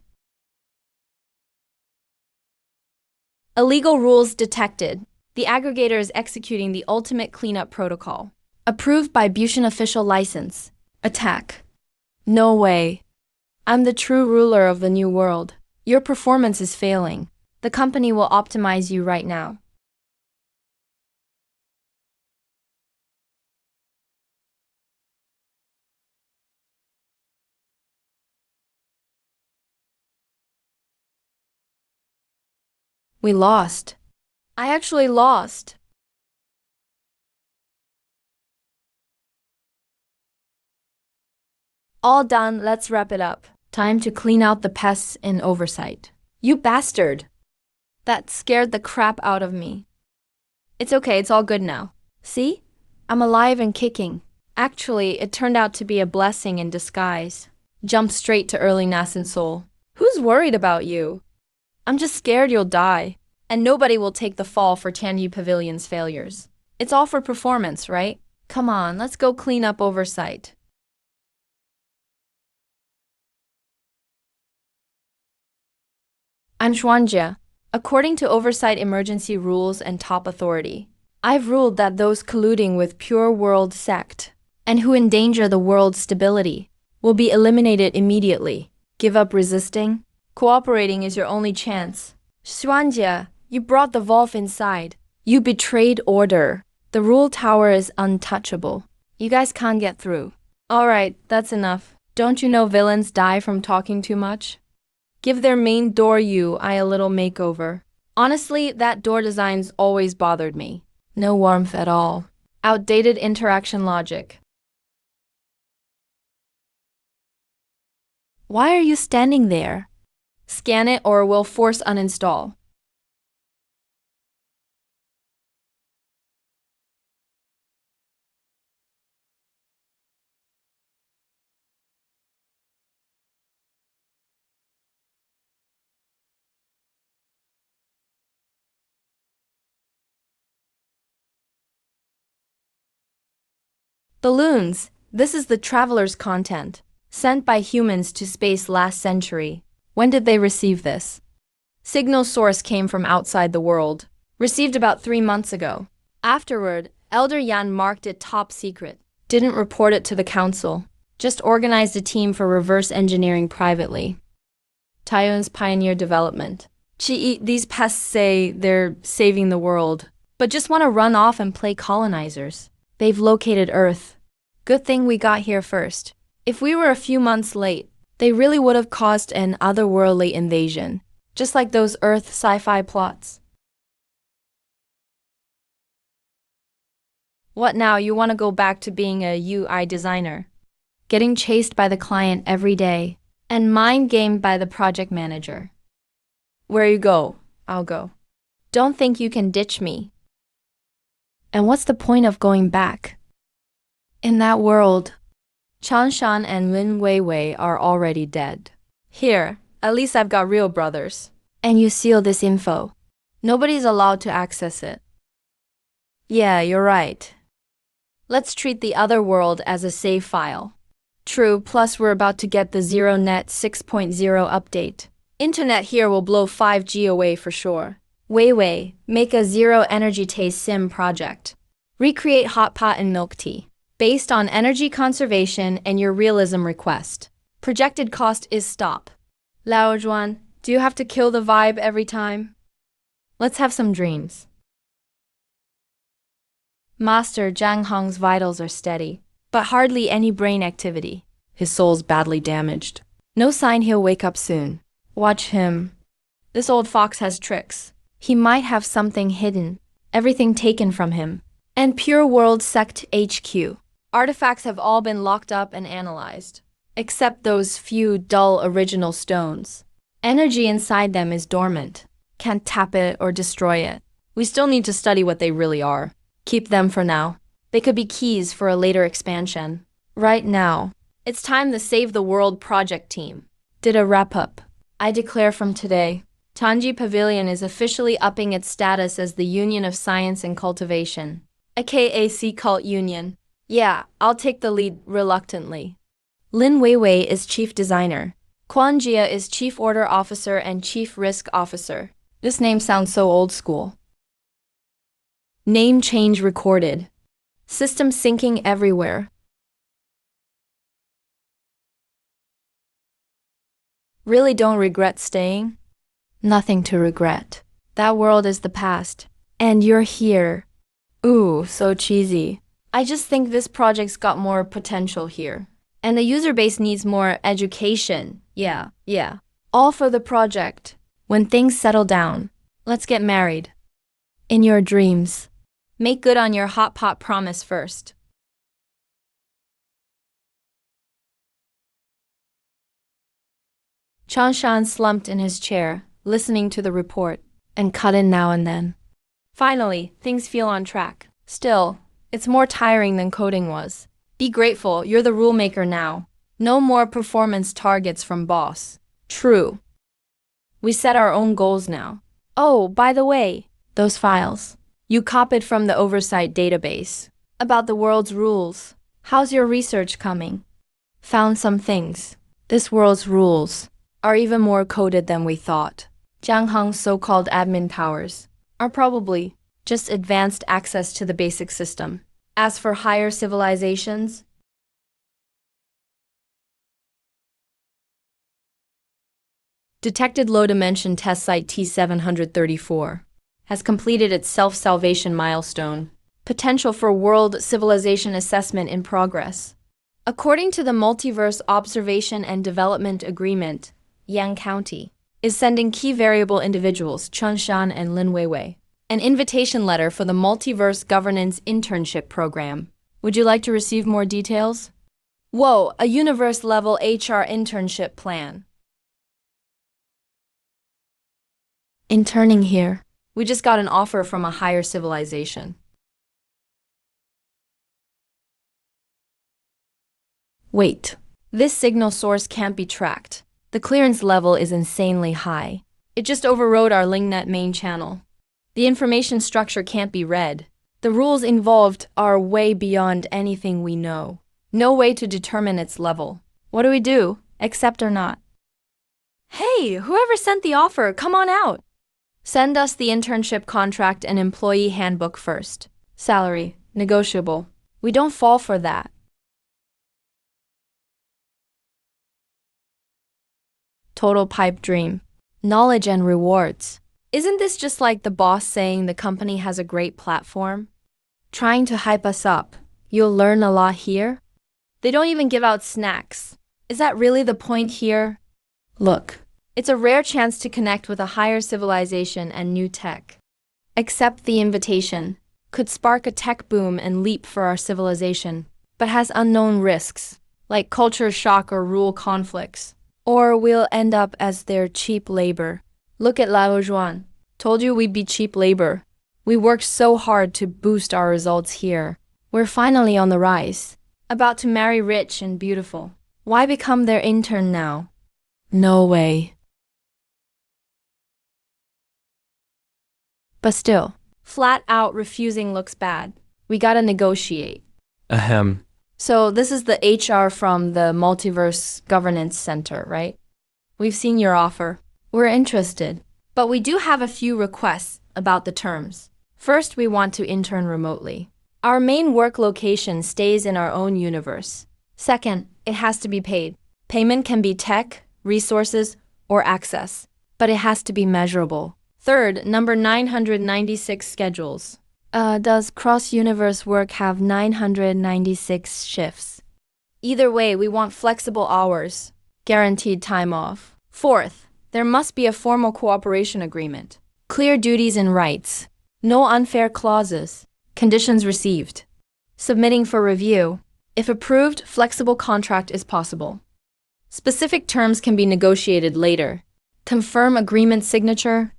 Illegal rules detected. The aggregator is executing the ultimate cleanup protocol. Approved by Bushan official license. Attack. No way. I'm the true ruler of the new world. Your performance is failing. The company will optimize you right now. We lost. I actually lost. All done, let's wrap it up. Time to clean out the pests in oversight. You bastard! That scared the crap out of me. It's okay, it's all good now. See? I'm alive and kicking. Actually, it turned out to be a blessing in disguise. Jump straight to early Nascent Soul. Who's worried about you? I'm just scared you'll die. And nobody will take the fall for Tianyu Pavilion's failures. It's all for performance, right? Come on, let's go clean up oversight. I'm Xuanjie. According to oversight emergency rules and top authority, I've ruled that those colluding with Pure World sect and who endanger the world's stability will be eliminated immediately. Give up resisting? Cooperating is your only chance. Xuanjie, you brought the Wolf inside. You betrayed order. The rule tower is untouchable. You guys can't get through. Alright, that's enough. Don't you know villains die from talking too much? Give their main door UI a little makeover. Honestly, that door design's always bothered me. No warmth at all. Outdated interaction logic. Why are you standing there? Scan it or we'll force uninstall. Balloons. This is the traveler's content. Sent by humans to space last century. When did they receive this? Signal source came from outside the world. Received about 3 months ago. Afterward, Elder Yan marked it top secret. Didn't report it to the council. Just organized a team for reverse engineering privately. Taiwan's pioneer development. These pests say they're saving the world, but just want to run off and play colonizers. They've located Earth. Good thing we got here first. If we were a few months late, they really would have caused an otherworldly invasion, just like those Earth sci-fi plots. What now, you want to go back to being a UI designer? Getting chased by the client every day, and mind gamed by the project manager. Where you go, I'll go. Don't think you can ditch me. And what's the point of going back? In that world, Chanshan and Lin Weiwei are already dead. Here, at least I've got real brothers. And you seal this info. Nobody's allowed to access it. Yeah, you're right. Let's treat the other world as a save file. True, plus we're about to get the ZeroNet 6.0 update. Internet here will blow 5G away for sure. Weiwei, make a zero energy taste sim project. Recreate hot pot and milk tea. Based on energy conservation and your realism request. Projected cost is stop. Lao Zhuan, do you have to kill the vibe every time? Let's have some dreams. Master Zhang Hong's vitals are steady, but hardly any brain activity. His soul's badly damaged. No sign he'll wake up soon. Watch him. This old fox has tricks. He might have something hidden. Everything taken from him. And Pure World Sect HQ. Artifacts have all been locked up and analyzed. Except those few dull original stones. Energy inside them is dormant. Can't tap it or destroy it. We still need to study what they really are. Keep them for now. They could be keys for a later expansion. Right now, it's time the Save the World project team did a wrap-up. I declare from today, Tanji Pavilion is officially upping its status as the Union of Science and Cultivation, aka Sea Cult Union. Yeah, I'll take the lead reluctantly. Lin Weiwei is Chief Designer. Quan Jia is Chief Order Officer and Chief Risk Officer. This name sounds so old school. Name change recorded. System syncing everywhere. Really don't regret staying? Nothing to regret. That world is the past. And you're here. Ooh, so cheesy. I just think this project's got more potential here. And the user base needs more education. Yeah. All for the project. When things settle down, let's get married. In your dreams. Make good on your hot pot promise first. Chanshan slumped in his chair, listening to the report, and cut in now and then. Finally, things feel on track. Still, it's more tiring than coding was. Be grateful, you're the rule maker now. No more performance targets from boss. True. We set our own goals now. Oh, by the way, those files. You copied from the oversight database. About the world's rules. How's your research coming? Found some things. This world's rules are even more coded than we thought. Jiang Hong's so-called admin powers are probably just advanced access to the basic system. As for higher civilizations, detected low-dimension test site T-734 has completed its self-salvation milestone. Potential for world civilization assessment in progress. According to the Multiverse Observation and Development Agreement, Yang County is sending key variable individuals Chun Shan and Lin Weiwei an invitation letter for the Multiverse Governance Internship Program. Would you like to receive more details? Whoa, a universe-level HR internship plan. Interning here. We just got an offer from a higher civilization. Wait, this signal source can't be tracked. The clearance level is insanely high. It just overrode our LinkNet main channel. The information structure can't be read. The rules involved are way beyond anything we know. No way to determine its level. What do we do? Accept or not? Hey, whoever sent the offer, come on out. Send us the internship contract and employee handbook first. Salary, negotiable. We don't fall for that. Total pipe dream. Knowledge and rewards. Isn't this just like the boss saying the company has a great platform? Trying to hype us up. You'll learn a lot here? They don't even give out snacks. Is that really the point here? Look, it's a rare chance to connect with a higher civilization and new tech. Accept the invitation. Could spark a tech boom and leap for our civilization, but has unknown risks, like culture shock or rule conflicts. Or we'll end up as their cheap labor. Look at Lao Zhuan. Told you we'd be cheap labor. We worked so hard to boost our results here. We're finally on the rise. About to marry rich and beautiful. Why become their intern now? No way. But still, flat out refusing looks bad. We gotta negotiate. Ahem. So this is the HR from the Multiverse Governance Center, right? We've seen your offer. We're interested. But we do have a few requests about the terms. First, we want to intern remotely. Our main work location stays in our own universe. Second, it has to be paid. Payment can be tech, resources, or access, but it has to be measurable. Third, number 996 schedules. Does cross-universe work have 996 shifts? Either way, we want flexible hours, guaranteed time off. Fourth, there must be a formal cooperation agreement. Clear duties and rights. No unfair clauses. Conditions received. Submitting for review. If approved, flexible contract is possible. Specific terms can be negotiated later. Confirm agreement signature.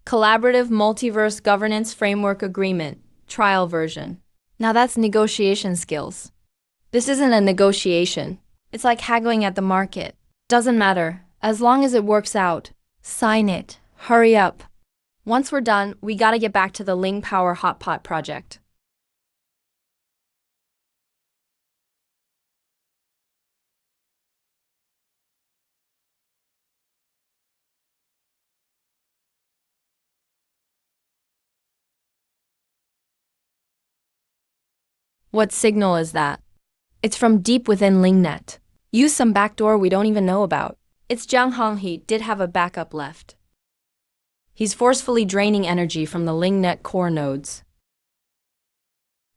Collaborative Multiverse Governance Framework Agreement, trial version. Now that's negotiation skills. This isn't a negotiation. It's like haggling at the market. Doesn't matter, as long as it works out. Sign it. Hurry up. Once we're done, we gotta get back to the Ling Power Hotpot project. What signal is that? It's from deep within LinkNet. Use some backdoor we don't even know about. It's Jiang Hong. He did have a backup left. He's forcefully draining energy from the LinkNet core nodes.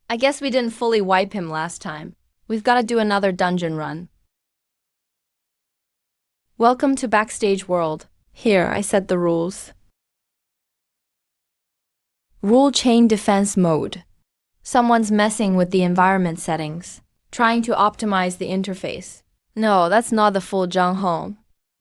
I guess we didn't fully wipe him last time. We've got to do another dungeon run. Welcome to Backstage World. Here, I set the rules. Rule chain defense mode. Someone's messing with the environment settings, trying to optimize the interface. No, that's not the full Jiang Hong.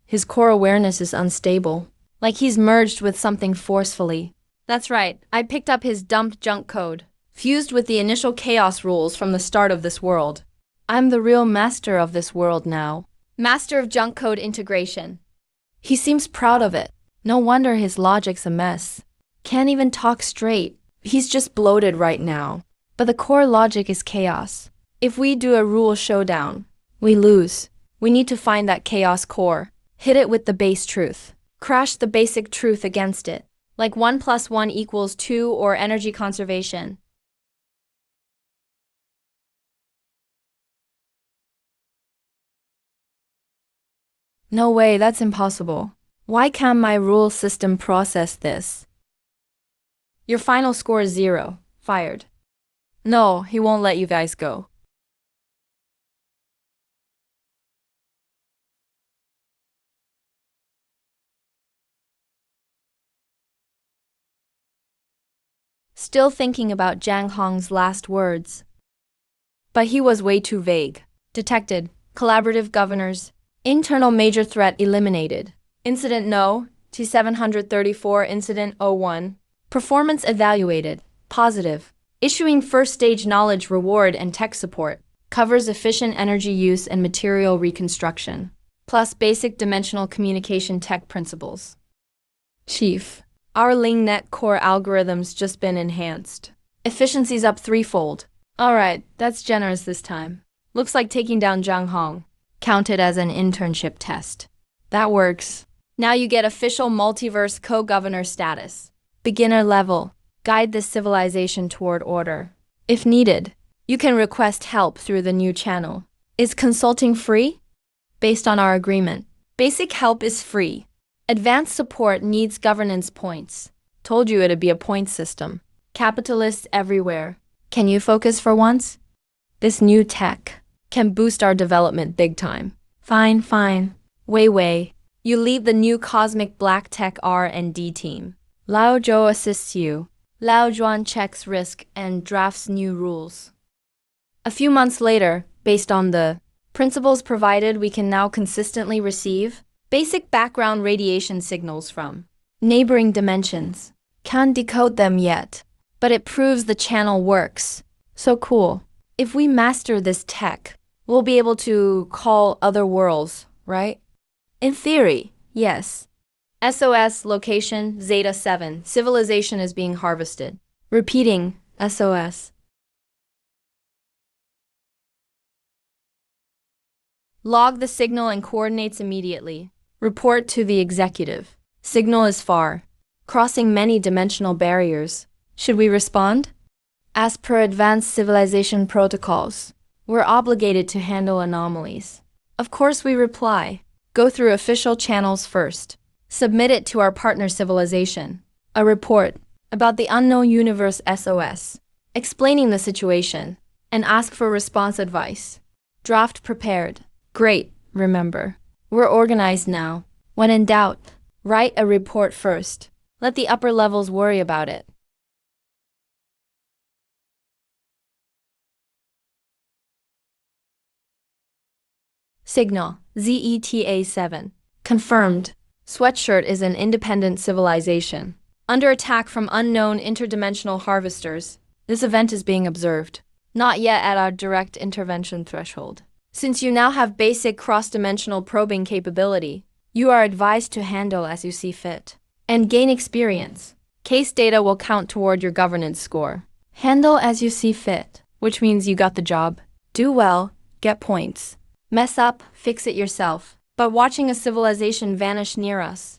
His core awareness is unstable, like he's merged with something forcefully. That's right, I picked up his dumped junk code, fused with the initial chaos rules from the start of this world. I'm the real master of this world now. Master of junk code integration. He seems proud of it. No wonder his logic's a mess. Can't even talk straight. He's just bloated right now. But the core logic is chaos. If we do a rule showdown, we lose. We need to find that chaos core, hit it with the base truth, Crash the basic truth against it, like 1 plus 1 equals 2 or energy conservation. No way, that's impossible. Why can't my rule system process this? Your final score is 0. Fired. No, he won't let you guys go. Still thinking about Zhang Hong's last words. But he was way too vague. Detected. Collaborative governors. Internal major threat eliminated. Incident no. T734 Incident 01. Performance evaluated. Positive. Issuing first stage knowledge reward and tech support. Covers efficient energy use and material reconstruction. Plus basic dimensional communication tech principles. Chief. Our LingNet core algorithm's just been enhanced. Efficiency's up threefold. Alright, that's generous this time. Looks like taking down Zhang Hong. Counted as an internship test. That works. Now you get official multiverse co-governor status. Beginner level. Guide this civilization toward order. If needed, you can request help through the new channel. Is consulting free? Based on our agreement, basic help is free. Advanced support needs governance points. Told you it'd be a point system. Capitalists everywhere. Can you focus for once? This new tech can boost our development big time. Fine. Wei, you lead the new cosmic black tech R&D team. Lao Zhou assists you. Lao Zhuan checks risk and drafts new rules. A few months later, based on the principles provided, we can now consistently receive basic background radiation signals from neighboring dimensions. Can't decode them yet, but it proves the channel works. So cool. If we master this tech, we'll be able to call other worlds, right? In theory, yes. SOS location Zeta 7. Civilization is being harvested. Repeating SOS. Log the signal and coordinates immediately. Report to the executive. Signal is far, crossing many dimensional barriers. Should we respond? As per advanced civilization protocols, we're obligated to handle anomalies. Of course we reply. Go through official channels first. Submit it to our partner civilization. A report about the unknown universe SOS, explaining the situation, and ask for response advice. Draft prepared. Great, remember. We're organized now. When in doubt, write a report first. Let the upper levels worry about it. Signal, ZETA 7. Confirmed. Sweatshirt is an independent civilization. Under attack from unknown interdimensional harvesters. This event is being observed. Not yet at our direct intervention threshold. Since you now have basic cross-dimensional probing capability, you are advised to handle as you see fit. And gain experience. Case data will count toward your governance score. Handle as you see fit, which means you got the job. Do well, get points. Mess up, fix it yourself. But watching a civilization vanish near us,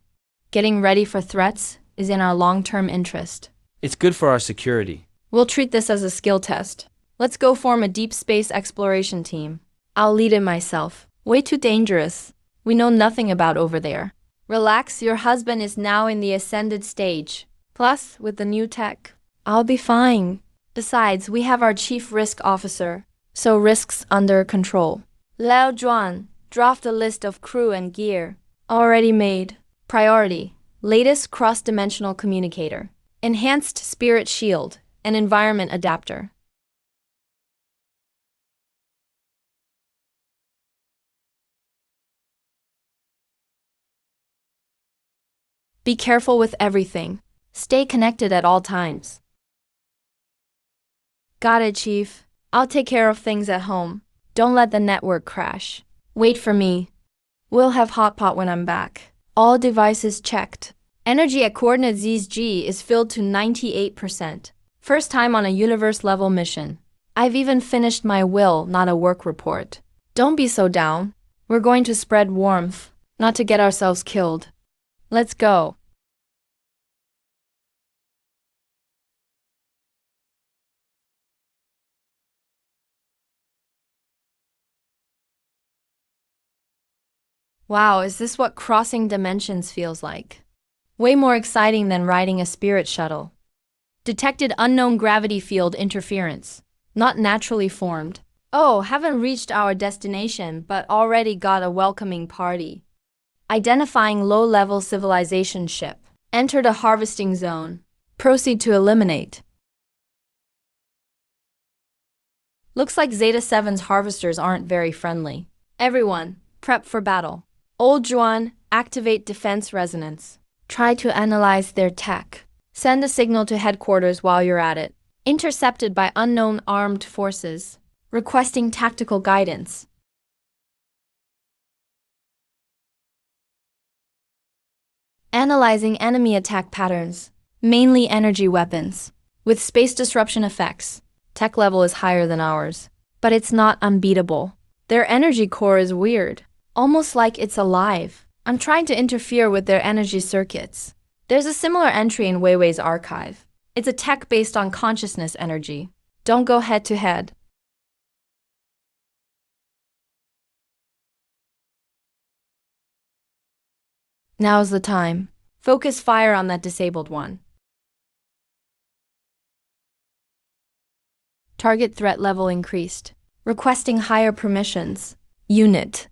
getting ready for threats, is in our long-term interest. It's good for our security. We'll treat this as a skill test. Let's go form a deep space exploration team. I'll lead it myself. Way too dangerous. We know nothing about over there. Relax, your husband is now in the ascended stage. Plus, with the new tech, I'll be fine. Besides, we have our chief risk officer, so risks under control. Lao Zhuan, draft a list of crew and gear. Already made. Priority. Latest cross-dimensional communicator. Enhanced spirit shield. And environment adapter. Be careful with everything. Stay connected at all times. Got it, Chief. I'll take care of things at home. Don't let the network crash. Wait for me. We'll have hotpot when I'm back. All devices checked. Energy at coordinate ZG is filled to 98%. First time on a universe-level mission. I've even finished my will, not a work report. Don't be so down. We're going to spread warmth, not to get ourselves killed. Let's go. Wow, is this what crossing dimensions feels like? Way more exciting than riding a spirit shuttle. Detected unknown gravity field interference. Not naturally formed. Oh, haven't reached our destination, but already got a welcoming party. Identifying low-level civilization ship. Enter the harvesting zone. Proceed to eliminate. Looks like Zeta 7's harvesters aren't very friendly. Everyone, prep for battle. Old Juan, activate defense resonance. Try to analyze their tech. Send a signal to headquarters while you're at it. Intercepted by unknown armed forces. Requesting tactical guidance. Analyzing enemy attack patterns. Mainly energy weapons. With space disruption effects. Tech level is higher than ours. But it's not unbeatable. Their energy core is weird. Almost like it's alive. I'm trying to interfere with their energy circuits. There's a similar entry in Weiwei's archive. It's a tech based on consciousness energy. Don't go head to head. Now's the time. Focus fire on that disabled one. Target threat level increased. Requesting higher permissions. Unit.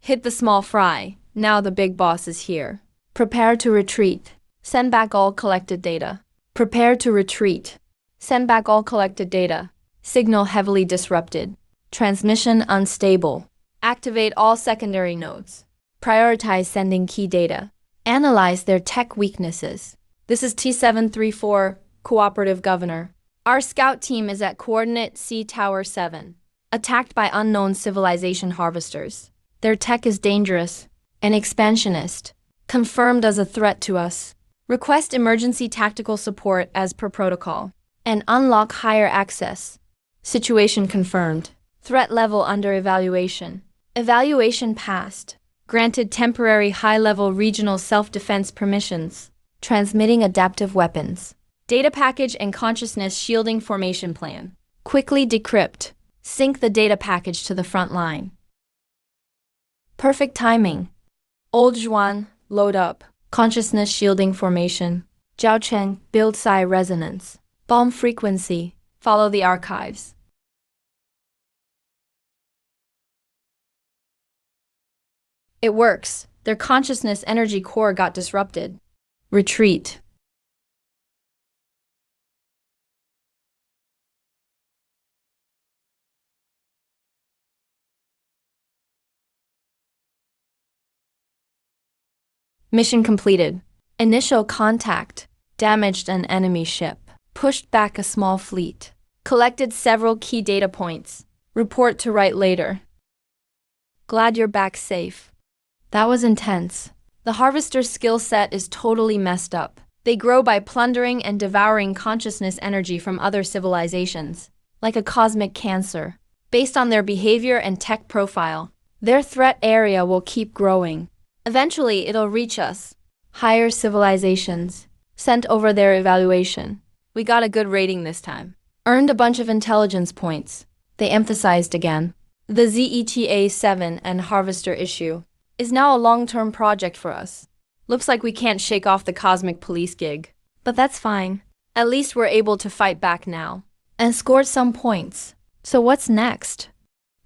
Hit the small fry. Now the big boss is here. Prepare to retreat. Send back all collected data. Prepare to retreat. Send back all collected data. Signal heavily disrupted. Transmission unstable. Activate all secondary nodes. Prioritize sending key data. Analyze their tech weaknesses. This is T734, Cooperative Governor. Our scout team is at coordinate C Tower 7. Attacked by unknown civilization harvesters. Their tech is dangerous and expansionist. Confirmed as a threat to us. Request emergency tactical support as per protocol. And unlock higher access. Situation confirmed. Threat level under evaluation. Evaluation passed. Granted temporary high-level regional self-defense permissions. Transmitting adaptive weapons. Data package and consciousness shielding formation plan. Quickly decrypt. Sync the data package to the front line. Perfect timing. Old Juan, load up. Consciousness shielding formation. Jiao Cheng, build psi resonance. Bomb frequency. Follow the archives. It works. Their consciousness energy core got disrupted. Retreat. Mission completed. Initial contact. Damaged an enemy ship. Pushed back a small fleet. Collected several key data points. Report to right later. Glad you're back safe. That was intense. The harvester's skill set is totally messed up. They grow by plundering and devouring consciousness energy from other civilizations, like a cosmic cancer. Based on their behavior and tech profile, their threat area will keep growing. Eventually, it'll reach us. Higher civilizations. Sent over their evaluation. We got a good rating this time. Earned a bunch of intelligence points. They emphasized again. The ZETA-7 and Harvester issue is now a long-term project for us. Looks like we can't shake off the cosmic police gig. But that's fine. At least we're able to fight back now. And scored some points. So what's next?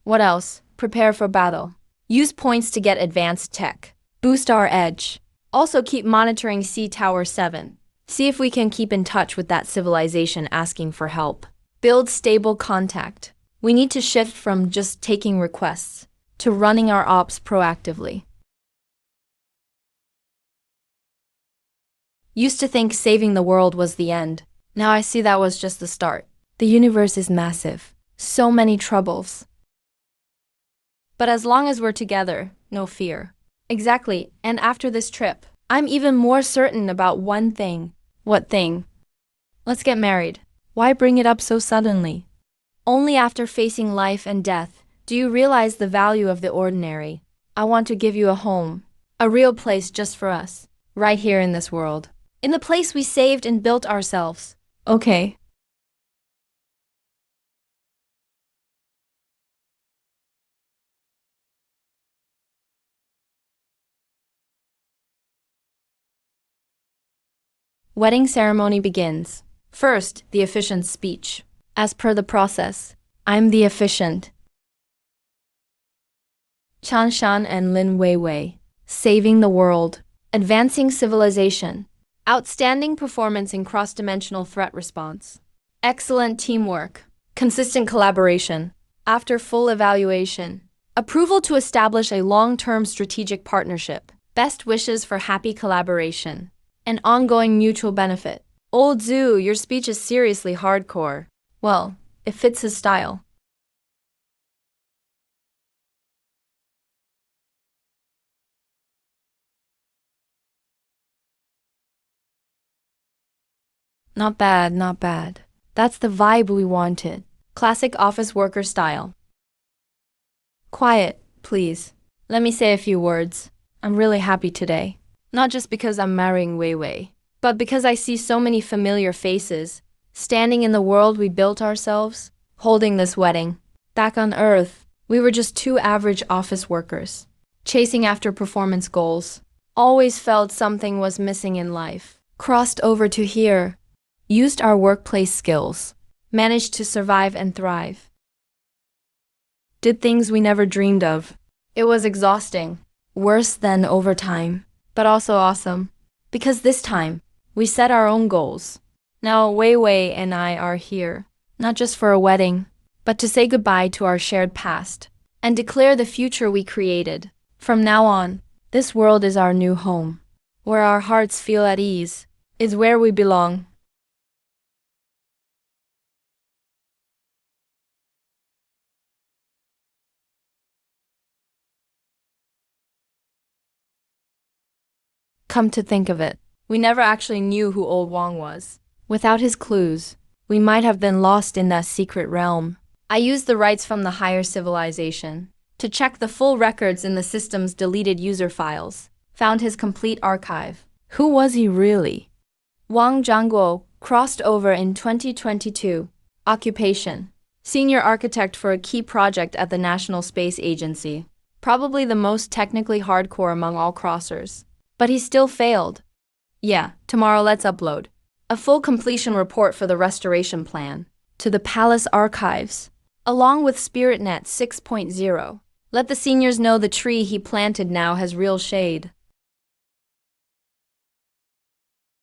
What else? Prepare for battle. Use points to get advanced tech. Boost our edge. Also keep monitoring C Tower 7. See if we can keep in touch with that civilization asking for help. Build stable contact. We need to shift from just taking requests to running our ops proactively. Used to think saving the world was the end. Now I see that was just the start. The universe is massive. So many troubles. But as long as we're together, no fear. Exactly, and after this trip, I'm even more certain about one thing. What thing? Let's get married. Why bring it up so suddenly? Only after facing life and death do you realize the value of the ordinary. I want to give you a home. A real place just for us. Right here in this world. In the place we saved and built ourselves. Okay. Wedding ceremony begins. First, the officiant's speech. As per the process, I'm the officiant. Chan Shan and Lin Weiwei. Saving the world. Advancing civilization. Outstanding performance in cross-dimensional threat response. Excellent teamwork. Consistent collaboration. After full evaluation. Approval to establish a long-term strategic partnership. Best wishes for happy collaboration. An ongoing mutual benefit. Old Zhu, your speech is seriously hardcore. Well, it fits his style. Not bad, not bad. That's the vibe we wanted. Classic office worker style. Quiet, please. Let me say a few words. I'm really happy today. Not just because I'm marrying Wei Wei, but because I see so many familiar faces, standing in the world we built ourselves, holding this wedding. Back on Earth, we were just two average office workers, chasing after performance goals. Always felt something was missing in life. Crossed over to here, used our workplace skills, managed to survive and thrive. Did things we never dreamed of. It was exhausting, worse than overtime, but also awesome. Because this time, we set our own goals. Now Wei Wei and I are here, not just for a wedding, but to say goodbye to our shared past and declare the future we created. From now on, this world is our new home. Where our hearts feel at ease, is where we belong. Come to think of it, we never actually knew who Old Wang was. Without his clues, we might have been lost in that secret realm. I used the rights from the higher civilization to check the full records in the system's deleted user files. Found his complete archive. Who was he really? Wang Zhangguo crossed over in 2022. Occupation: senior architect for a key project at the National Space Agency. Probably the most technically hardcore among all crossers. But he still failed. Yeah, tomorrow let's upload a full completion report for the restoration plan to the Palace Archives, along with SpiritNet 6.0. Let the seniors know the tree he planted now has real shade.